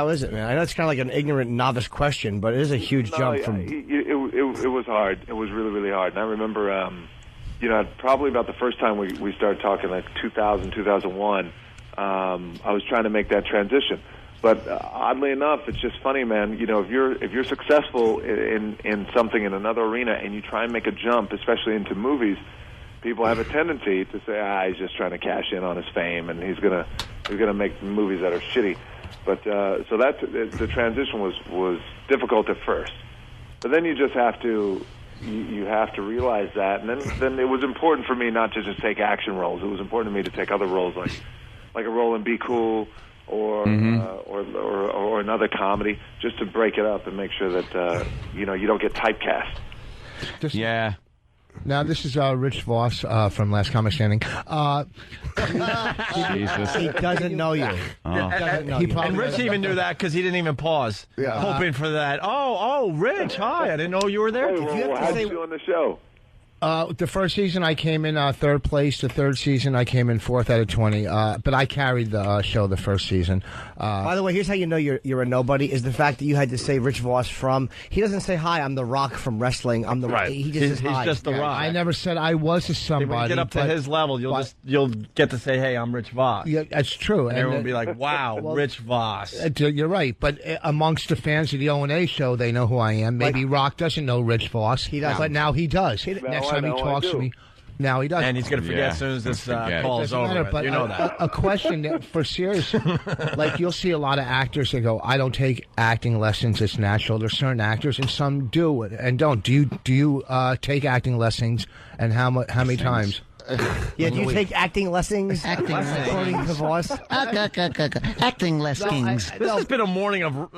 is it, man? I know it's kind of like an ignorant novice question, but it is a huge jump from. It was hard. It was really, really hard. And I remember, probably about the first time we started talking, like 2000, 2001. I was trying to make that transition. But oddly enough, it's just funny, man. If you're successful in something in another arena and you try and make a jump, especially into movies, people have a tendency to say, he's just trying to cash in on his fame, and he's gonna make movies that are shitty. But so the transition was difficult at first, but then you just have to realize that, and then it was important for me not to just take action roles. It was important to me to take other roles, like a role in Be Cool. Or another comedy, just to break it up and make sure that you don't get typecast. Yeah. Now this is Rich Voss from Last Comic Standing. Jesus. He doesn't know you. And Rich even knew that because he didn't even pause, hoping for that. Oh, Rich, hi! I didn't know you were there. How'd you do on the show? The first season I came in third place. The third season I came in 4th out of 20. But I carried the show the first season. By the way, here's how you know you're a nobody: is the fact that you had to say Rich Voss from. He doesn't say hi. I'm the Rock from wrestling. I'm the right. He just says hi. He's just the Rock. I never said I was a somebody. When you get up to his level, you'll get to say, "Hey, I'm Rich Voss." Yeah, that's true. And everyone will be like, "Wow, Rich Voss." You're right. But amongst the fans of the O&A show, they know who I am. Maybe Rock doesn't know Rich Voss. He does, but now he does. Next time he talks to me. Now he does. And he's going to forget as soon as this call is over. But you know that. A question for serious, like you'll see a lot of actors that go, I don't take acting lessons, it's natural. There's certain actors, and some do and don't. Do you take acting lessons, and how many times? Yeah, do you take acting lessons? Acting lessons. According to Voss? Acting lessons. This has been a morning of,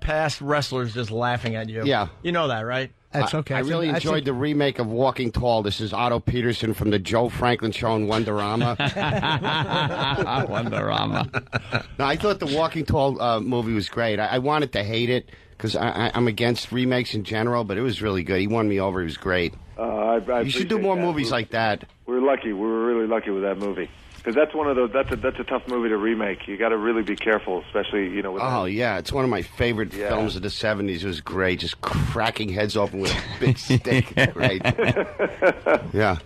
past wrestlers just laughing at you. Yeah. You know that, right? That's okay. I really enjoyed the remake of Walking Tall. This is Otto Peterson from the Joe Franklin Show in Wonderama. Wonderama. No, I thought the Walking Tall movie was great. I wanted to hate it because I'm against remakes in general, but it was really good. He won me over. He was great. You should do more movies like that. We're lucky. We were really lucky with that movie. Because that's one of those. That's a tough movie to remake. You got to really be careful, especially with. Oh yeah, it's one of my favorite films of the '70s. It was great, just cracking heads open with a big stick. It's great. Yeah.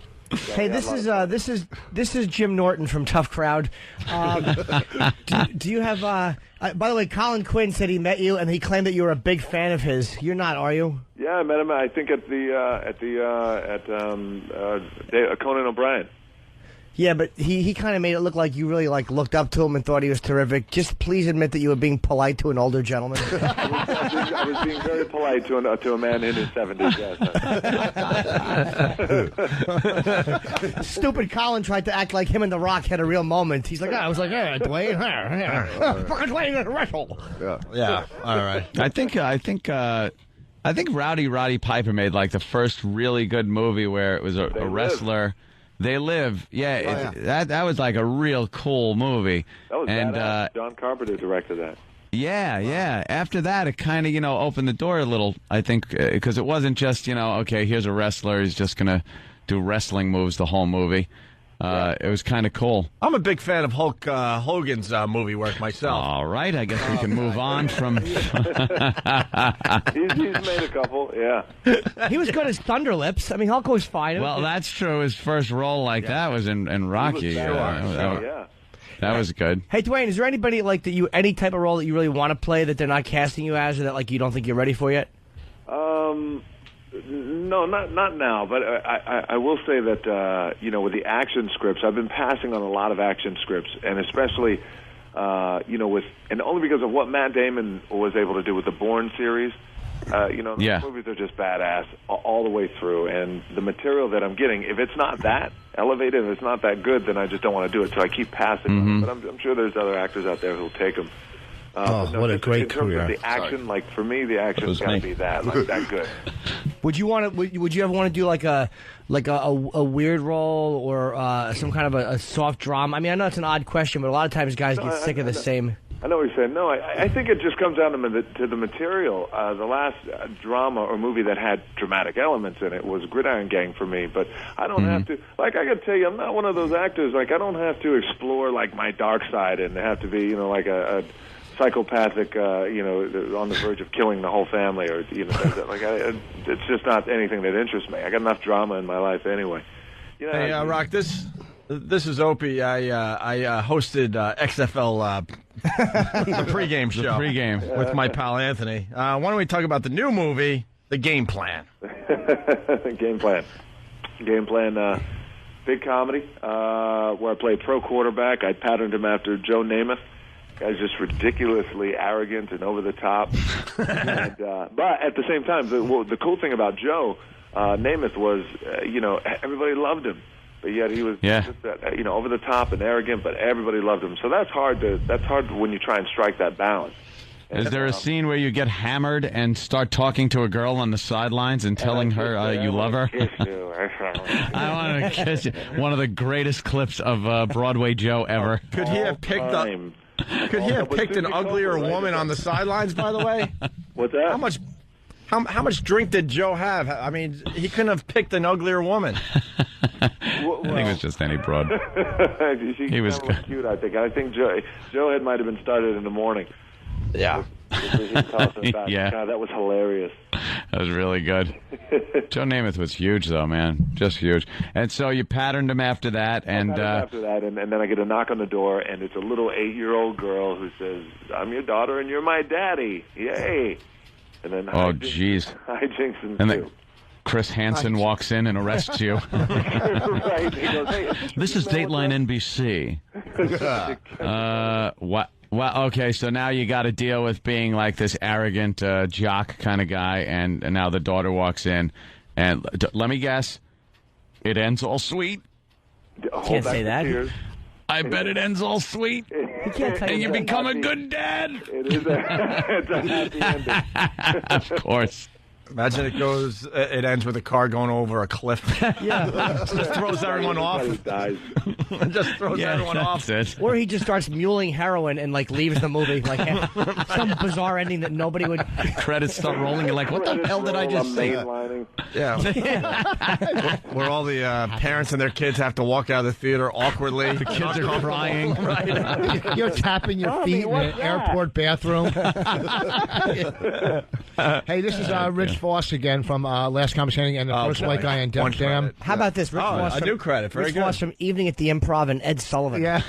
Hey, this is Jim Norton from Tough Crowd. Do you have? By the way, Colin Quinn said he met you and he claimed that you were a big fan of his. You're not, are you? Yeah, I met him. I think at Conan O'Brien. Yeah, but he kind of made it look like you really looked up to him and thought he was terrific. Just please admit that you were being polite to an older gentleman. I was being very polite to a man in his 70s. Yes. Stupid Colin tried to act like him and The Rock had a real moment. He's like, I was like, Dwayne, fucking Dwayne gonna wrestle. Yeah. All right. I think Roddy Piper made the first really good movie where it was a wrestler. They Live, yeah. That was a real cool movie. That was badass. John Carpenter directed that. Yeah. After that, it kind of, opened the door a little, I think, because it wasn't just, okay, here's a wrestler, he's just going to do wrestling moves the whole movie. It was kind of cool. I'm a big fan of Hulk Hogan's movie work myself. All right, I guess we can move on from... He's made a couple, yeah. He was good as Thunderlips. I mean, Hulk was fine. Well, that's true. His first role like that was in Rocky. Yeah. That was good. Hey, Dwayne, is there anybody like that any type of role that you really want to play that they're not casting you as, or that like you don't think you're ready for yet? No, not now. But I will say that with the action scripts, I've been passing on a lot of action scripts, and especially and only because of what Matt Damon was able to do with the Bourne series. Those movies are just badass all the way through, and the material that I'm getting, if it's not that elevated, if it's not that good, then I just don't want to do it. So I keep passing on. But I'm sure there's other actors out there who'll take them. What a great career! In terms of the action, like for me, the action's got to be that good. Would you want to? Would you ever want to do like a weird role or some kind of a soft drama? I mean, I know it's an odd question, but a lot of times guys get sick of the same. I know what you're saying. No, I think it just comes down to the material. The last drama or movie that had dramatic elements in it was Gridiron Gang for me, but I don't have to. Like, I got to tell you, I'm not one of those actors. Like, I don't have to explore, like, my dark side and have to be, like a psychopathic, on the verge of killing the whole family, or it's just not anything that interests me. I got enough drama in my life anyway. Hey, Rock, this is Opie. I hosted XFL the pregame show. The pregame with my pal Anthony. Why don't we talk about the new movie, The Game Plan? Game Plan. Big comedy where I played pro quarterback. I patterned him after Joe Namath. Guy's just ridiculously arrogant and over the top. But at the same time, the cool thing about Joe Namath was, everybody loved him. But yet he was just over the top and arrogant, but everybody loved him. So that's hard when you try and strike that balance. Is there a scene where you get hammered and start talking to a girl on the sidelines and telling her you love her? I want to kiss you. One of the greatest clips of Broadway Joe ever. Could he have picked an uglier woman on the sidelines, by the way? What's that? How much drink did Joe have? I mean, he couldn't have picked an uglier woman. I think it was just any broad. He was cute, I think. I think Joe might have been started in the morning. Yeah. Yeah. God, that was hilarious. That was really good. Joe Namath was huge, though, man. Just huge. And so you patterned him after that. And then I get a knock on the door, and it's a little 8-year-old girl who says, "I'm your daughter, and you're my daddy. Yay!" And then hijinks ensues. And then Chris Hansen walks in and arrests you. Right. He goes, "Hey, this is Dateline NBC." Well, okay, so now you got to deal with being like this arrogant jock kind of guy, and now the daughter walks in, and let me guess, it ends all sweet? Can't say that. I bet it ends all sweet. He can't tell and you become a good dad. It is it's a happy ending. Of course. Imagine it ends with a car going over a cliff. Just throws everyone off. Just throws everyone off. Or he just starts muling heroin and like leaves the movie, like some bizarre ending that nobody would. Credits start rolling. You're like, what the hell did I just see? Yeah. Where all the parents and their kids have to walk out of the theater awkwardly. The kids are crying. Right. You're tapping your feet in an airport bathroom. Hey, this is Rich Voss again from Last Conversation and the first white guy in Def Jam. How about this? Rich Voss a new credit. Very Rich good. Voss from Evening at the Improv and Ed Sullivan. Yeah.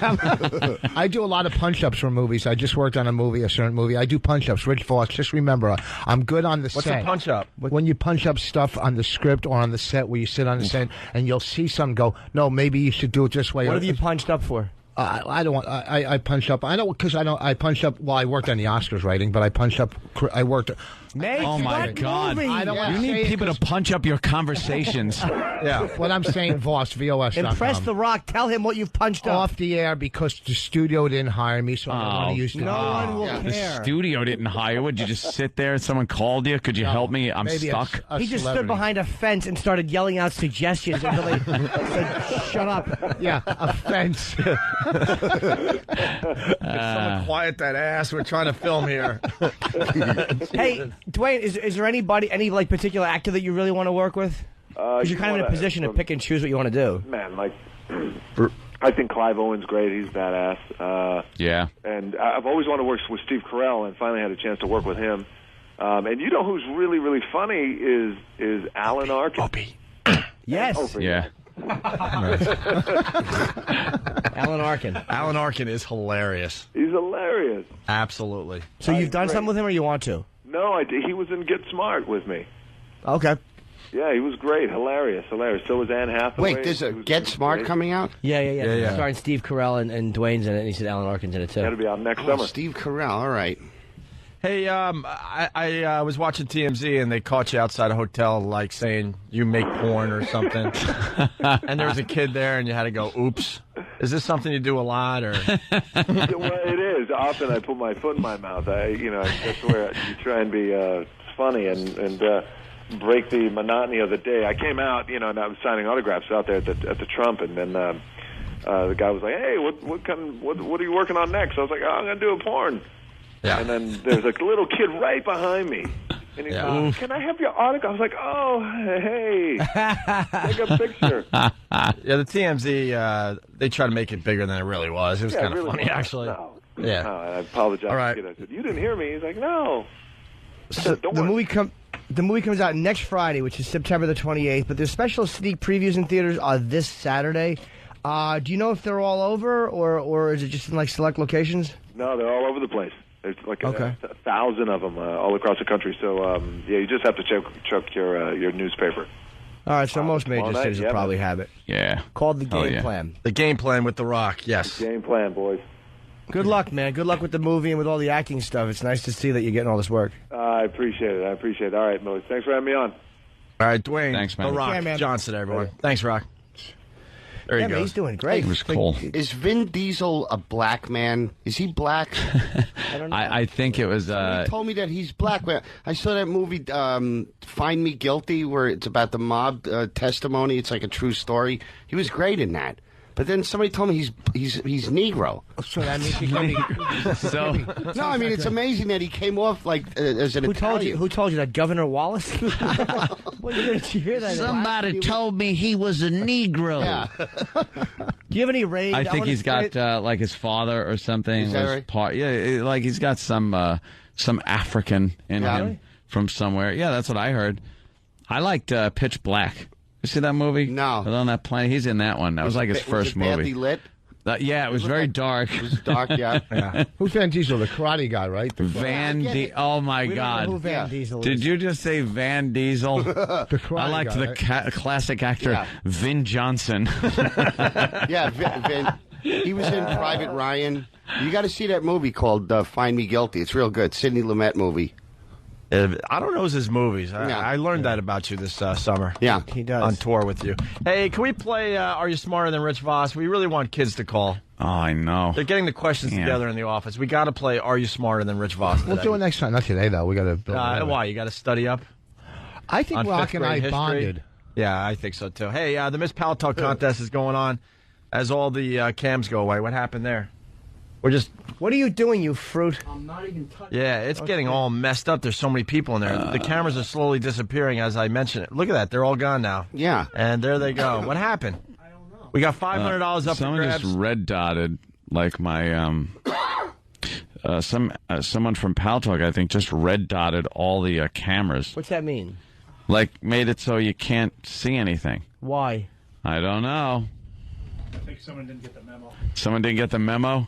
I do a lot of punch-ups for movies. I just worked on a certain movie. I do punch-ups. Rich Voss, just remember, I'm good on the set. What's a punch-up? When you punch up stuff on the script or on the set where you sit on the set and you'll see some go, no, maybe you should do it this way. What have you punched up for? I don't want. I punch up. I don't because I don't. I punch up. Well, I worked on the Oscars writing, but I punch up. I worked. Oh my God! I don't you need people to punch up your conversations. Yeah. What I'm saying, Voss, VOS. Impress the Rock. Tell him what you've punched up off the air because the studio didn't hire me, so I don't want to use the. No one will care. The studio didn't hire. Would you just sit there and someone called you? Could you help me? I'm stuck. He just stood behind a fence and started yelling out suggestions until they said, "Shut up." Yeah, a fence. Someone quiet that ass. We're trying to film here. Hey, Dwayne, is there any like particular actor that you really want to work with? Because you're kind of in a position to pick and choose what you want to do. Man, like, I think Clive Owen's great. He's badass. Yeah. And I've always wanted to work with Steve Carell, and finally had a chance to work with him. And you know who's really, really funny is Alan Arkin. Opie. Yes. Opie. Yeah. Alan Arkin. Alan Arkin is hilarious. He's hilarious. Absolutely. So you've done something with him, or you want to? No, he was in Get Smart with me. Okay. Yeah, he was great. Hilarious. So was Anne Hathaway. Wait, there's a Get Smart coming out? Yeah. Starring Steve Carell and Dwayne's in it, and he said Alan Arkin's in it, too. That'll be out next summer. Steve Carell, all right. Hey, I was watching TMZ, and they caught you outside a hotel, like, saying you make porn or something. And there was a kid there, and you had to go, oops. Is this something you do a lot, or? Well, it is. Often I put my foot in my mouth. That's where you try and be funny and break the monotony of the day. I came out, and I was signing autographs out there at the Trump, and then the guy was like, "Hey, what are you working on next?" I was like, "Oh, I'm gonna do a porn." Yeah. And then there's a little kid right behind me, and he's like, "Can I have your autograph?" I was like, "Oh, hey, take a picture." Yeah, the TMZ they try to make it bigger than it really was. It was kind of really funny, actually. No. Yeah. No, I apologize. All right. I said, "You didn't hear me." He's like, "No." So the movie comes out next Friday, which is September the 28th, but there's special sneak previews in theaters this Saturday. Do you know if they're all over, or is it just in like select locations? No, they're all over the place. There's like 1,000 of them all across the country. So you just have to check your newspaper. All right, so most major cities will probably have it. Yeah. Called The Game Plan. The Game Plan with The Rock, yes. Game Plan, boys. Good luck, man. Good luck with the movie and with all the acting stuff. It's nice to see that you're getting all this work. I appreciate it. All right, Millie. Thanks for having me on. All right, Dwayne. Thanks, man. The Rock Yeah, man. Johnson, everyone. Thanks, Rock. There Yeah, you man, go. he's doing great. It was cool. Is Vin Diesel a black man? Is he black? I don't know. I think it was. He told me that he's black. I saw that movie, Find Me Guilty, where it's about the mob testimony. It's like a true story. He was great in that. But then somebody told me he's Negro. So that means he can be. No, I mean it's amazing that he came off like as an Italian. Who told you that? Governor Wallace? Well, did you hear that? Somebody told me he was a Negro. Yeah. Do you have any rage? I think he's got like his father or something. Is that was right? part, yeah, like he's got some African in him from somewhere. Yeah, that's what I heard. I liked Pitch Black. You see that movie? No. On that plane, he's in that one. That was like his first movie. Badly lit? Yeah, it was very dark. It was dark, yeah. Who's Van Diesel? The karate guy, right? Oh my We don't God! know who Van Diesel is. Did you just say Van Diesel? The karate I liked guy, the right? classic actor Yeah. Vin Johnson. Yeah, Vin. He was in Private Ryan. You got to see that movie called Find Me Guilty. It's real good. Sidney Lumet movie. I don't know his movies. Yeah. I learned that about you this summer. Yeah, he does. On tour with you. Hey, can we play Are You Smarter Than Rich Voss? We really want kids to call. Oh, I know. They're getting the questions together in the office. We got to play Are You Smarter Than Rich Voss today. We'll do it next time. Not today, though. We got to build it. Why? You got to study up? I think on Rock fifth and I grade history? bonded. Yeah, I think so, too. Hey, the Miss Paltalk contest is going on as all the cams go away. What happened there? What are you doing, you fruit? I'm not even touching. Yeah, it's getting all messed up. There's so many people in there. The cameras are slowly disappearing as I mentioned it. Look at that. They're all gone now. Yeah. And there they go. What happened? I don't know. We got $500 up for Someone grabs. just red dotted like my someone from Paltalk, I think, just red dotted all the cameras. What's that mean? Like made it so you can't see anything. Why? I don't know. I think someone didn't get the memo. Someone didn't get the memo?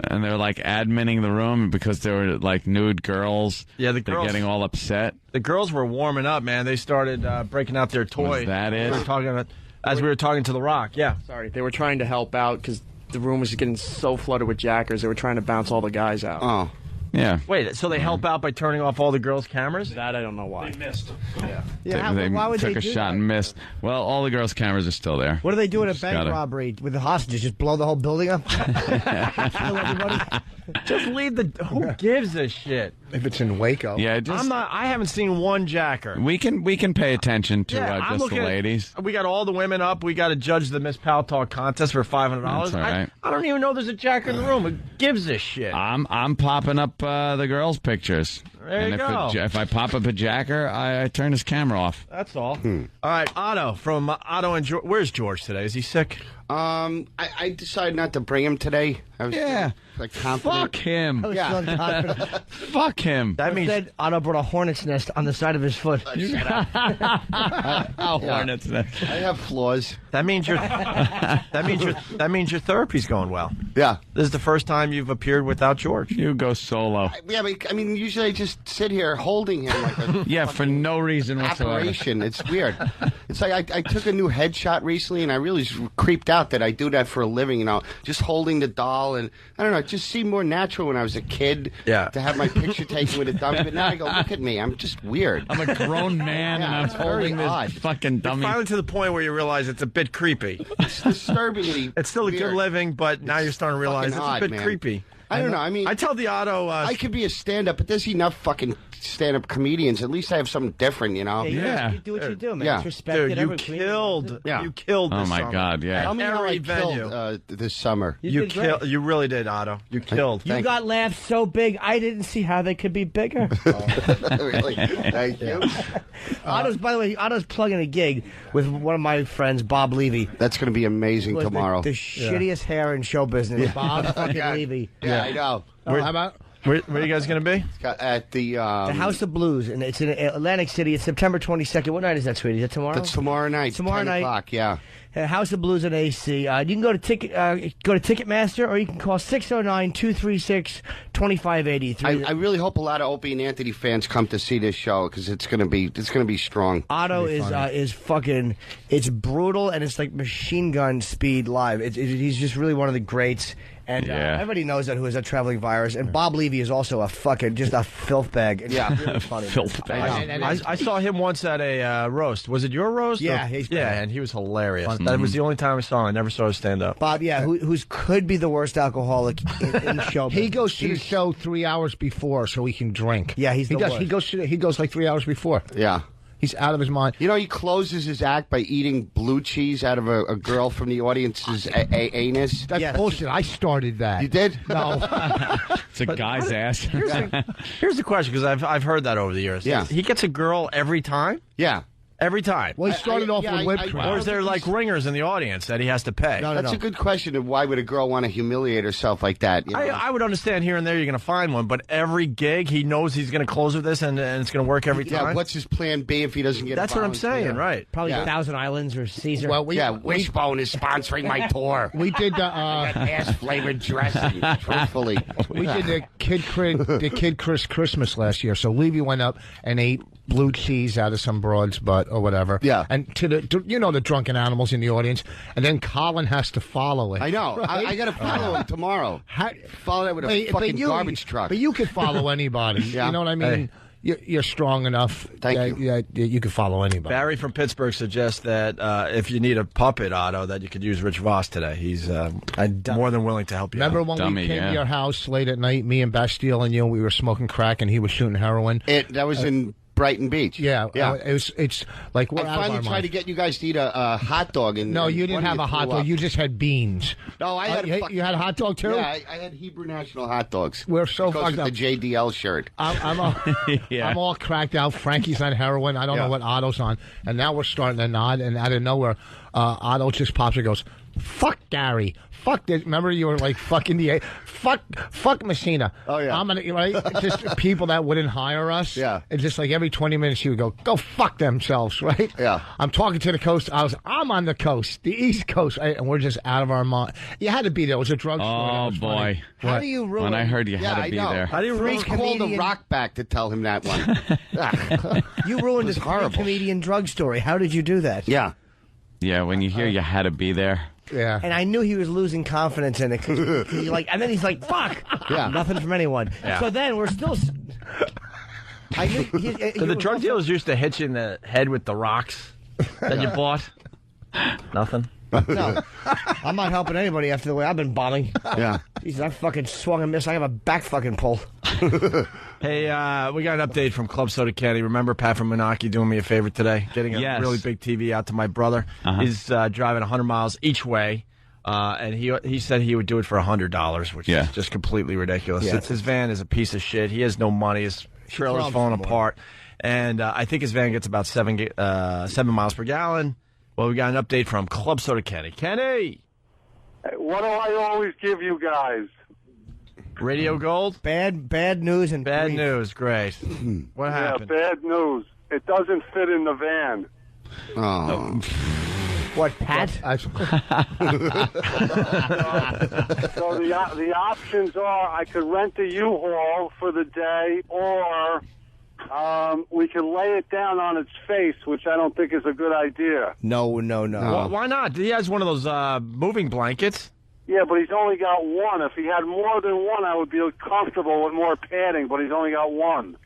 And they're like adminning the room because there were like nude girls. Yeah, the They're girls getting all upset. The girls were warming up, man. They started breaking out their toy. Was that it? We were talking about, as we were talking to The Rock. Yeah. Sorry, they were trying to help out because the room was getting so flooded with jackers. They were trying to bounce all the guys out. Oh. Yeah. Wait, so they help out by turning off all the girls' cameras? That I don't know why. They missed. Yeah, They why would took they a do shot that? and missed. Well, all the girls' cameras are still there. What do they do in a Just bank gotta- robbery with the hostages? Just blow the whole building up? Kill everybody? Just leave the... Who gives a shit? If it's in Waco. Yeah, just I haven't seen one jacker. we can pay attention to I'm just the looking at- ladies. we got all the women up. We got to judge the Miss Paltalk contest for $500. That's all right. I don't even know there's a jacker in the room. Who gives a shit? I'm popping up the girls' pictures. There and you go. If I pop up a jacker, I turn his camera off. That's all. All right, Otto from Otto and George. Where's George today? Is he sick? I decided not to bring him today. I was confident. Fuck him. I was Yeah. so confident. Fuck him. That means Instead, Otto brought a hornet's nest on the side of his foot. Hornets. I have flaws. that means your therapy's going well. Yeah. This is the first time you've appeared without George. You go solo. Yeah, but, I mean, usually I just sit here holding him like a Yeah, for no reason whatsoever. apparition. It's weird. It's like I took a new headshot recently, and I really creeped out that I do that for a living. You know, just holding the doll, and I don't know, it just seemed more natural when I was a kid. Yeah. To have my picture taken with a dummy, but now I go, look at me, I'm just weird. I'm a grown man Yeah, and I'm it's very holding this odd. fucking dummy. Finally to the point where you realize it's a bit creepy. It's disturbingly. It's still a weird. good living, but now you're starting to realize it's fucking a odd, bit man. creepy. I don't know. I mean, I tell the Otto. I could be a stand-up, but there's enough fucking stand-up comedians. At least I have something different, you know. You do what you do, man. Yeah. It's respected. Dude, you Every comedian does it. killed. You killed. Oh This my summer. God, yeah. Tell me how Every I venue. killed this summer. You did great. You really did, Otto. You killed. You got laughs so big, I didn't see how they could be bigger. Really? Thank you. Otto's, by the way, Otto's plugging a gig with one of my friends, Bob Levy. That's going to be amazing With tomorrow. The shittiest hair in show business. Bob fucking Levy. Yeah, I know. How about? Where are you guys going to be? At the The House of Blues, and it's in Atlantic City. It's September 22nd. What night is that, sweetie? Is that tomorrow? That's tomorrow night. Tomorrow 10 night. o'clock, yeah. House of Blues and AC. You can go to Ticketmaster, or you can call 609-236-2583. I really hope a lot of Opie and Anthony fans come to see this show because it's gonna be strong. Otto is fucking. It's brutal, and it's like machine gun speed live. He's just really one of the greats. And everybody knows that who is a traveling virus. And Bob Levy is also a fucking just a filth bag. It's really funny. Filth bag. I saw him once at a roast. Was it your roast? Yeah, or- he's great. and he was hilarious. That was the only time I saw him. I never saw him stand up. Bob, who's could be the worst alcoholic in show. He goes to the show 3 hours before so he can drink. Yeah, he's he the does. worst. He goes like 3 hours before. Yeah. He's out of his mind. You know, he closes his act by eating blue cheese out of a girl from the audience's anus. That's bullshit. I started that. You did? No. It's a guy's ass. Here's the question, because I've heard that over the years. Yeah. He gets a girl every time? Yeah. Every time. Well, he started off with whipped cream. Or is there like ringers in the audience that he has to pay? That's a good question of why would a girl want to humiliate herself like that? You know? I would understand here and there you're going to find one, but every gig he knows he's going to close with this and it's going to work every time. Yeah, what's his plan B if he doesn't get That's a what I'm volunteer? saying, right. Probably Thousand Islands or Caesar. Well, Wishbone is sponsoring my tour. We did the ass-flavored dressing, truthfully. we did the Kid Chris Christmas last year. So Levy went up and ate blue cheese out of some broad's butt or whatever. Yeah. And to the drunken animals in the audience. And then Colin has to follow it. I know. Right? I got to follow him tomorrow. Follow that with a fucking garbage truck. But you could follow anybody. Yeah. You know what I mean? Hey. You're strong enough that you can follow anybody. Barry from Pittsburgh suggests that if you need a puppet, Otto, that you could use Rich Voss today. He's more than willing to help you. Remember out. when we came to your house late at night, me and Bastille and you, we were smoking crack and he was shooting heroin? That was in Brighton Beach. Yeah. It's like we're I out of finally our tried mind. to get you guys to eat a hot dog. No, you didn't have a hot dog. You just had beans. No, I had you had a hot dog too? Yeah, I had Hebrew National hot dogs. We're so Goes fucked with up. the JDL shirt. I'm all cracked out. Frankie's on heroin. I don't know what Otto's on. And now we're starting to nod. And out of nowhere, Otto just pops and goes, "Fuck Gary. Fuck this." Remember you were like fucking fuck Messina. Oh yeah. I'm gonna just people that wouldn't hire us. Yeah. It's just like every 20 minutes he would go fuck themselves, right? Yeah. I'm talking to the coast. I'm on the coast, the East Coast, right? And we're just out of our mind. You had to be there. It was a drugstore. Oh boy. How do you ruin? When I heard you had to be there. How do you ruin? Call the Rock back to tell him that one. You ruined his comedian drug story. How did you do that? Yeah. Yeah, when you hear you had to be there. Yeah. And I knew he was losing confidence in it. 'Cause and then he's like, "Fuck, nothing from anyone." Yeah. So then we're still. I knew. So the drug dealers used to hit you in the head with the rocks that you bought? Nothing? No, I'm not helping anybody after the way I've been bombing. Yeah. Jesus, I fucking swung and missed. I have a back fucking pull. Hey, we got an update from Club Soda Kenny. Remember Pat from Menaki doing me a favor today? Getting a really big TV out to my brother. He's driving 100 miles each way, and he said he would do it for $100, which is just completely ridiculous. Yeah. His van is a piece of shit. He has no money. His trailer's falling apart. And I think his van gets about 7 miles per gallon. Well, we got an update from Club Soda Kenny. Kenny! What do I always give you guys? Radio Gold? Bad news and bad news. Great. What happened? Yeah, bad news. It doesn't fit in the van. Oh. What, Pat? So the options are I could rent a U-Haul for the day, or we can lay it down on its face, which I don't think is a good idea. No. Why not? He has one of those moving blankets. Yeah, but he's only got one. If he had more than one, I would be comfortable with more padding, but he's only got one.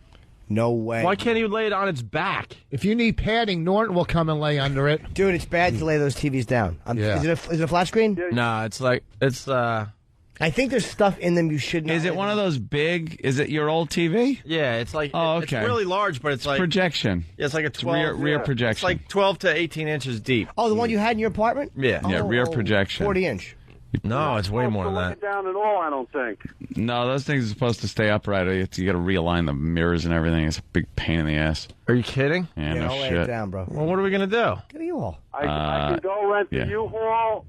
No way. Why can't he lay it on its back? If you need padding, Norton will come and lay under it. Dude, it's bad to lay those TVs down. Is it a flat screen? No, it's I think there's stuff in them you should not. Is it one of those big? Is it your old TV? Yeah, it's like okay. It's really large, but it's like projection. Yeah, it's like a 12 rear projection. It's like 12 to 18 inches deep. Oh, the one you had in your apartment? Yeah, rear projection. 40-inch. No, it's way more than Look that. it down at all, I don't think. No, those things are supposed to stay upright. You got to realign the mirrors and everything. It's a big pain in the ass. Are you kidding? Yeah, no I'll lay shit. it down, bro. Well, what are we gonna do? Get a U-Haul. I can go rent the U-Haul,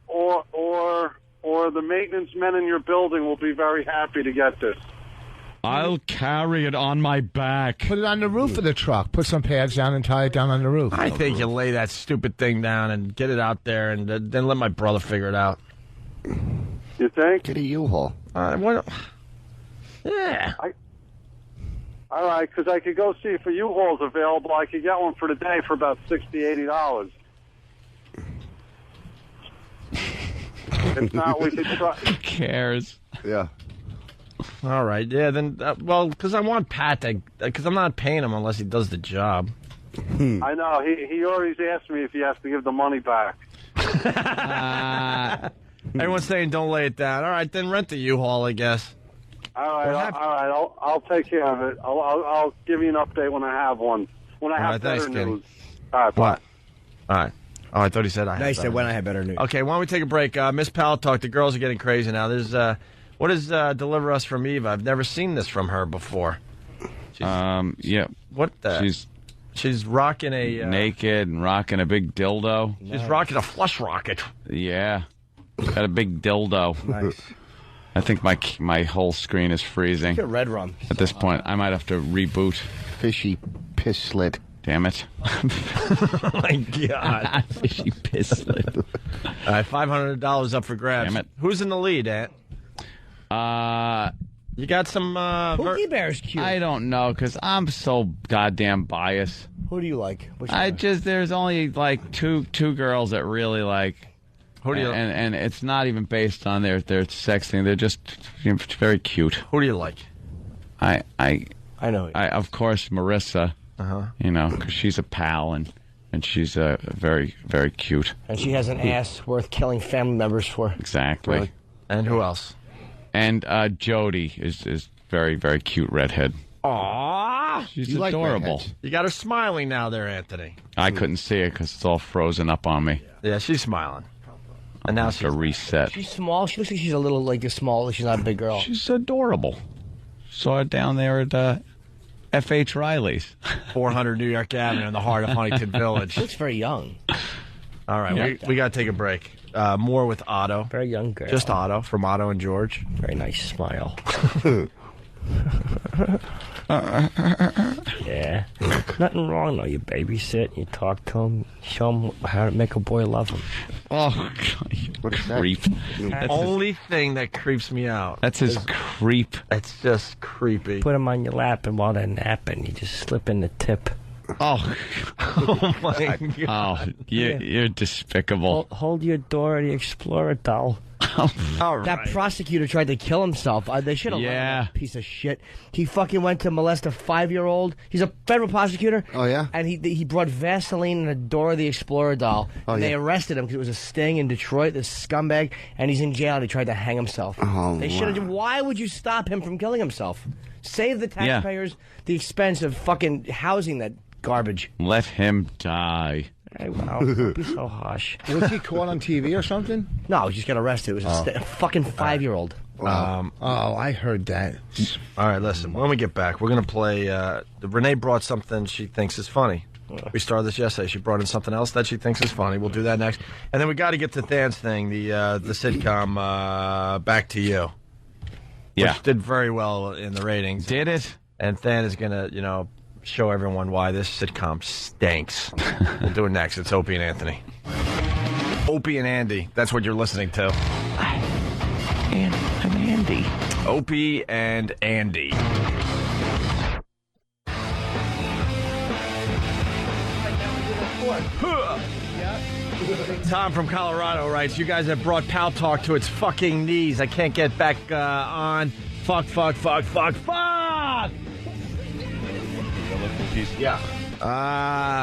or the maintenance men in your building will be very happy to get this. I'll carry it on my back. Put it on the roof of the truck. Put some pads down and tie it down on the roof. I think you lay that stupid thing down and get it out there, and then let my brother figure it out. You think? Get a U-Haul. Yeah. All right, because I could go see if a U-Haul's available. I could get one for the day for about $60, $80. If not, we could try. Who cares? Yeah. All right. Yeah. Then, because I want Pat to, because I'm not paying him unless he does the job. I know. He always asked me if he has to give the money back. Everyone's saying don't lay it down. All right, then rent the U-Haul, I guess. All right. I'll take care of it. I'll give you an update when I have one. When I have better news. All right. What? All right. Oh, I thought he said I had Nice. better When news. I have better news. Okay, why don't we take a break? Miss Paltalk, the girls are getting crazy now. There's what is Deliver Us from Eva? I've never seen this from her before. Yeah. What the? She's rocking a naked and rocking a big dildo. She's rocking a flush rocket. Yeah. Got a big dildo. Nice. I think my whole screen is freezing. Get red rum. At this point, I might have to reboot. Fishy piss slit. Damn it. Oh, my God. Fishy piss slit. All right, $500 up for grabs. Damn it. Who's in the lead, Ant? You got some... Pookie Bear's cute. I don't know, because I'm so goddamn biased. Who do you like? There's only like two girls that really like... Who do you and it's not even based on their sex thing. They're just very cute. Who do you like? I know. Of course, Marissa. You know, because she's a pal and she's very, very cute. And she has an ass worth killing family members for. Exactly. Really? And who else? And Jody is very, very cute redhead. Aww. She's adorable. Like you got her smiling now there, Anthony. I couldn't see it because it's all frozen up on me. Yeah, she's smiling. And now she's reset. She's small. She looks like she's a little small. She's not a big girl. She's adorable. Saw her down there at F.H. Riley's. 400 New York Avenue in the heart of Huntington Village. She looks very young. All right, we got to take a break. More with Otto. Very young girl. Just Otto from Otto and George. Very nice smile. Yeah. Nothing wrong, though. You babysit, you talk to him, show him how to make a boy love him. Oh, God. What a creep. The only thing that creeps me out. That's his creep. It's just creepy. Put him on your lap, and while they're napping, you just slip in the tip. Oh, oh my God! Oh, you're despicable. Hold your Dora the Explorer doll. All right. That prosecutor tried to kill himself. They should have let him, that piece of shit. He fucking went to molest a 5-year-old. He's a federal prosecutor. Oh, yeah? And he brought Vaseline and a Dora the Explorer doll. And they arrested him because it was a sting in Detroit, this scumbag, and he's in jail and he tried to hang himself. Oh, they should have. Why would you stop him from killing himself? Save the taxpayers the expense of fucking housing that garbage. Let him die. Hey, wow, don't be so harsh. Was he caught on TV or something? No, he just got arrested. It was a fucking 5-year-old. I heard that. All right, listen. When we get back, we're going to play... Renee brought something she thinks is funny. We started this yesterday. She brought in something else that she thinks is funny. We'll do that next. And then we got to get to Than's thing, the sitcom Back to You. Yeah. Which did very well in the ratings. Did it? And Than is going to, show everyone why this sitcom stinks. We'll do it next. It's Opie and Anthony. Opie and Andy. That's what you're listening to. And Andy. Opie and Andy. Tom from Colorado writes, you guys have brought Paltalk to its fucking knees. I can't get back on. Fuck. Yeah.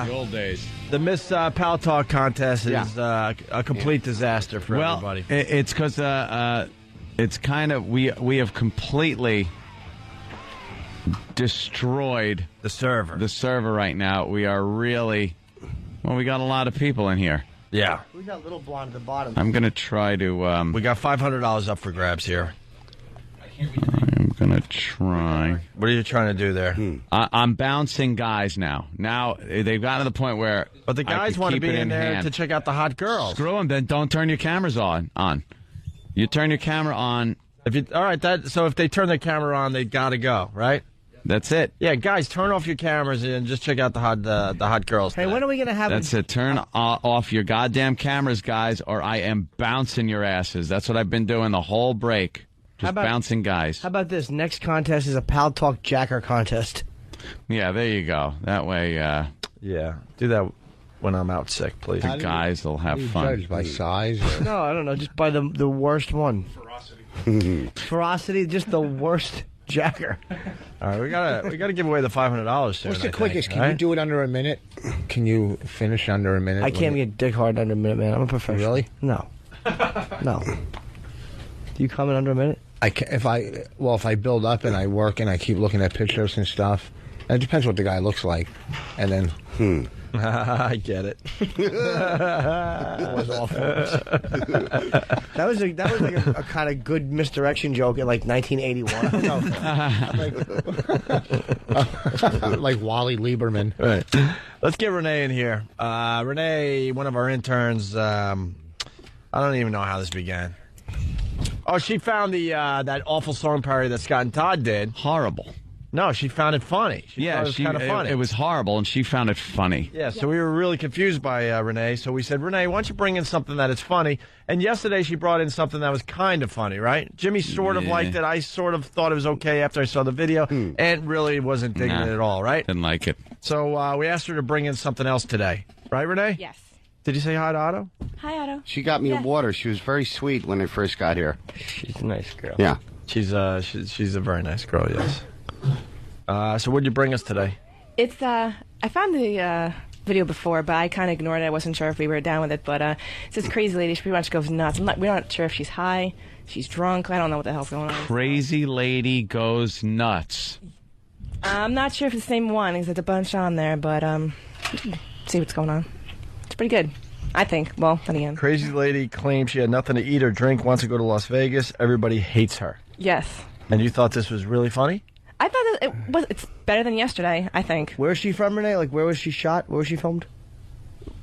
The old days. The Miss Paltalk contest is a complete disaster for everybody. It's because it's kind of we have completely destroyed the server. The server right now. We are really we got a lot of people in here. Yeah. Who's that little blonde at the bottom? I'm gonna try to. We got $500 up for grabs here. I'm gonna try. What are you trying to do there? I'm bouncing guys now. Now they've gotten to the point where. But the guys want to be in there to check out the hot girls. Screw them. Then don't turn your cameras on. You turn your camera on. So if they turn their camera on, they gotta go, right? That's it. Yeah, guys, turn off your cameras and just check out the hot girls. Hey, when are we gonna have? That's it. Turn off your goddamn cameras, guys, or I am bouncing your asses. That's what I've been doing the whole break. Just bouncing guys. How about this? Next contest is a Paltalk Jacker contest. Yeah, there you go. That way, yeah, do that when I'm out sick, please. The guys will have fun. By size? No, I don't know. Just by the worst one. Ferocity, just the worst Jacker. All right, we gotta give away the $500 soon. What's the quickest? Can you do it under a minute? Can you finish under a minute? I can't get dick hard under a minute, man. I'm a professional. Really? No. Do you come in under a minute? I can, if I build up and I work and I keep looking at pictures and stuff, and it depends what the guy looks like, and then I get it. That was awful. that was like a kind of good misdirection joke in like 1981. Like Wally Lieberman. Right. Let's get Renee in here. Renee, one of our interns. I don't even know how this began. Oh, she found that awful song parody that Scott and Todd did. Horrible. No, she found it funny. She thought it was kind of funny. It was horrible, and she found it funny. Yeah, so we were really confused by Renee. So we said, Renee, why don't you bring in something that is funny? And yesterday she brought in something that was kind of funny, right? Jimmy sort of liked it. I sort of thought it was okay after I saw the video. And really wasn't digging it at all, right? Didn't like it. So we asked her to bring in something else today. Right, Renee? Yes. Did you say hi to Otto? Hi, Otto. She got me a water. She was very sweet when I first got here. She's a nice girl. Yeah. She's a very nice girl, yes. So what did you bring us today? It's I found the video before, but I kind of ignored it. I wasn't sure if we were down with it, but it's this crazy lady. She pretty much goes nuts. We're not sure if she's high, she's drunk. I don't know what the hell's going on. Crazy lady goes nuts. I'm not sure if it's the same one, because there's a bunch on there, but see what's going on. It's pretty good, I think. Well, then again. Crazy lady claims she had nothing to eat or drink, wants to go to Las Vegas. Everybody hates her. Yes. And you thought this was really funny? I thought it's better than yesterday, I think. Where is she from, Renee? Like, where was she shot? Where was she filmed?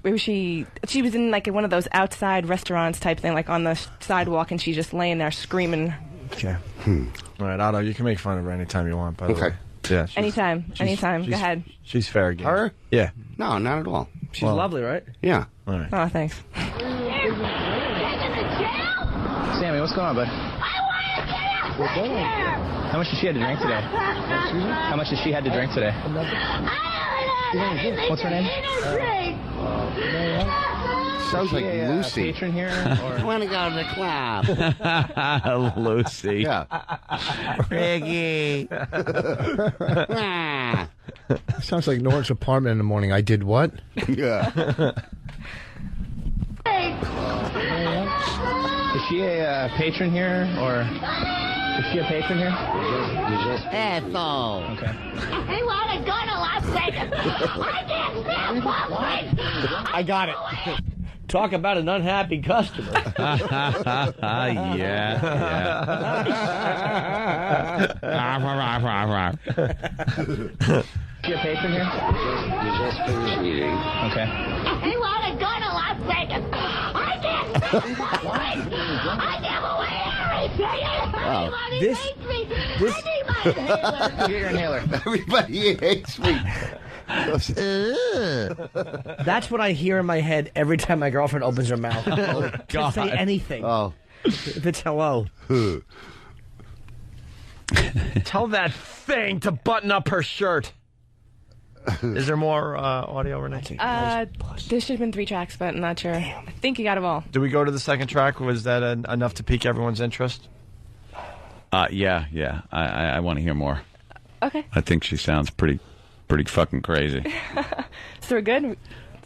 Where was she? She was in, like, one of those outside restaurants type thing, like on the sidewalk, and she's just laying there screaming. Okay. All right, Otto, you can make fun of her anytime you want, by the way. Yeah, anytime. Go ahead. She's fair game. Her? Yeah. No, not at all. She's lovely, right? Yeah. All right. Oh, thanks. Sammy, what's going on, bud? How much did she have to drink today? How much did she have to drink today? What's her name? Sounds like Lucy. Patron here? I want to go to the club. Lucy. Yeah. Ricky. Sounds like Norton's apartment in the morning. I did what? Yeah. Is she a patron here, or is she a patron here? Asshole. Okay. He wanted to go to Las Vegas. I can't stand public. I got it. Talk about an unhappy customer. Yeah. Is she a patron here? You just finished eating. Okay. He wanted to go to Las Vegas. I can't stand public. I give away everything. Everybody hates me. I need my inhaler. Get your inhaler. Everybody hates me. That's what I hear in my head every time my girlfriend opens her mouth. Oh, God. Say anything. Oh. If it's hello. Tell that thing to button up her shirt. Is there more audio, Renee? There should have been 3 tracks, but I'm not sure. I think you got them all. Do we go to the second track? Was that enough to pique everyone's interest? Yeah. I want to hear more. Okay. I think she sounds pretty fucking crazy. So we're good?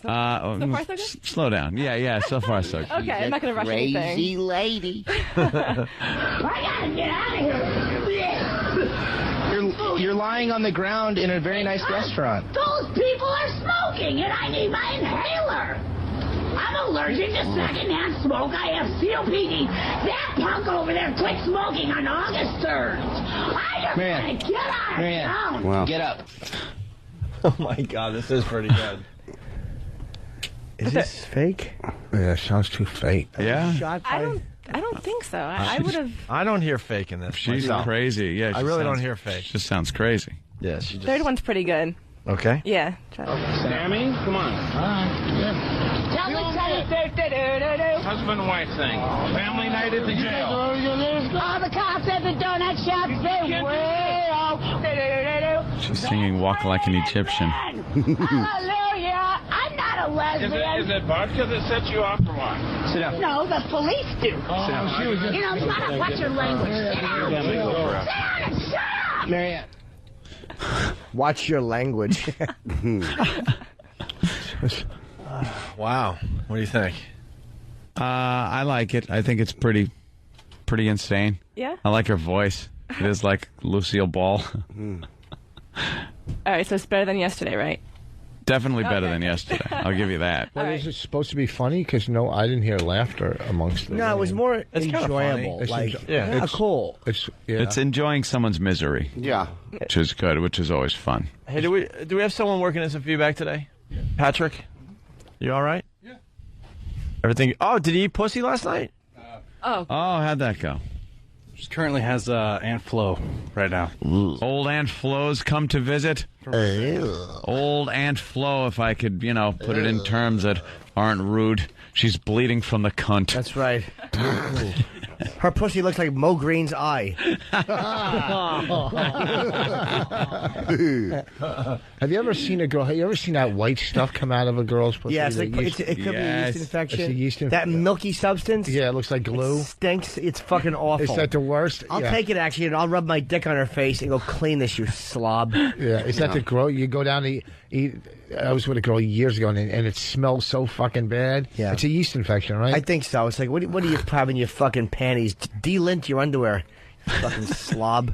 So far, so good? Slow down. Yeah, so far, so good. Okay, I'm not going to rush Crazy anything. lady. I gotta get out of here. You're lying on the ground in a very nice restaurant. Those people are smoking, and I need my inhaler. I'm allergic to secondhand smoke. I have COPD. That punk over there quit smoking on August 3rd. I just Marianne. want to get out of town. Wow. Get up. Oh, my God, this is pretty good. Is this fake? Yeah, it sounds too fake. Yeah? I don't think so. I would have. I don't hear fake in this. She's myself. crazy. Yeah, I really don't hear fake. She just sounds crazy. Yeah, she just... Third one's pretty good. Okay. Yeah. Sammy, come on. Tell me. Husband and wife thing. Family night at the jail. All the cops at the donut shop say, well. She's singing Walk Like an Egyptian. Hallelujah. I'm not a lesbian. Is it vodka that sets you off or what? Sit down. No, the police do. Sit down. You know, shut up. What's your language? Sit down. Sit down and shut up. Marianne. Watch your language. Wow. What do you think? I like it. I think it's pretty insane. Yeah? I like her voice. It is like Lucille Ball. All right, so it's better than yesterday, right? Definitely better than yesterday. I'll give you that. Well, is it supposed to be funny? Because no, I didn't hear laughter amongst them. No, it was more It's kinda enjoyable. funny. Like, Yeah. cool. It's enjoying someo's misery. Yeah. Which is good, which is always fun. Hey, do we have someone working in some feedback today? Patrick? You all right? Yeah. Everything... Oh, did he eat pussy last night? Oh, how'd that go? She currently has Aunt Flo right now. Old Aunt Flo's come to visit. Old Aunt Flo, if I could, put it in terms that aren't rude. She's bleeding from the cunt. That's right. Her pussy looks like Mo Green's eye. Have you ever seen a girl? Have you ever seen that white stuff come out of a girl's pussy? Yeah, it's like, it could be a yeast infection. That milky substance. Yeah, it looks like glue. It stinks. It's fucking awful. Is that the worst? I'll take it actually, and I'll rub my dick on her face and go clean this, you slob. Yeah, is that the girl? You go down to eat. I was with a girl years ago, and it smells so fucking bad. Yeah, it's a yeast infection, right? I think so. It's like, what are you having your fucking panties? De-lint your underwear, you fucking slob.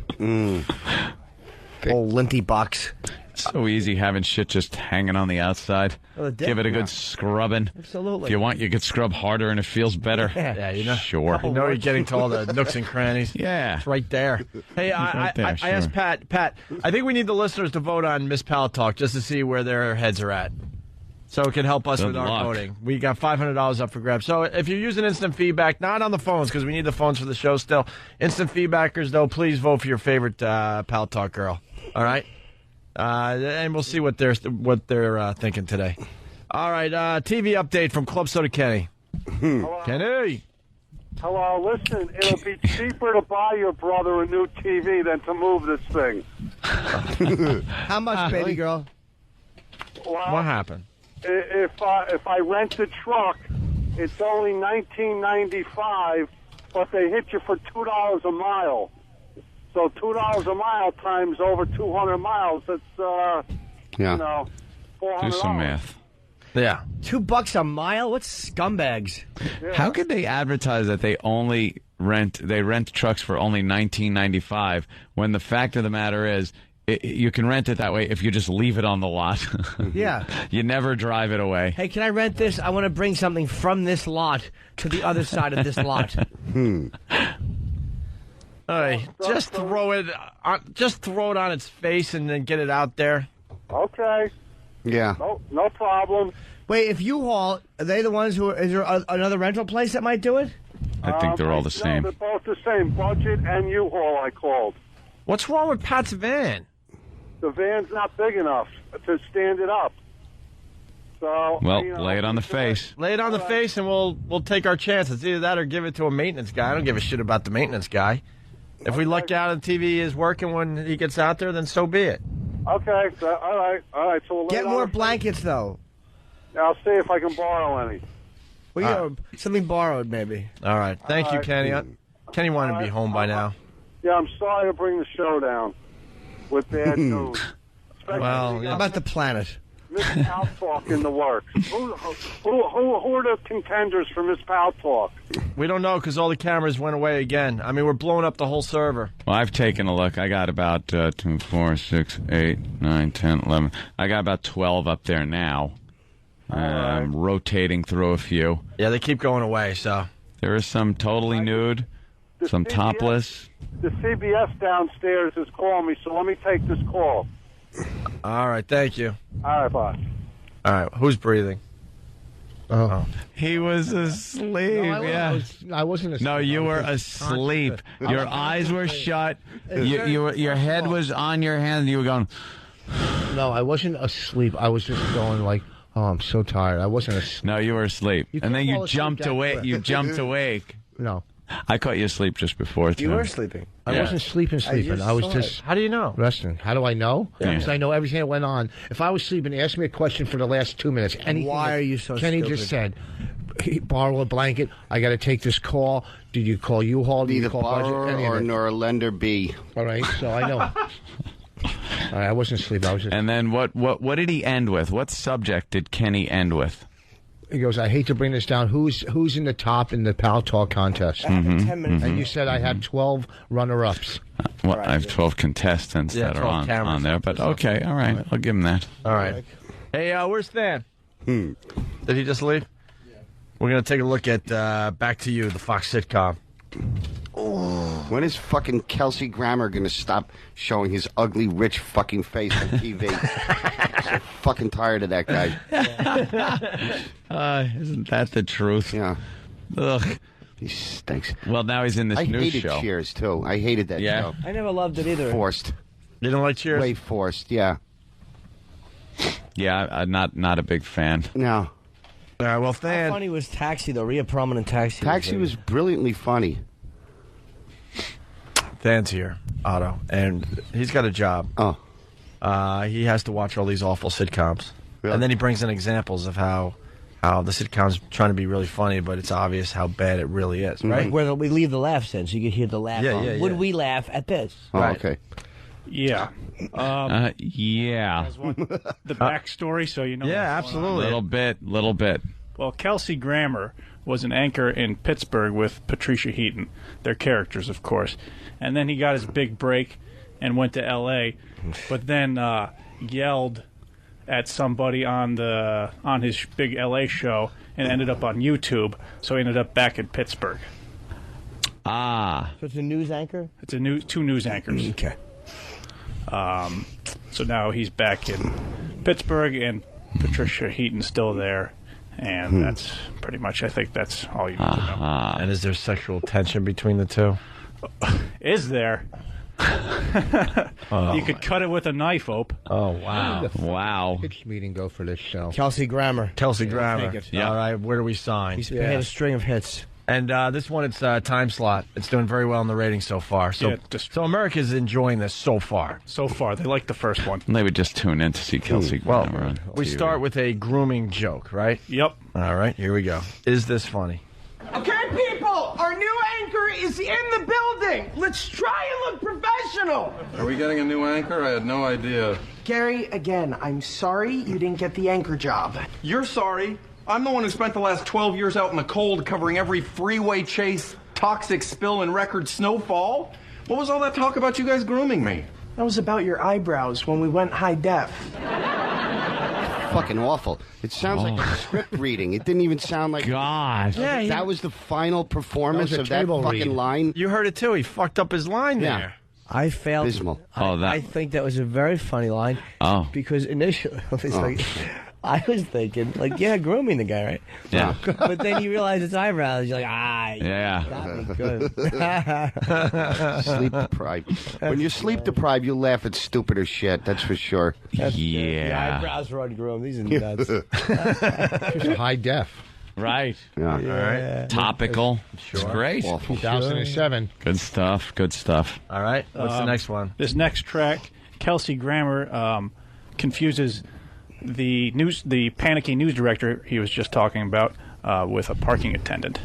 Old linty box. So easy having shit just hanging on the outside. Well, Give it a good scrubbing. Absolutely. If you want, you could scrub harder and it feels better. Yeah, you know. Sure. You know you're getting to all the nooks and crannies. Yeah. It's right there. Hey, I asked Pat, I think we need the listeners to vote on Miss Paltalk just to see where their heads are at. So it can help us Good with our luck. voting. We got $500 up for grabs. So if you're using instant feedback, not on the phones because we need the phones for the show still. Instant feedbackers, though, please vote for your favorite Paltalk girl. All right? And we'll see what they're thinking today. All right, TV update from Club Soda Kenny. Kenny. Hello, listen, it'll be cheaper to buy your brother a new TV than to move this thing. How much, baby girl? Well, What happened? If I rent a truck, it's only $19.95, but they hit you for $2 a mile. So $2 a mile times over 200 miles. That's you know, $400. Do some math. Yeah. $2 a mile? What scumbags? How could they advertise that they rent trucks for only $19.95 when the fact of the matter is you can rent it that way if you just leave it on the lot. Yeah. You never drive it away. Hey, can I rent this? I want to bring something from this lot to the other side of this lot. All right, just throw it on its face and then get it out there. Okay. Yeah. No problem. Wait, if U-Haul, are they the ones who is there another rental place that might do it? I think they're all the same. No, they're both the same. Budget and U-Haul, I called. What's wrong with Pat's van? The van's not big enough to stand it up. So Well, lay it on the face. Lay it on the face, and we'll take our chances. Either that or give it to a maintenance guy. I don't give a shit about the maintenance guy. If we luck out and the TV is working when he gets out there, then so be it. Okay. So, all right. So we'll Get more blankets, though. I'll see if I can borrow any. Well, something borrowed, maybe. All right. Thank you, right. Kenny. Kenny wanted to be home by now. Yeah, I'm sorry to bring the show down with bad news. Well, how about the planet? Miss Paltalk in the works. Who are the contenders for Miss Paltalk? We don't know because all the cameras went away again. I mean, we're blowing up the whole server. Well, I've taken a look. I got about 2, 4, 6, 8, 9, 10, 11. I got about 12 up there now. I'm rotating through a few. Yeah, they keep going away, so. There is some totally nude, some topless. The CBS downstairs is calling me, so let me take this call. All right, thank you. All right, bye. All right, who's breathing? Oh. He was asleep, I wasn't asleep. No, you were asleep. Your eyes were shut. Your head was on your hand, and you were going... No, I wasn't asleep. I was just going like, oh, I'm so tired. I wasn't asleep. No, you were asleep. And then you jumped awake. You jumped awake. No. I caught you asleep just before, too. You were sleeping. I wasn't sleeping. I was just... How do you know? Resting. How do I know? Yeah. Because I know everything that went on. If I was sleeping, ask me a question for the last 2 minutes. Anything Why are you so Kenny stupid? just said, borrow a blanket. I got to take this call. Did you call U-Haul? Did Either you call borrower Budget? Any of or it. nor a lender B. All right, so I know. All right, I wasn't asleep. I was just... And then what did he end with? What subject did Kenny end with? He goes, I hate to bring this down. Who's in the top in the Paltalk contest? 10 minutes. And you said I had 12 runner-ups. Well, I have 12 contestants that are 12 cameras. on there, but okay, all right, I'll give him that. All right. Hey, where's Stan? Did he just leave? Yeah. We're going to take a look at Back to You, the Fox sitcom. When is fucking Kelsey Grammer going to stop showing his ugly, rich fucking face on TV? I'm so fucking tired of that guy. Isn't that the truth? Yeah. Ugh. He stinks. Well, now he's in this I new hated show. Cheers, too. I hated that Yeah? show. I never loved it either. Forced. You don't like Cheers? Way forced, yeah. Yeah, I'm not a big fan. No. All right, well, How Stan. funny was Taxi, though? Rhea Perlman and Taxi. Taxi was brilliantly funny. Dan's here, Otto, and he's got a job. Oh. He has to watch all these awful sitcoms. Really? And then he brings in examples of how the sitcom's trying to be really funny, but it's obvious how bad it really is, right? Like where we leave the laughs in, so you can hear the laugh. Yeah, on. yeah, Would yeah. we laugh at this? Oh, Right. okay. Yeah. Yeah. The backstory, so you know. Yeah, what's going on. absolutely. Little bit. Well, Kelsey Grammer was an anchor in Pittsburgh with Patricia Heaton. Their characters, of course. And then he got his big break and went to L.A., but then yelled at somebody on his big L.A. show and ended up on YouTube, so he ended up back in Pittsburgh. Ah. So it's a news anchor? It's two news anchors. Okay. So now he's back in Pittsburgh, and Patricia Heaton's still there. And that's pretty much, I think that's all you need to know. And is there sexual tension between the two? Is there? You could cut it with a knife, Ope. Oh, wow. Wow. Pitch meeting go for this show. Kelsey Grammer. Kelsey Grammer. take it. Yeah. All right, where do we sign? He had a string of hits. And this one, it's Time Slot. It's doing very well in the ratings so far. So, so America's enjoying this so far. So far, they like the first one. They would just tune in to see Kelsey. Well, we start with a grooming joke, right? Yep. All right, here we go. Is this funny? Okay, people, our new anchor is in the building. Let's try and look professional. Are we getting a new anchor? I had no idea. Gary, again, I'm sorry you didn't get the anchor job. You're sorry. I'm the one who spent the last 12 years out in the cold covering every freeway chase, toxic spill, and record snowfall. What was all that talk about you guys grooming me? That was about your eyebrows when we went high def. Fucking awful. It sounds like a script reading. It didn't even sound like... God. Yeah, that was the final performance That was a of that table fucking read. line. You heard it too. He fucked up his line there. I failed. Abysmal. I think that was a very funny line. Oh. Because initially, I was thinking, like, yeah, grooming the guy, right? Yeah. But then you realize it's eyebrows. You're like, Yeah. got me good. Sleep deprived. When you're sleep deprived, you laugh at stupider shit. That's for sure. The eyebrows were ungroomed. These are nuts. High def. Right. Yeah. All right. Topical. It's great. 2007. Good stuff. Good stuff. All right. What's the next one? This next track, Kelsey Grammer confuses the panicky news director he was just talking about with a parking attendant.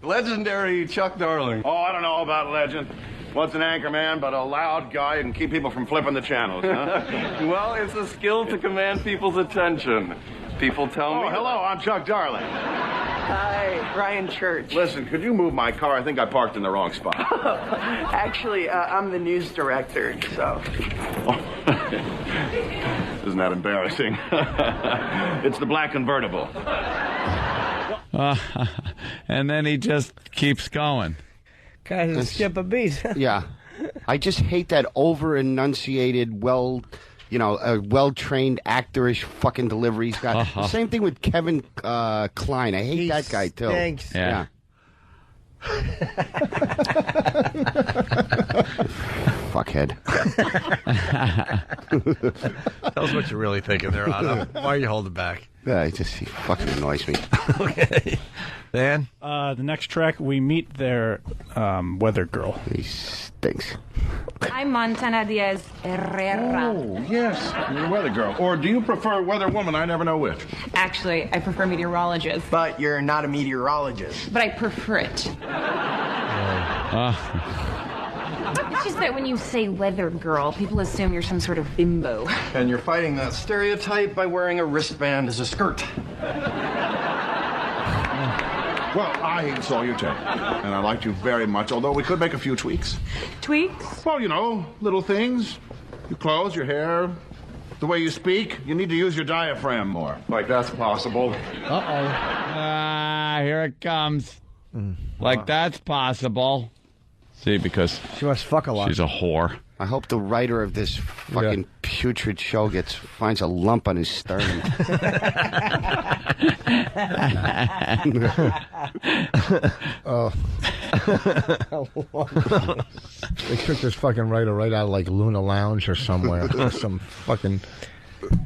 Legendary Chuck Darling. Oh, I don't know about legend. What's an anchor man but a loud guy who can keep people from flipping the channels, huh? Well, it's a skill to command people's attention. People tell me... Oh, hello, I'm Chuck Darling. Hi, Ryan Church. Listen, could you move my car? I think I parked in the wrong spot. Actually, I'm the news director, so... Isn't that embarrassing? It's the black convertible. And then he just keeps going. Guys, It's- skip a beat. Yeah. I just hate that over-enunciated, well-trained actorish fucking delivery he's got. The same thing with Kevin Kline. I hate that guy, too. Stinks. Yeah. Fuckhead. Tell us what you're really thinking there, Otto. Why are you holding back? Yeah, he fucking annoys me. Okay. Dan? The next track, we meet their weather girl. He stinks. I'm Montana Diaz Herrera. Oh, yes, you're a weather girl. Or do you prefer weather woman? I never know which. Actually, I prefer meteorologist. But you're not a meteorologist. But I prefer it. It's just that when you say weather girl, people assume you're some sort of bimbo. And you're fighting that stereotype by wearing a wristband as a skirt. Well, I saw you, Ted, and I liked you very much, although we could make a few tweaks. Tweaks? Well, you know, little things. Your clothes, your hair, the way you speak. You need to use your diaphragm more. Like that's possible. Here it comes. Like that's possible. See, because she must fuck a lot. She's a whore. I hope the writer of this fucking putrid show finds a lump on his sternum. Oh. They took this fucking writer right out of like Luna Lounge or somewhere. Some fucking...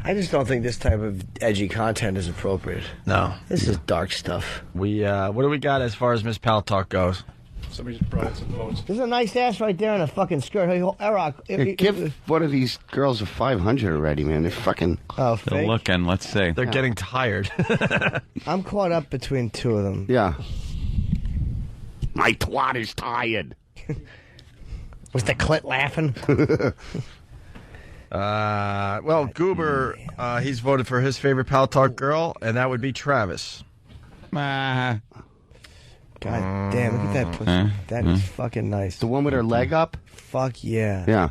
I just don't think this type of edgy content is appropriate. No. This is dark stuff. We what do we got as far as Miss Paltalk goes? Somebody just brought in some votes. There's a nice ass right there in a fucking skirt. Hey, Eric, Give one of these girls a 500 already, man. They're fucking... Oh, They're looking, let's see. They're getting tired. I'm caught up between two of them. Yeah. My twat is tired. Was the clit laughing? Well, Goober, he's voted for his favorite Paltalk girl, and that would be Travis. God damn, look at that pussy. That is fucking nice. The one with her leg up? Fuck yeah. Yeah.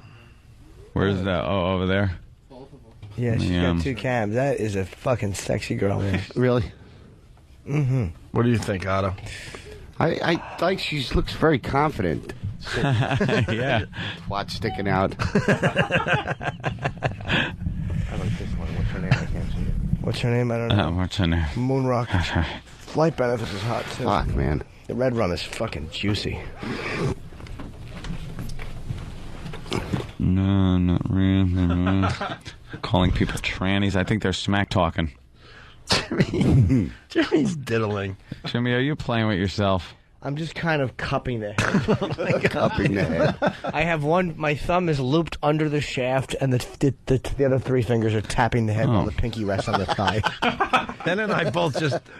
Where's that? Oh, over there? Yeah, she's got two cams. That is a fucking sexy girl, man. Really? Mm-hmm. What do you think, Otto? I like she looks very confident. Yeah. Twat sticking out. I like this one. What's her name? I can't see it. What's her name? I don't know. What's her name? Moonrock. Flight Benefits is hot, too. Fuck, man. The red rum is fucking juicy. No, not really. Calling people trannies. I think they're smack talking. Jimmy's diddling. Jimmy, are you playing with yourself? I'm just kind of cupping the head. Cupping the head. I have one. My thumb is looped under the shaft, and the other three fingers are tapping the head while the pinky rests on the thigh. Ben and I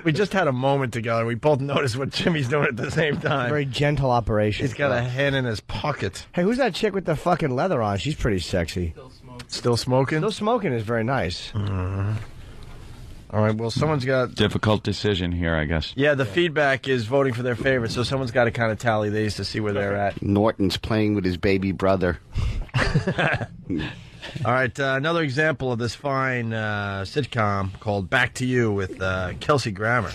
we just had a moment together. We both noticed what Jimmy's doing at the same time. Very gentle operation. He's got a hand in his pocket. Hey, who's that chick with the fucking leather on? She's pretty sexy. Still smoking? Still smoking is very nice. All right, well, someone's got... Difficult decision here, I guess. Yeah, the feedback is voting for their favorite, so someone's got to kind of tally these to see where they're at. Norton's playing with his baby brother. All right, another example of this fine sitcom called Back to You with Kelsey Grammer.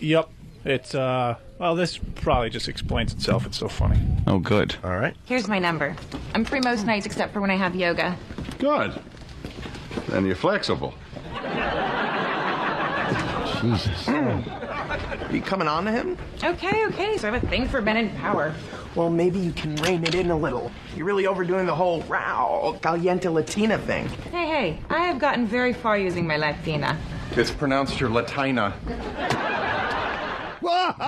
Yep. It's, well, this probably just explains itself. It's so funny. Oh, good. All right. Here's my number. I'm free most nights except for when I have yoga. Good. Then you're flexible. Jesus. Are you coming on to him? Okay, so I have a thing for men in power. Well, maybe you can rein it in a little. You're really overdoing the whole row caliente Latina thing. Hey, I have gotten very far using my Latina. It's pronounced your Latina. What?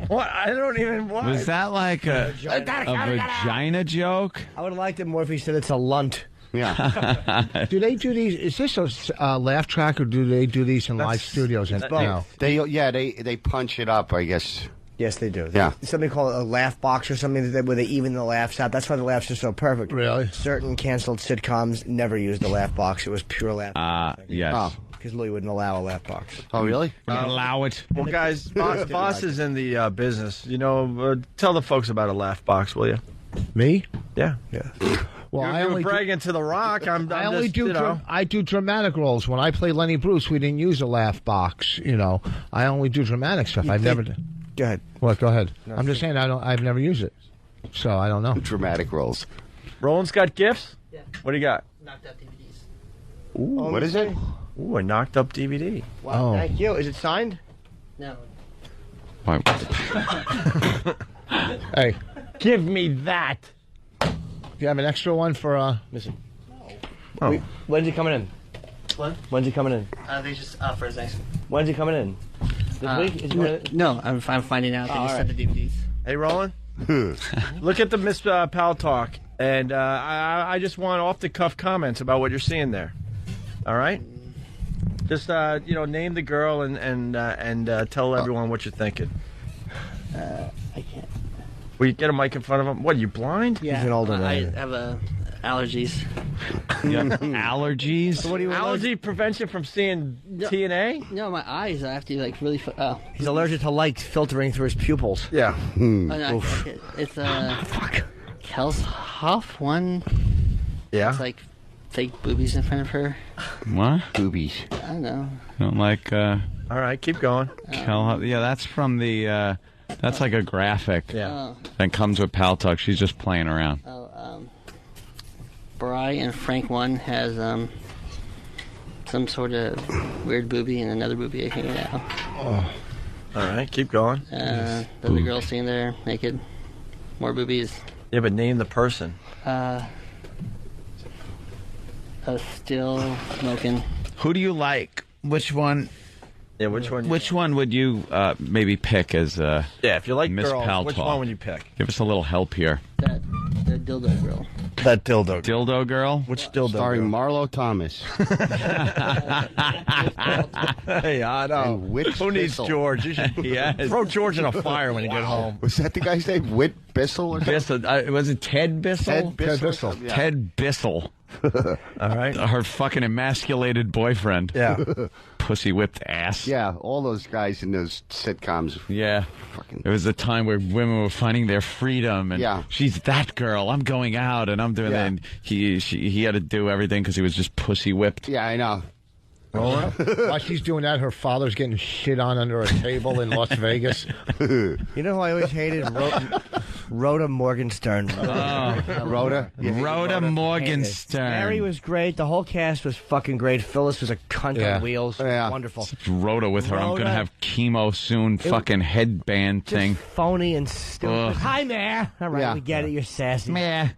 What? I don't even want. Was that like a vagina joke? I would have liked it more if he said it's a lunt. Yeah. Do they do these? Is this a laugh track, or do they do these in live studios? No. They punch it up, I guess. Yes, they do. Yeah. Something called a laugh box or something where they even the laughs out. That's why the laughs are so perfect. Really? Certain canceled sitcoms never used the laugh box. It was pure laugh. Yes. Because Louis wouldn't allow a laugh box. Oh, really? Allow it. Well, guys, boss is in the business. You know, tell the folks about a laugh box, will you? Me? Yeah. Well, you're, I only bragging to the rock. I only do. I do dramatic roles. When I play Lenny Bruce, we didn't use a laugh box. You know, I only do dramatic stuff. I've never. Go ahead. What? Go ahead. No, I'm just saying I've never used it, so I don't know. Dramatic roles. Roland's got gifts. Yeah. What do you got? Knocked out DVDs. Ooh, what is it? Ooh, a knocked up DVD. Wow. Thank you. Is it signed? No. Hey, give me that. You have an extra one for Listen. Oh. When's he coming in? What? When's he coming in? They just for his next. When's he coming in? This week? Is he No, I'm finding out. They just sent the DVDs. Hey, Roland. Look at the Miss Paltalk, and I just want off the cuff comments about what you're seeing there. All right. Just name the girl and tell everyone what you're thinking. I can't. Will you get a mic in front of him? What, are you blind? Yeah. He's an older man. I have allergies. Yeah. Allergies? So what do you Allergy prevention from seeing TNA? No, my eyes. I have to really. He's allergic to light filtering through his pupils. Yeah. It's fuck. Kels Huff one. Yeah. It's like fake boobies in front of her. What? Boobies. I don't know. Don't like. All right, keep going. Yeah, that's from the. That's like a graphic. Yeah. That comes with Paltalk. She's just playing around. Bri and Frank one has some sort of weird booby and another booby hanging out. Oh. All right, keep going. The other girl sitting there naked. More boobies. Yeah, but name the person. Still smoking. Who do you like? Which one? Yeah, which one? Which one would you maybe pick as yeah, if you like Miss girls, Paltalk? which one would you pick? Give us a little help here. The dildo girl. That dildo. Dildo girl? Which dildo? Starring girl? Marlo Thomas. Hey, I know. Who needs Bissell. George? You should throw George in a fire when you get home. Was that the guy's name? Whit Bissell? Or Bissell. Was it Ted Bissell? Ted Bissell. Yeah. Ted Bissell. All right. Her fucking emasculated boyfriend. Yeah. Pussy whipped ass. Yeah, all those guys in those sitcoms. Yeah. It was a time where women were finding their freedom, and she's that girl. I'm going out, and I'm doing that. And he had to do everything because he was just pussy whipped. Yeah, I know. While she's doing that, her father's getting shit on under a table in Las Vegas. You know who I always hated? Rhoda Morgenstern. Rhoda? Rhoda Morgenstern. Mary was great. The whole cast was fucking great. Phyllis was a cunt on wheels. Wonderful. Rhoda with her. I'm going to have chemo soon. Fucking headband thing. Phony and stupid. Hi, Mare. All right, we get it. You're sassy. Mare.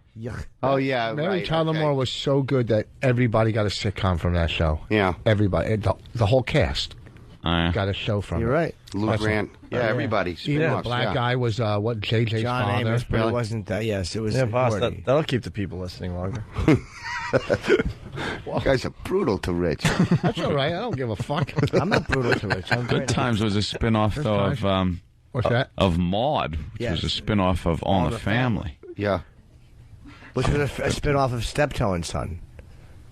Oh yeah, Mary right, Tyler okay. Moore was so good that everybody got a sitcom from that show. Yeah. Everybody. The whole cast got a show from You're it. right. Lou That's Grant. all. Yeah, everybody. Even the Spin-offs, black yeah. guy was, JJ's John father. Amos, but it wasn't that. Yes, it was. Yeah, boss, Gordy. that'll keep the people listening longer. You guys are brutal to Rich. That's all right. I don't give a fuck. I'm not brutal to Rich. I'm Good Times was a spin-off, though, of What's that? of Maude, which Yes. was a spin-off of All in the Family. Yeah. Which was a spin-off of Steptoe and Son,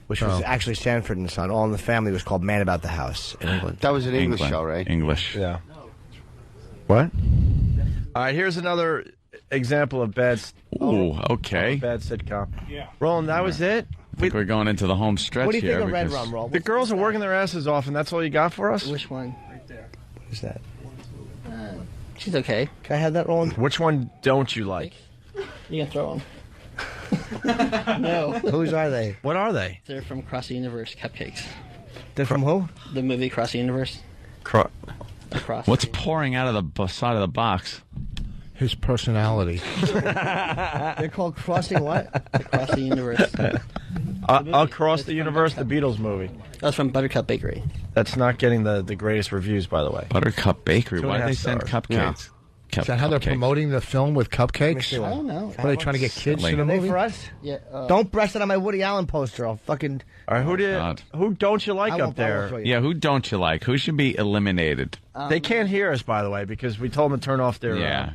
which was Oh. actually Sanford and Son. All in the Family was called Man About the House in England. That was an English England. show, right? English. Yeah. What? All right, here's another example of Ooh, okay. bad sitcom. Yeah. Roland, that was it? I think we're going into the home stretch What do you here. think of Red because- Rum, Roll? The girls are working their asses off, and that's all you got for us? Which one? What is that? She's okay. Can I have that, Roland? Which one don't you like? You can throw them. No. Whose are they? What are they? They're from Cross the Universe Cupcakes. They're from who? The movie Cross the Universe. Across. What's pouring out of the side of the box? His personality. They're called Crossing what? Across the Universe. Across the Universe, the Beatles movie. That's from Buttercup Bakery. That's not getting the greatest reviews, by the way. Buttercup Bakery. 2.5 Why did they send stars. cupcakes? Is that how they're promoting the film with cupcakes? I don't know. Are they trying to get kids to the Are they movie? for us? Yeah. Don't breast it on my Woody Allen poster. I'll fucking. All right, who don't you like I up won't there? show you. Yeah, who don't you like? Who should be eliminated? They can't hear us, by the way, because we told them to turn off their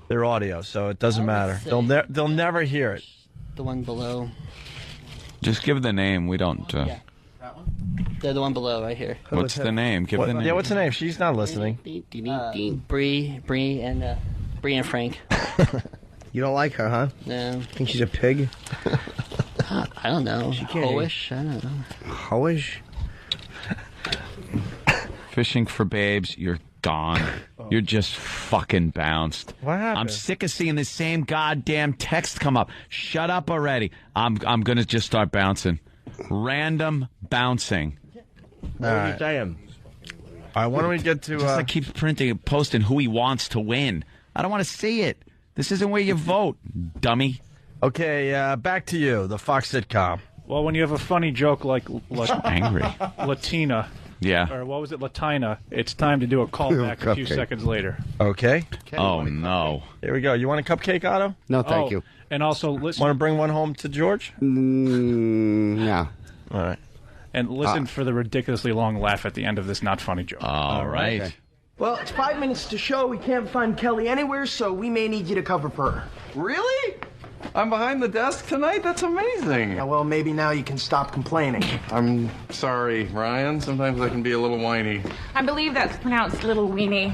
their audio, so it doesn't matter. They'll never hear it. The one below. Just give the name. We don't. They're the one below, right here. What's the name? Give the name. Yeah, what's the name? She's not listening. Bree and Frank. You don't like her, huh? No. Think she's a pig? I don't know. Hoish? I don't know. Hoish? Fishing for babes. You're gone. You're just fucking bounced. What happened? I'm sick of seeing the same goddamn text come up. Shut up already. I'm gonna just start bouncing. Random bouncing. What are you saying? All right, why don't we get to... Just like keeps posting who he wants to win. I don't want to see it. This isn't where you vote, dummy. Okay, back to you, the Fox sitcom. Well, when you have a funny joke like angry Latina, Yeah. or what was it, Latina, it's time to do a callback a few Cupcake. seconds later. Okay. Oh, no. Here we go. You want a cupcake, Otto? No, thank you. And also, listen. Want to bring one home to George? No. All right. And listen for the ridiculously long laugh at the end of this not funny joke. All right. Okay. Well, it's 5 minutes to show. We can't find Kelly anywhere, so we may need you to cover for her. Really? I'm behind the desk tonight? That's amazing. Yeah, well, maybe now you can stop complaining. I'm sorry, Ryan. Sometimes I can be a little whiny. I believe that's pronounced Little Weenie.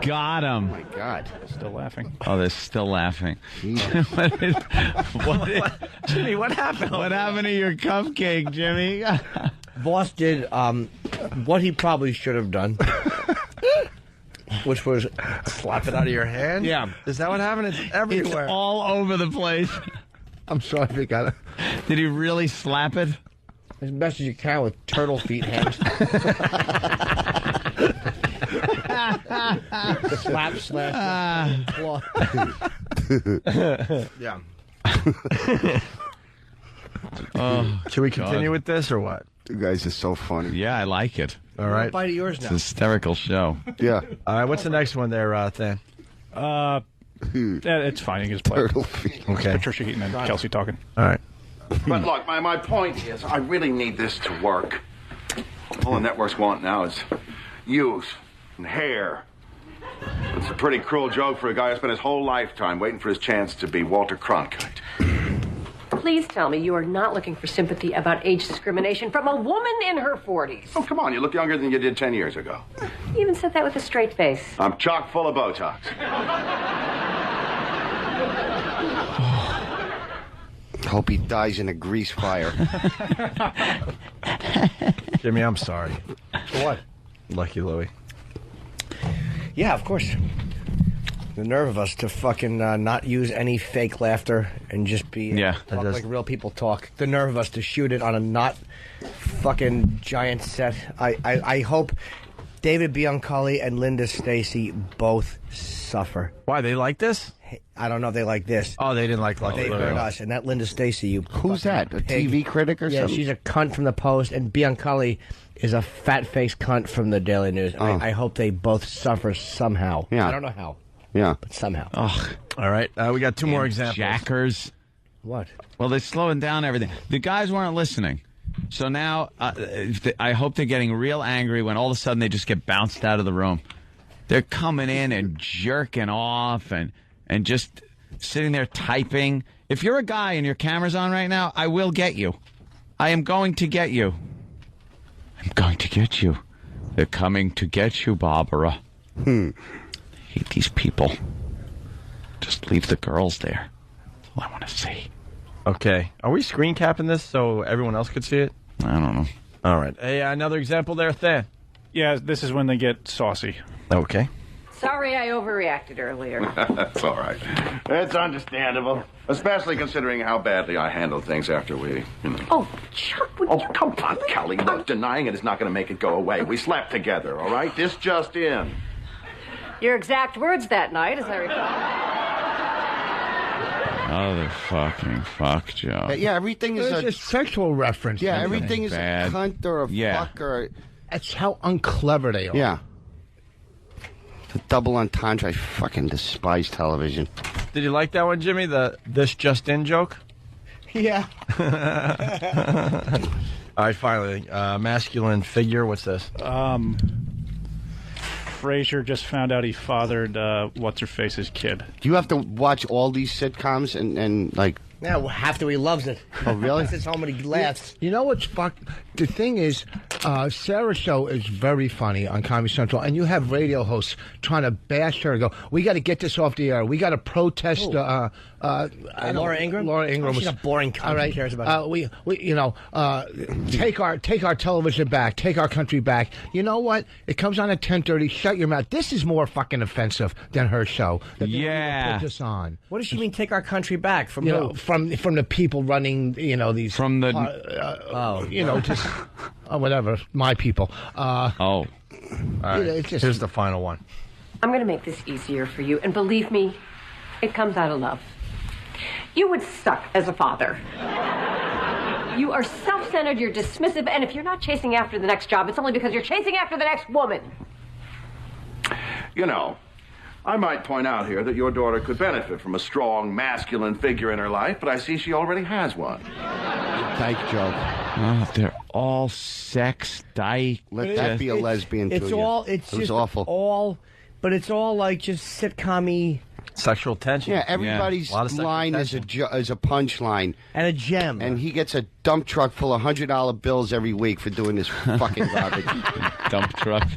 Got him. Oh, my God. Still laughing. Oh, they're still laughing. Jimmy, what happened? What happened to your cupcake, Jimmy? Boss did what he probably should have done, which was slap it out of your hand. Yeah, is that what happened? It's everywhere. It's all over the place. I'm sorry if you got it. Did he really slap it? As best as you can with turtle feet hands. Slap, slash, claw. Yeah. Should we continue with this or what? You guys are so funny. Yeah, I like it. All right. Bite of yours It's now. a hysterical show. Yeah. All right. What's the next one there, Than? Yeah, it's fine. You can just play. Turtle feet. Okay. Patricia Heaton and Kelsey talking. All right. But look, my point is, I really need this to work. All the networks want now is youth and hair. It's a pretty cruel joke for a guy who spent his whole lifetime waiting for his chance to be Walter Cronkite. Please tell me you are not looking for sympathy about age discrimination from a woman in her 40s. Oh, come on, you look younger than you did 10 years ago. You even said that with a straight face. I'm chock full of Botox. Hope he dies in a grease fire. Jimmy, I'm sorry. For what? Lucky Louie. Yeah, of course. The nerve of us to fucking not use any fake laughter and just be talk like real people talk. The nerve of us to shoot it on a not fucking giant set. I hope David Bianculli and Linda Stacy both suffer. Why, they like this? I don't know if they like this. Oh, they didn't like They heard us. And that Linda Stacy, you Who's that? A pig. TV critic or Yeah, something? she's a cunt from the Post, and Bianculli is a fat-faced cunt from the Daily News. And I hope they both suffer somehow. Yeah. I don't know how, Yeah. but somehow. Ugh. All right, we got two more examples. Jackers. What? Well, they're slowing down everything. The guys weren't listening. So now I hope they're getting real angry when all of a sudden they just get bounced out of the room. They're coming in and jerking off and just sitting there typing. If you're a guy and your camera's on right now, I will get you. I am going to get you. I'm going to get you. They're coming to get you, Barbara. I hate these people. Just leave the girls there. That's all I want to see. Okay. Are we screen capping this so everyone else could see it? I don't know. All right. Hey, another example there, Than. Yeah, this is when they get saucy. Okay. Sorry I overreacted earlier. That's all right. It's understandable, especially considering how badly I handled things after we, Oh, Chuck, would you... come on, Kelly. Look, denying it is not going to make it go away. We slept together, all right? This just in. Your exact words that night, as I recall. Other fucking fuck job. Yeah, everything is It's a sexual reference. Yeah, Everything. everything is bad. a cunt or a fuck or... That's how unclever they are. Yeah. The double entendre. I fucking despise television. Did you like that one, Jimmy? The this just in joke? Yeah. All right, finally. Masculine figure. What's this? Frasier just found out he fathered what's-her-face's kid. Do you have to watch all these sitcoms and like... Now, after he loves it. Oh, really? He sits home and he laughs. You know what's fucked? The thing is, Sarah's show is very funny on Comedy Central, and you have radio hosts trying to bash her and go, we got to get this off the air. We got to protest. Laura Ingraham? Laura Ingraham. She's a boring cunt. All right. Who cares about it? Take our television back. Take our country back. You know what? It comes on at 10:30. Shut your mouth. This is more fucking offensive than her show. That they Yeah. put this on. What does she mean, take our country back? From You who? know, from the people running, these... From the... just... whatever. My people. All right. It's just... Here's the final one. I'm going to make this easier for you, and believe me, it comes out of love. You would suck as a father. You are self-centered, you're dismissive, and if you're not chasing after the next job, it's only because you're chasing after the next woman. I might point out here that your daughter could benefit from a strong, masculine figure in her life, but I see she already has one. Dyke joke. Oh, they're all sex dyke. Let that be a lesbian It's to all. you. It's It was just awful. all. But it's all like just sitcom-y. Sexual tension. Yeah, everybody's A lot of sexual line is tension. is a punchline. And a gem. And he gets a dump truck full of $100 bills every week for doing this fucking garbage. Dump truck.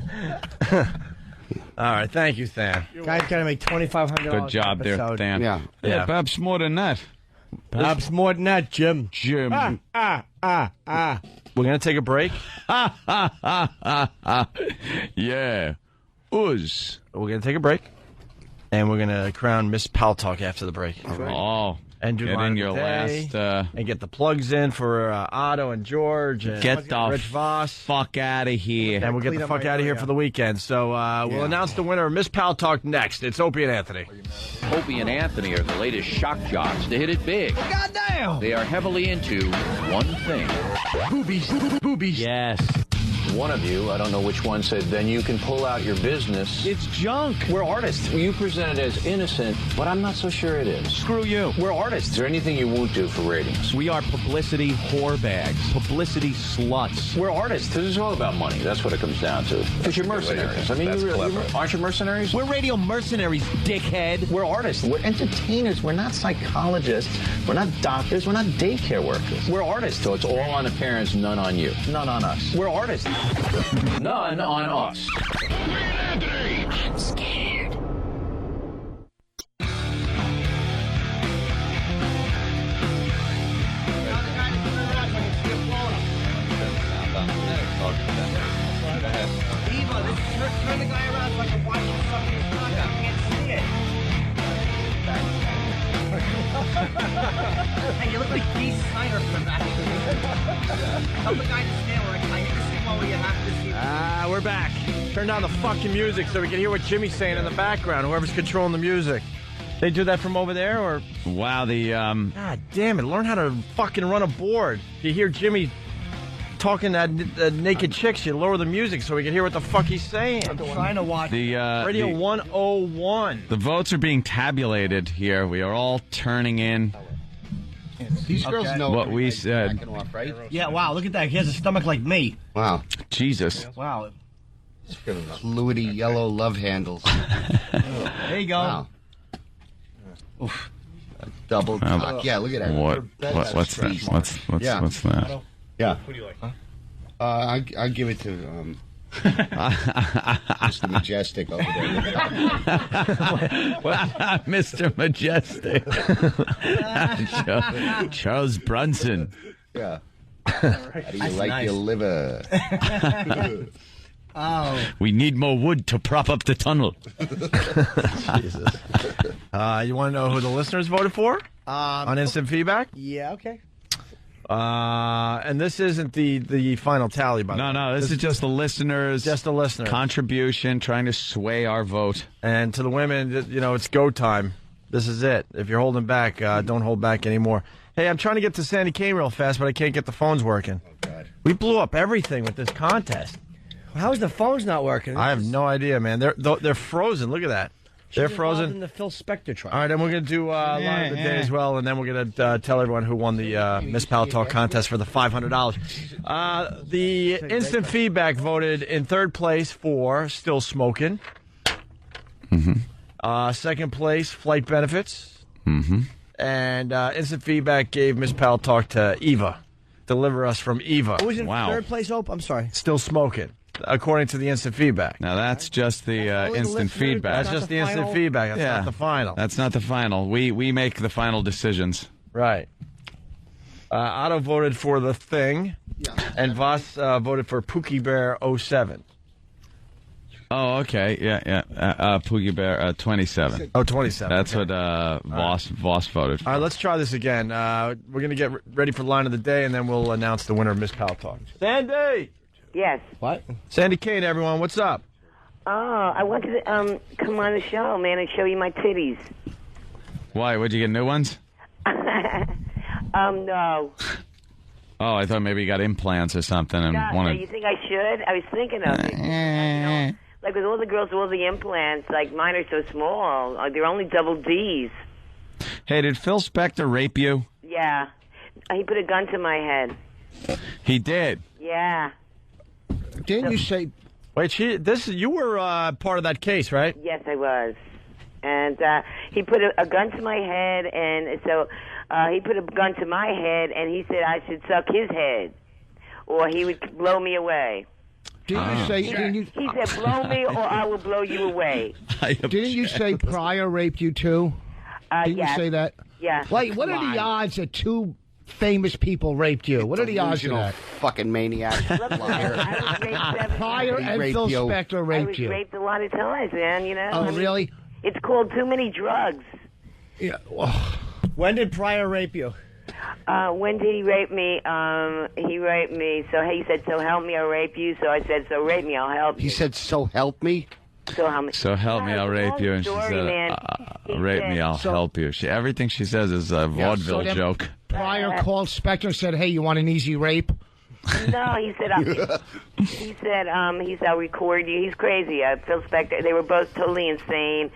All right, thank you, Than. Guy's got to make $2,500. Good job there, episode. Dan. Yeah. Yeah, perhaps more than that. Perhaps more than that, Jim. Jim. We're going to take a break. Yeah. Uz. We're going to take a break. And we're going to crown Miss Paltalk after the break. Oh. And do Get line in of your the day, last... and get the plugs in for Otto and George. And Get the Rich Voss. fuck out of here. And we'll get Clean the up fuck my out of here area. for the weekend. So we'll announce the winner of Miss Paltalk next. It's Opie and Anthony. Opie and Anthony are the latest shock jocks to hit it big. Goddamn! They are heavily into one thing. Boobies. Boobies. Yes. One of you, I don't know which one, said, then you can pull out your business. It's junk. We're artists. You present it as innocent, but I'm not so sure it is. Screw you. We're artists. Is there anything you won't do for ratings? We are publicity whore bags. Publicity sluts. We're artists. This is all about money. That's what it comes down to. Because you're mercenaries. I mean, aren't you mercenaries? We're radio mercenaries, dickhead. We're artists. We're entertainers. We're not psychologists. We're not doctors. We're not daycare workers. We're artists. So it's all on the parents, none on you. None on us. We're artists. None on us. I'm scared. Eva, turn the guy around so I can watch him suck his cock. I can't see it. Hey, you look like Dee Snyder from the back. Tell the guy to stand where I hit this thing We're back. Turn down the fucking music so we can hear what Jimmy's saying in the background, whoever's controlling the music. They do that from over there, or? Wow, God damn it, learn how to fucking run a board. You hear Jimmy talking to naked chicks, you lower the music so we can hear what the fuck he's saying. I'm trying to watch Radio 101. The votes are being tabulated here. We are all turning in. These girls know what we said. Off, right? Yeah, wow, look at that. He has a stomach like me. Wow. Jesus. Wow. Fluidy yellow love handles. There you go. Wow. Oof. A double cock. Yeah, look at that. What's that? What's that? Yeah. Who do you like? I give it to Mr. Majestic over there. Mr. Majestic. Charles Bronson. Yeah. How do you like your liver? Oh. We need more wood to prop up the tunnel. Jesus. You want to know who the listeners voted for on instant feedback? Yeah, okay. And this isn't the final tally, by the way. No, this is just the listeners. Just the listeners. Contribution, trying to sway our vote. And to the women, it's go time. This is it. If you're holding back, don't hold back anymore. Hey, I'm trying to get to Sandy Kane real fast, but I can't get the phones working. Oh, God. We blew up everything with this contest. How is the phones not working? I have no idea, man. They're frozen. Look at that. They're frozen. In the Phil Spector trial. All right, and we're going to do line of the day as well, and then we're going to tell everyone who won the Miss Paltalk contest for the $500. The instant feedback voted in third place for Still Smoking. Mm-hmm. Second place, Flight Benefits. Mm-hmm. And instant feedback gave Miss Paltalk to Eva. Deliver Us from Eva. Who was in third place, Hope? I'm sorry. Still Smoking. According to the instant feedback. Now, that's just the instant feedback. That's just the instant feedback. That's not the final. That's not the final. We make the final decisions. Right. Otto voted for The Thing, and Voss voted for Pookie Bear 07. Oh, okay. Yeah. Pookie Bear 27. Oh, 27. That's what Voss voted for. All right, let's try this again. We're going to get ready for line of the day, and then we'll announce the winner of Miss Paltalk. Sandy! Yes. What? Sandy Kane, everyone. What's up? Oh, I wanted to come on the show, man, and show you my titties. Why? Would you get new ones? No. Oh, I thought maybe you got implants or something and wanted. You think I should? I was thinking of it. Like with all the girls with all the implants, like mine are so small. They're only double Ds. Hey, did Phil Spector rape you? Yeah. He put a gun to my head. He did. Yeah. Didn't you say? Wait, you were part of that case, right? Yes, I was. And he put a gun to my head, and so he put a gun to my head, and he said I should suck his head, or he would blow me away. Didn't you say? He said, blow me, or I will blow you away. Didn't you say Pryor raped you too? Didn't yes. you say that? Yeah. Like, what are the odds that two famous people raped you? What are the odds of that? Fucking maniac. Pryor and Phil Spector raped you. I was raped a lot of times, man. Oh, really? It's called too many drugs. Yeah. When did Pryor rape you? When did he rape me? He raped me. So he said, "So help me, I'll rape you." So I said, "So rape me, I'll help you." He said, "So help me." So help me. So help me, I'll rape you. And she said, "Rape me, I'll help you." Everything she says is a vaudeville joke. Pryor called Spector and said, "Hey, you want an easy rape?" No, he said, I'll record you. He's crazy. Phil Spector. They were both totally insane.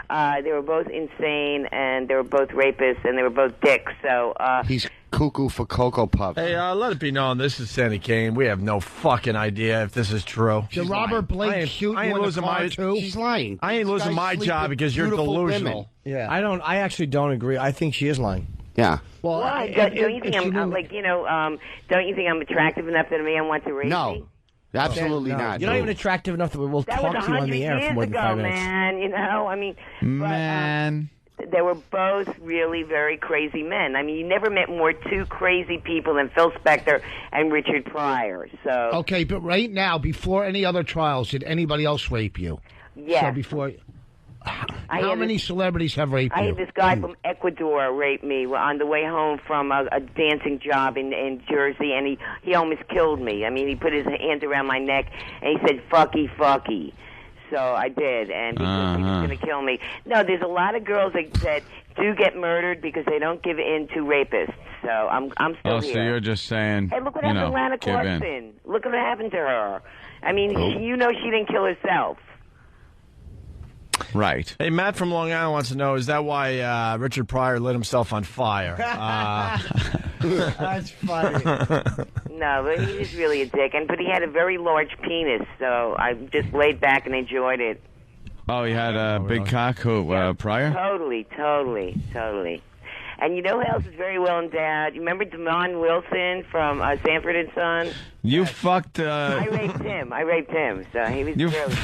They were both insane, and they were both rapists, and they were both dicks. So he's cuckoo for Cocoa Puffs. Hey, let it be known, this is Sandy Kane. We have no fucking idea if this is true. Did Robert Blake shoot you in the car too? She's lying. I ain't losing my job because you're delusional. Yeah, I actually don't agree. I think she is lying. Yeah. Well, why? Don't you think I'm don't you think I'm attractive enough that a man wants to rape me? No. Absolutely not. You're not even attractive enough that we'll talk to you on the air for more than 5 minutes. Man, I mean, man. But, they were both really very crazy men. I mean, you never met more two crazy people than Phil Spector and Richard Pryor. So okay, but right now, before any other trials, did anybody else rape you? Yeah. So before. How many celebrities have raped I you? had this guy from Ecuador rape me on the way home from a dancing job in Jersey, and he almost killed me. I mean, he put his hand around my neck, and he said, fucky, fucky. So I did, and because he was going to kill me. No, there's a lot of girls that do get murdered because they don't give in to rapists. So I'm still here. So you're just saying, Hey, look what happened to Lana give in. Clarkson. Look what happened to her. I mean, she didn't kill herself. Right. Hey, Matt from Long Island wants to know, is that why Richard Pryor lit himself on fire? That's funny. No, but he was really a dick. But he had a very large penis, so I just laid back and enjoyed it. Oh, he had a big cock Pryor? Totally. And you know who else is very well endowed? You remember Damon Wilson from Sanford and Son? You fucked... I raped him. So he was really...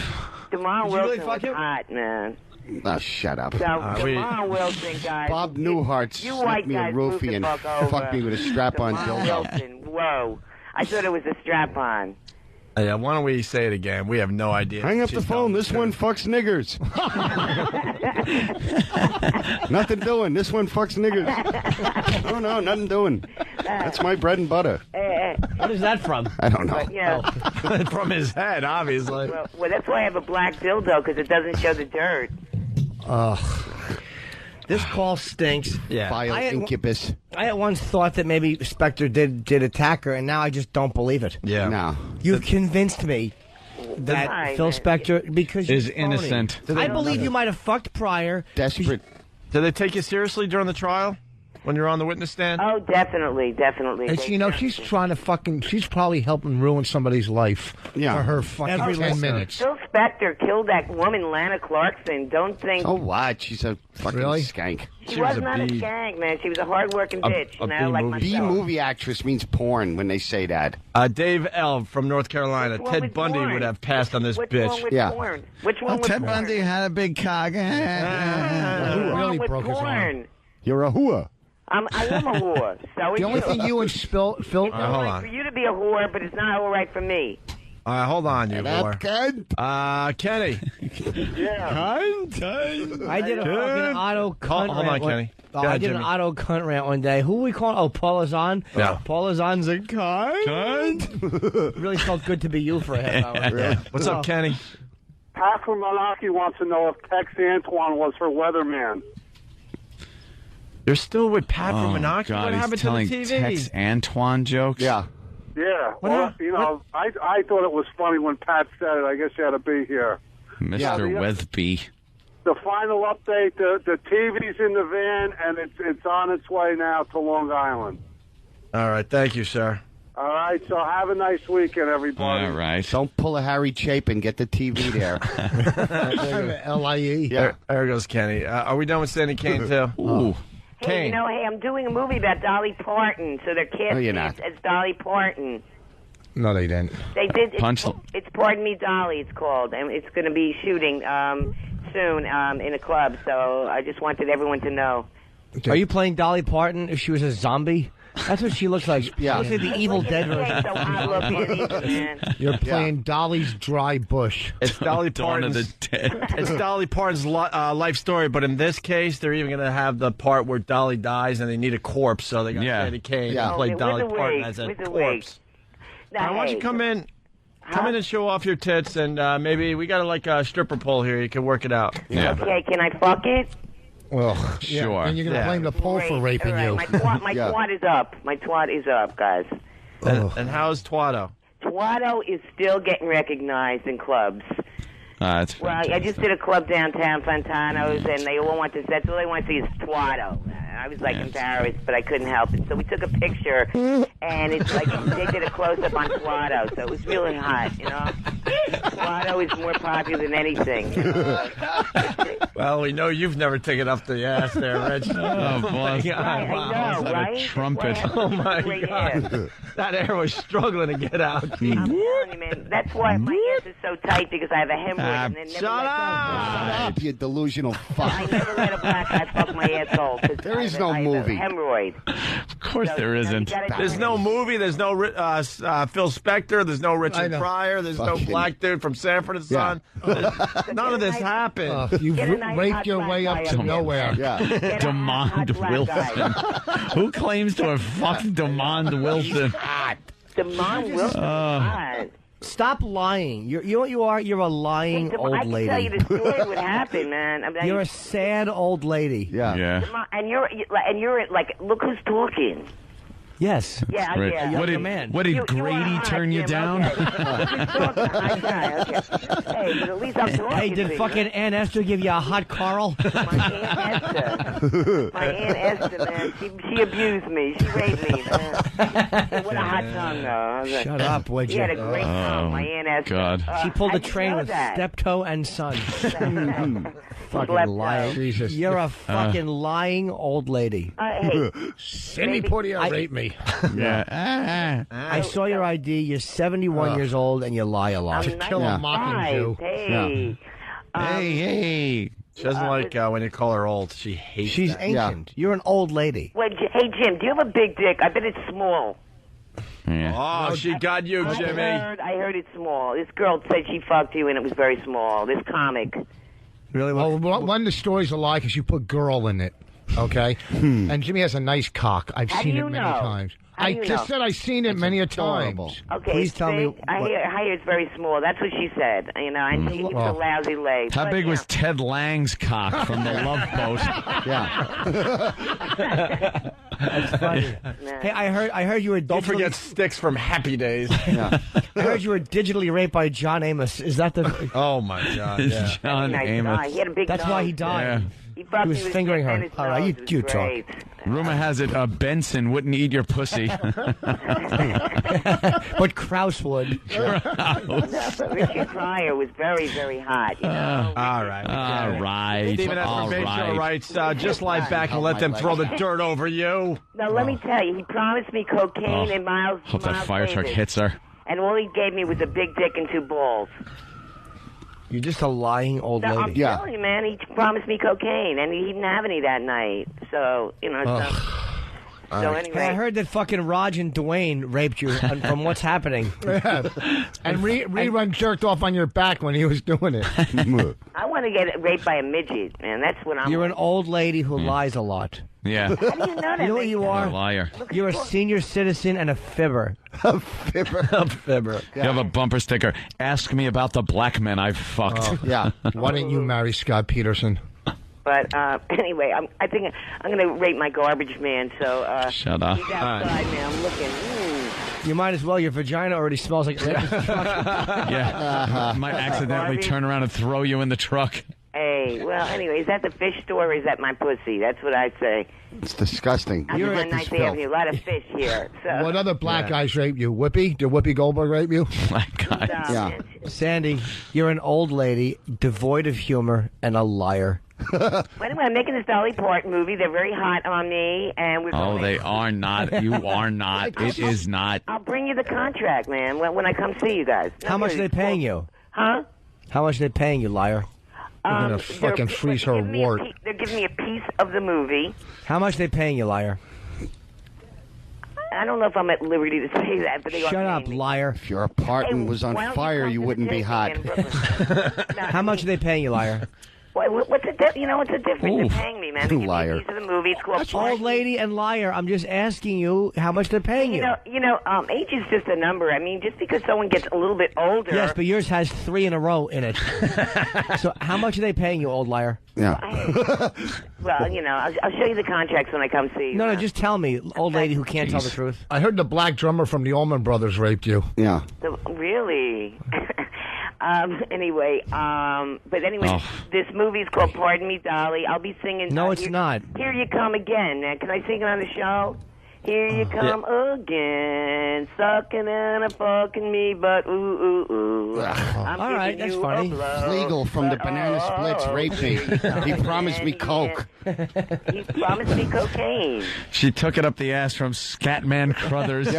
Damon Wilson was hot, man. Oh, shut up. So, Damon Wilson, guys. Bob Newhart slipped me a roofie and fucked me with a strap-on dildo. Wilson, whoa. I thought it was a strap-on. Yeah, why don't we say it again? We have no idea. Hang up the phone. This one fucks niggers. Nothing doing. This one fucks niggers. No, nothing doing. That's my bread and butter. What is that from? I don't know. But, from his head, obviously. Well, that's why I have a black dildo, because it doesn't show the dirt. This call stinks. Yeah. Vile incubus. I had once thought that maybe Spectre did attack her, and now I just don't believe it. Yeah. No. You've convinced me that Phil Spector, because is you're innocent. I believe you might have fucked Pryor. Desperate. Did they take you seriously during the trial? When you're on the witness stand? Oh, definitely. And she's trying to she's probably helping ruin somebody's life for her fucking 10 minutes. Phil Spector killed that woman, Lana Clarkson. Don't think... Oh, what? She's a fucking skank. She was not a skank, man. She was a hard-working bitch, like myself. B-movie actress means porn when they say that. Dave L. from North Carolina. Ted Bundy would have passed on this bitch. Porn? Which one was Ted porn? Bundy had a big cock. Really broke his arm. You're a hooer. I am a whore. So The only thing you and Phil... It's all right for you to be a whore, but it's not all right for me. Hold on, you whore. Kenny. Yeah. I did a fucking Otto cunt Hold on, Kenny. I did an Otto cunt rant one day. Who we call? Oh, Paul Azan. Yeah. Paul Azan's a cunt. Really felt good to be you for a half hour. Yeah. What's up, Kenny? Pat from Malaki wants to know if Tex Antoine was her weatherman. You're still with Pat from Monaco? God, what he's happened telling to the TV? Tex Antoine jokes? Yeah. Yeah. Well, I thought it was funny when Pat said it. I guess you had to be here. Mr. Wethby. The final update, the TV's in the van, and it's on its way now to Long Island. All right. Thank you, sir. All right, so have a nice weekend, everybody. All right. Don't pull a Harry Chapin. Get the TV there. LIE. Yeah. There goes Kenny. Are we done with Sandy Kane, too? Ooh. Hey, Kane. I'm doing a movie about Dolly Parton, so they're casting you're it not. as Dolly Parton. No, they didn't. They did. Punch. It's Pardon Me, Dolly. It's called, and it's going to be shooting soon in a club. So I just wanted everyone to know. Are you playing Dolly Parton if she was a zombie? That's what she looks like. Yeah. She looks like the Evil Dead version. So hot looking, man. You're playing Dolly's Dry Bush. It's Dolly Dawn of Parton's. the Dead. It's Dolly Parton's life story, but in this case, they're even going to have the part where Dolly dies and they need a corpse, so they got Sandy Kane to play Dolly Parton as a corpse. Now, Why don't you come in? Come in and show off your tits, and maybe we got like a stripper pole here. You can work it out. Yeah. Okay, can I fuck it? Well, Sure. And you're going to blame the pole for raping All right, you. My twat is up. My twat is up, guys. And how's Twatto? Twatto is still getting recognized in clubs. That's Well, I just did a club downtown, Fontano's, and they all want to. That's all they want to see is Twatto. I was like embarrassed, but I couldn't help it. So we took a picture, and it's like they did a close up on Twatto, so it was really hot, you know. Twatto is more popular than anything. You know? Well, we know you've never taken up the ass there, Rich. Oh, boy. my God. I know, What right? a trumpet. Oh, my Great God. ass. That air was struggling to get out. I'm telling you, man. That's why my ass is so tight, because I have a hemorrhoid. And then never Shut up! You delusional I fuck. never let a black guy fuck my asshole. There is no movie. Hemorrhoid. Of course there isn't. There's no movie. There's no Phil Spector. There's no I Richard know. Pryor. There's no Fucking- black dude from Sanford and Son. None of this happened. You've raped your way up to nowhere. Demond Wilson. Who claims to have fucked Demond Wilson? Demond Wilson. Stop lying. You know what you are? You're a lying old I lady. can tell you the story what happened, man. I mean, You're a sad old lady. And you're like, look who's talking. Yes. Yeah, Right. yeah. What did Grady turn you down? Okay. Hey, but at least I'm talking Hey, did to you. fucking Aunt Esther give you a hot Carl? My Aunt Esther, man, she abused me. She raped me, man. What a hot tongue, though. Shut up, would She you? had a great tongue, my Aunt Esther. God. She pulled I a train know with that. Steptoe and Son. Fucking Slept lying. out. Jesus. You're a fucking lying old lady. Hey, Sidney Poitier raped me. Yeah. I saw your ID. You're 71 years old and you lie a lot. I'm Kill a mocking Jew. Hey. Hey. She doesn't like when you call her old. She hates She's that. ancient. You're an old lady. Wait, hey, Jim, do you have a big dick? I bet it's small. Yeah. Oh, she got you, Jimmy. I heard it's small. This girl said she fucked you and it was very small. This comic. Really? Well, one of the stories a lie because you put girl in it. Okay? And Jimmy has a nice cock. I've How do seen it you many know? times. How do I you just know? said I've seen it many a adorable. times. Okay, Please it's tell me big. I hear it's very small. That's what she said. You know, and she keeps a lousy leg. How But, big you was know, Ted Lang's cock from The Love Boat? That's funny. Hey, I heard you were. Don't digitally- forget Sticks from Happy Days. I heard you were digitally raped by John Amos. Is that the? Oh my God! Yeah. John nice Amos. guy. He had a big That's nose. why he died. Yeah. He fucked He was me with fingering her. his All right, nose. It was you talk. great. Rumor has it Benson wouldn't eat your pussy. But Krause would. Richard Pryor was very, very hot. You know? All right. All right. Stephen All Escobar right. writes, just lie back and let them throw the dirt over you. Now, let me tell you, he promised me cocaine and miles. Hope that miles fire truck Davis. hits her. And all he gave me was a big dick and 2 balls. You're just a lying old No, I'm lady. telling you, man, he promised me cocaine, and he didn't have any that night. So, you know, so anyway. Hey, I heard that fucking Raj and Dwayne raped you from What's Happening. And rerun jerked off on your back when he was doing it. I want to get raped by a midget, man. That's what I'm. You're an old lady who lies a lot. Yeah. How do you know that? You know what you You're are? a liar. You're a senior citizen and a fibber. A fibber. A fibber. You have a bumper sticker. Ask me about the black men I've fucked. Yeah. Why didn't you marry Scott Peterson? But anyway, I think I'm going to rape my garbage man. So Shut up. he's outside now. I'm looking. You might as well. Your vagina already smells like. Yeah. Might accidentally turn around and throw you in the truck. Hey, well, anyway, is that the fish store or is that my pussy? That's what I say. It's disgusting. I'm on Ninth Avenue. A lot of fish here. So. What other black guys raped you? Whoopi? Did Whoopi Goldberg rape you? Black guys. Yeah. Sandy, you're an old lady, devoid of humor, and a liar. Well, anyway, I'm making this Dolly Parton movie. They're very hot on me, and we're. Oh, going they are not. You are not. It is not. I'll bring you the contract, man, when I come see you guys. How much are they paying you? Huh? How much are they paying you, liar? We're gonna fucking freeze her wart. They're giving me a piece of the movie. How much are they paying you, liar? I don't know if I'm at liberty to say that, but they Shut are up, paying me. liar. If your apartment was on why don't fire, come you to the wouldn't be taping hot. in Brooklyn? How much are they paying you, liar? What's the you know what's the difference? Oof. They're paying me, man. They give me a Liar. piece of the movie. It's called Old lady and liar. I'm just asking you how much they're paying you. Age is just a number. I mean, just because someone gets a little bit older. Yes, but yours has 3 in a row in it. So how much are they paying you, old liar? Yeah. Well, I'll show you the contracts when I come see you. No, just tell me, old lady who can't tell the truth. I heard the black drummer from the Allman Brothers raped you. Yeah. Really? Anyway, Oh. this movie's called Pardon Me, Dolly. I'll be singing. No, it's not. Here You Come Again. Can I sing it on the show? Here you come again, sucking and a fucking me, but ooh, ooh, ooh. I'm All right, giving that's you funny. a blow, Legal from the but Banana Splits raped me. He promised me coke. He promised me cocaine. She took it up the ass from Scatman Crothers.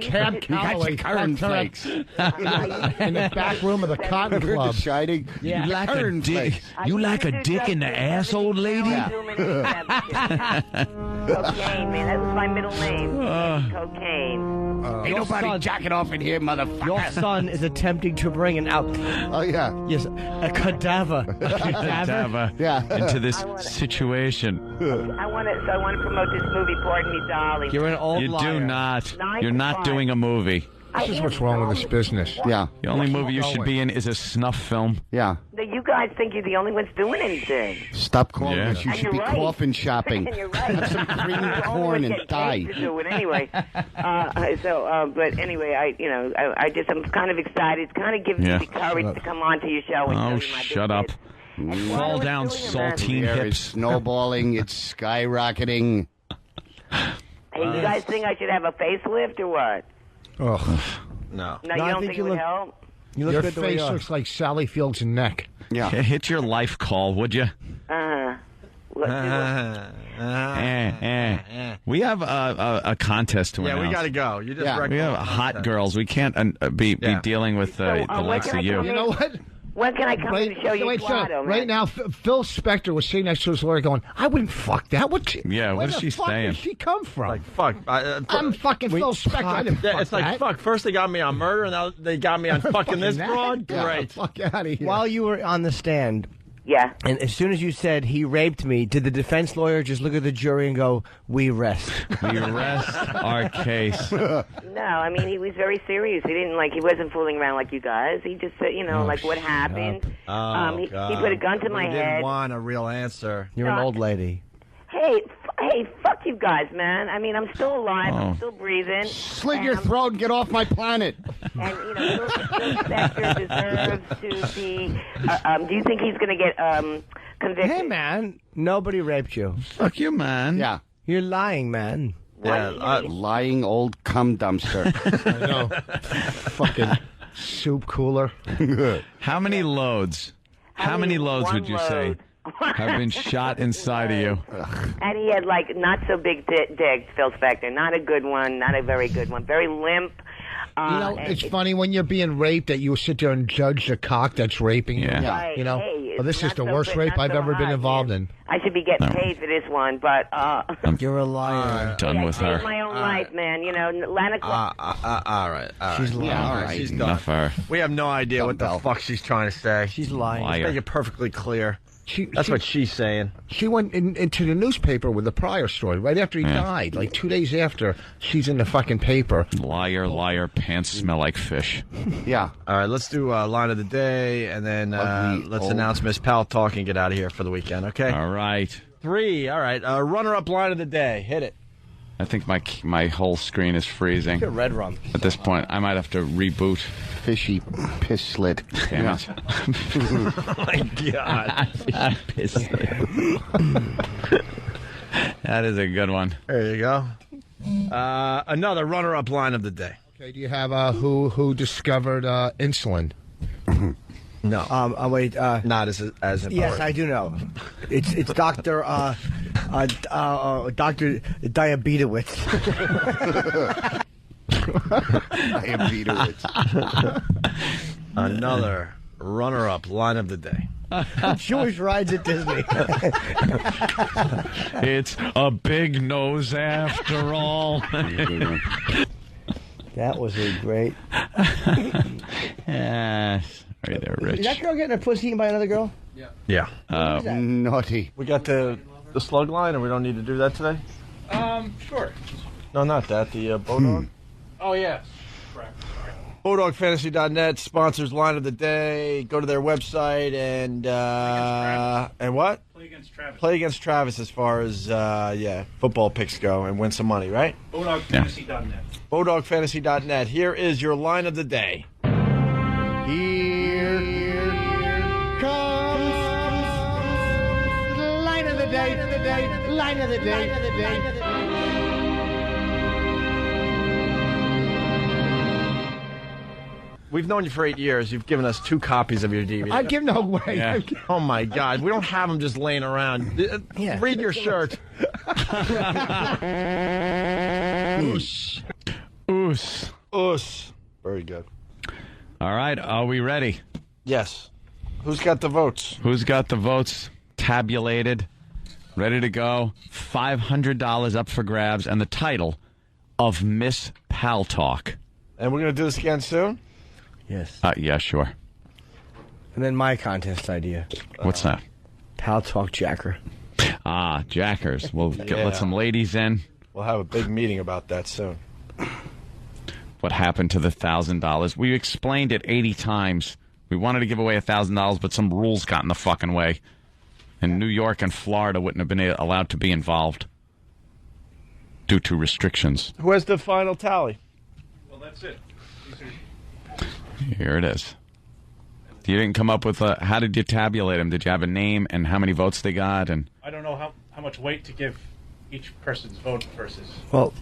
Camp Calloway cornflakes. in the back room of the Cotton Remember Club. The Shining? You like a dick? You like a dick in the ass, old lady? Cocaine, man. That was my middle name. Cocaine. Ain't nobody jacking off in here, motherfucker. Your son is attempting to bring an out. Oh, yeah. Yes, a cadaver. A cadaver. Yeah. Into this situation. I want to promote this movie, Pardon Me, Darling. You're an old You liar. do not. Nine You're to not five. doing a movie. This is what's wrong with this business. Yeah. The only movie you should be in is a snuff film. Yeah. No, you guys think you're the only ones doing anything. Stop calling Yeah. us. You And should be you're right. coffin shopping. And you're right. Have some cream You're the only corn one and getting die. paid to do it anyway. But anyway, I'm kind of excited. It's kind of gives Yeah. me the courage to come onto your show and Oh, tell you my shut up. business. Fall Why down, are we doing it, man? saltine There is hips. snowballing. It's skyrocketing. Hey, you guys think I should have a facelift or what? Oh. No. No, No, I you don't think think you it would look- help? You look Your good the way face you are. looks like Sally Field's neck. Yeah. Hit your life call, would you? We have a contest to Yeah, announce. we got to go. You just We have hot girls. We can't be dealing with the likes of you. You know what? When can I come to the show you Twatto, Right now, Phil Spector was sitting next to his lawyer going, I wouldn't fuck that. What what is she fuck saying? Did she come from? Like, fuck. I'm fucking Phil Spector. I didn't fuck It's like, that. fuck. First they got me on murder, and now they got me on fucking this that? broad. Yeah, Great. fuck out of here. While you were on the stand, yeah, and as soon as you said he raped me, did the defense lawyer just look at the jury and go, "We rest"? We rest our case. No, I mean, he was very serious. He wasn't fooling around like you guys. He just said, what happened. He put a gun to my We head. didn't want a real answer. You're an old lady. Hey, fuck you guys, man. I mean, I'm still alive. I'm still breathing. Slit your throat and get off my planet. And, Phil Spector deserves to be... do you think he's going to get convicted? Hey, man, nobody raped you. Fuck you, man. Yeah. You're lying, man. Lying old cum dumpster. I know. Fucking soup cooler. How many loads? How many loads would you say have been shot inside of you? And he had, not so big dick, Phil Spector. Not a good one. Not a very good one. Very limp. It's funny when you're being raped that you sit there and judge the cock that's raping you. Yeah. Right. You know, Hey, well, this it's is the not so worst good, rape not I've so ever been hot, involved man. in. I should be getting paid for this one, but... You're a liar. Done with her. my own life, man. Atlanta... All right. She's lying. All right. She's done. Enough her. We have no idea what the Dumbbell. fuck she's trying to say. She's lying. Liar. Let's make it perfectly clear. That's what she's saying. She went into the newspaper with the Pryor story right after he died. 2 days after, she's in the fucking paper. Liar, liar, pants smell like fish. Yeah. All right, let's do line of the day, and then let's announce Miss Paltalk and get out of here for the weekend, okay? All right. 3, all right. Runner-up line of the day. Hit it. I think my whole screen is freezing. You're red rum. At this point, I might have to reboot. Fishy piss slit. Damn it. Oh, my God. Piss slit. That is a good one. There you go. Another runner-up line of the day. Okay, do you have who discovered insulin? No. Wait. Not as important. Yes, I do know. It's Dr. Dr. Diabetowitz. Another runner-up line of the day. Jewish rides at Disney. It's a big nose after all. That was a great. Yes. Right there, Rich. Is that girl getting her pussy eaten by another girl? Yeah. Naughty. We got the slug line, and we don't need to do that today? Sure. No, not that. The Bodog. Oh, yes. Correct. BodogFantasy.net sponsors line of the day. Go to their website and what? Play against Travis. Play against Travis as far as football picks go and win some money, right? BodogFantasy.net. BodogFantasy.net. Here is your line of the day. Here comes the line of the day. Line of the day. We've known you for 8 years. You've given us 2 copies of your DVD. I've given no way. Yeah. Oh, my God. We don't have them just laying around. Read your shirt. Oos. Oos. Oos. Very good. All right. Are we ready? Yes. Who's got the votes? Who's got the votes tabulated? Ready to go. $500 up for grabs, and the title of Miss Paltalk. And we're going to do this again soon? Yes. Yeah, sure. And then my contest idea. What's that? Paltalk Jacker. Ah, Jackers. We'll let some ladies in. We'll have a big meeting about that soon. What happened to the $1,000? We explained it 80 times. We wanted to give away $1,000, but some rules got in the fucking way. And New York and Florida wouldn't have been allowed to be involved due to restrictions. Who has the final tally? Well, that's it. Here it is. You didn't come up with how did you tabulate them? Did you have a name and how many votes they got? And I don't know how much weight to give each person's vote versus. Well,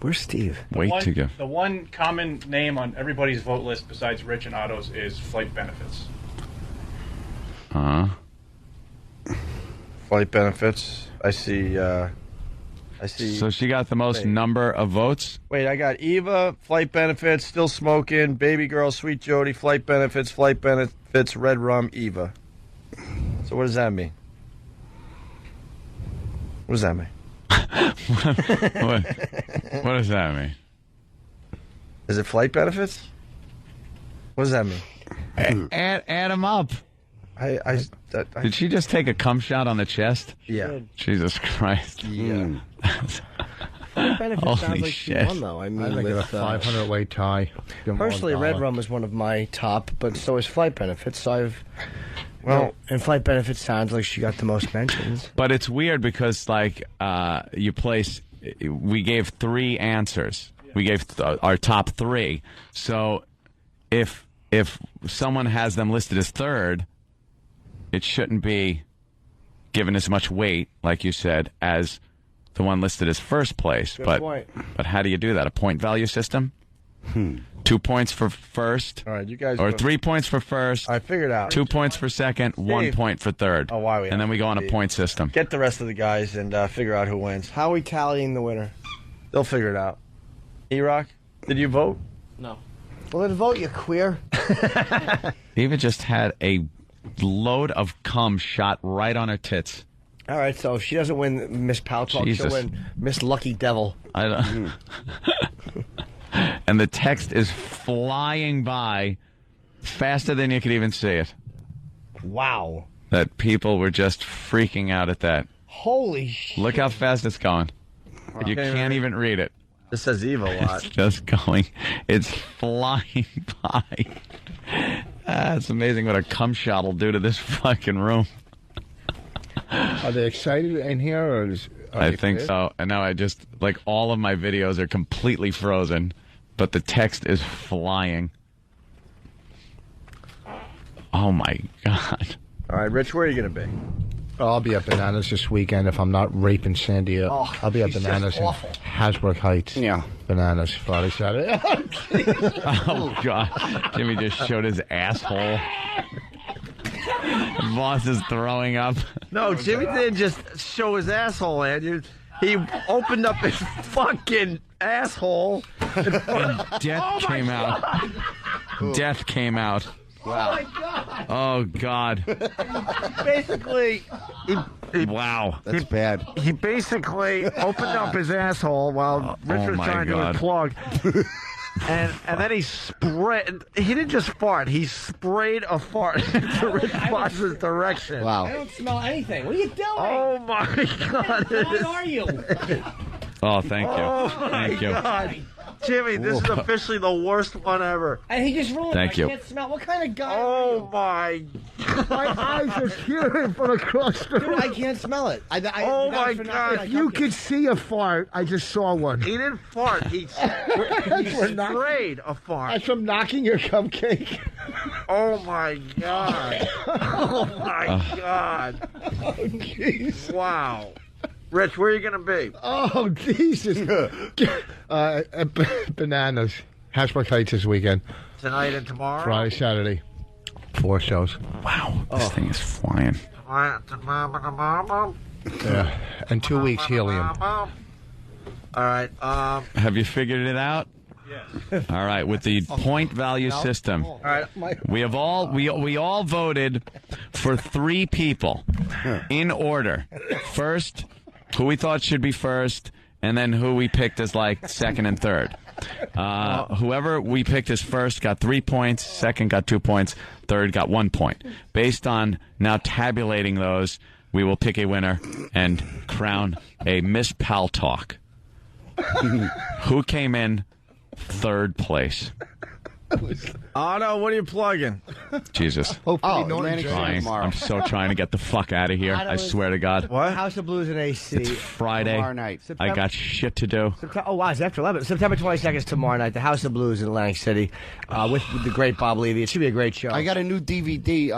where's Steve? To give. The one common name on everybody's vote list besides Rich and Otto's is flight benefits. Flight benefits. I see. So she got the most number of votes? Wait, I got Eva, flight benefits, still smoking, baby girl, sweet Jody, flight benefits, red rum, Eva. So what does that mean? What does that mean? What does that mean? Is it flight benefits? What does that mean? Add them up. Did she just take a cum shot on the chest? Yeah. Jesus Christ. Yeah. Benefit Holy sounds like shit. she won, though. I mean, I think a 500 weight tie. Personally, red rum is one of my top, but so is flight benefits. So and flight benefits sounds like she got the most mentions. But it's weird because, like, we gave 3 answers. We gave our top 3. So if someone has them listed as third, it shouldn't be given as much weight, like you said, as the one listed as first place. Good point. But how do you do that? A point value system? 2 points for first. All right, you guys. Or 3 points for first. I figured out. 2 points for second. 1 point for third. Oh, why we? And then we go on a point system. Get the rest of the guys and figure out who wins. How are we tallying the winner? They'll figure it out. E-Rock, did you vote? No. Well, then vote, you queer. Eva just had a load of cum shot right on her tits. All right, so if she doesn't win Miss Paltalk, she'll win Miss Lucky Devil. I don't. And the text is flying by faster than you could even see it. Wow. That people were just freaking out at that. Holy shit. Look how fast it's going. You can't even read it. This says Eva a lot. It's just going. It's flying by. It's amazing what a cum shot will do to this fucking room. Are they excited in here? Or I think so. And now all of my videos are completely frozen, but the text is flying. Oh, my God. All right, Rich, where are you going to be? I'll be at Bananas this weekend if I'm not raping Sandy up. Oh, I'll be at Bananas in Hasbrook Heights. Yeah. Bananas, Friday, Saturday. Oh, God. Jimmy just showed his asshole. Boss is throwing up. No, Jimmy didn't just show his asshole, man. He opened up his fucking asshole. And death came out. Death came out. Wow. Oh, my God. Oh, God. Basically, wow. That's bad. He basically opened up his asshole while Rich was trying to unplug. And then he sprayed. He didn't just fart. He sprayed a fart into Rich Boss's direction. Wow. I don't smell anything. What are you doing? Oh, my God. What are you? Oh, thank you. Oh, Thank you. God. Jimmy, this is officially the worst one ever. And he just ruined Thank it. you. I can't smell. What kind of guy Oh, my God. My eyes are tearing from across the room. Dude, I can't smell it. Oh, my God. If you could see a fart, I just saw one. He didn't fart. He sprayed a fart. That's from knocking your cupcake. Oh, my God. Oh, my God. Oh, jeez. Wow. Rich, where are you going to be? Oh, Jesus. Bananas. Hasbrook Heights this weekend. Tonight and tomorrow? Friday, Saturday. 4 shows. Wow. This thing is flying. Yeah. And 2 weeks helium. All right. Have you figured it out? All right, with the point value system. All right, We all voted for 3 people in order. First, who we thought should be first, and then who we picked as like second and third. Whoever we picked as first got 3 points, second got 2 points, third got 1 point. Based on now tabulating those, we will pick a winner and crown a Miss Paltalk. Who came in third place? Otto, what are you plugging? Jesus. I'm so trying to get the fuck out of here. I swear to God. What? House of Blues and AC. It's Friday. Tomorrow night. I got shit to do. Oh, wow, it's after 11. September 22nd is tomorrow night. The House of Blues in Atlantic City with the great Bob Levy. It should be a great show. I got a new DVD.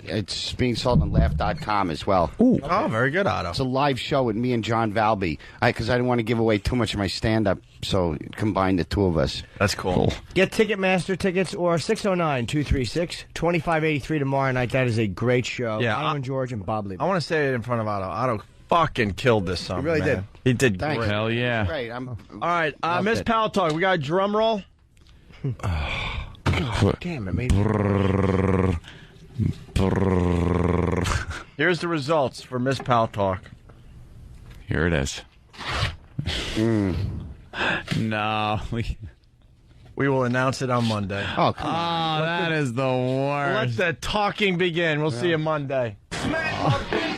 It's being sold on laugh.com as well. Ooh. Oh, very good, Otto. It's a live show with me and John Valby. Because I didn't want to give away too much of my stand-up, so combine the two of us. That's cool. Get Ticketmaster tickets or 609-236-2583 tomorrow night. That is a great show. Yeah, Otto and George and Bob Levy. I want to say it in front of Otto. Otto fucking killed this summer. He really man. did. He did Thanks. great. Hell yeah. Great. All right, Miss Paltalk, we got a drum roll. God damn it, maybe. Here's the results for Miss Paltalk. Here it is. No. We will announce it on Monday. Oh, come on. That is the worst. Let the talking begin. We'll see you Monday. Smack my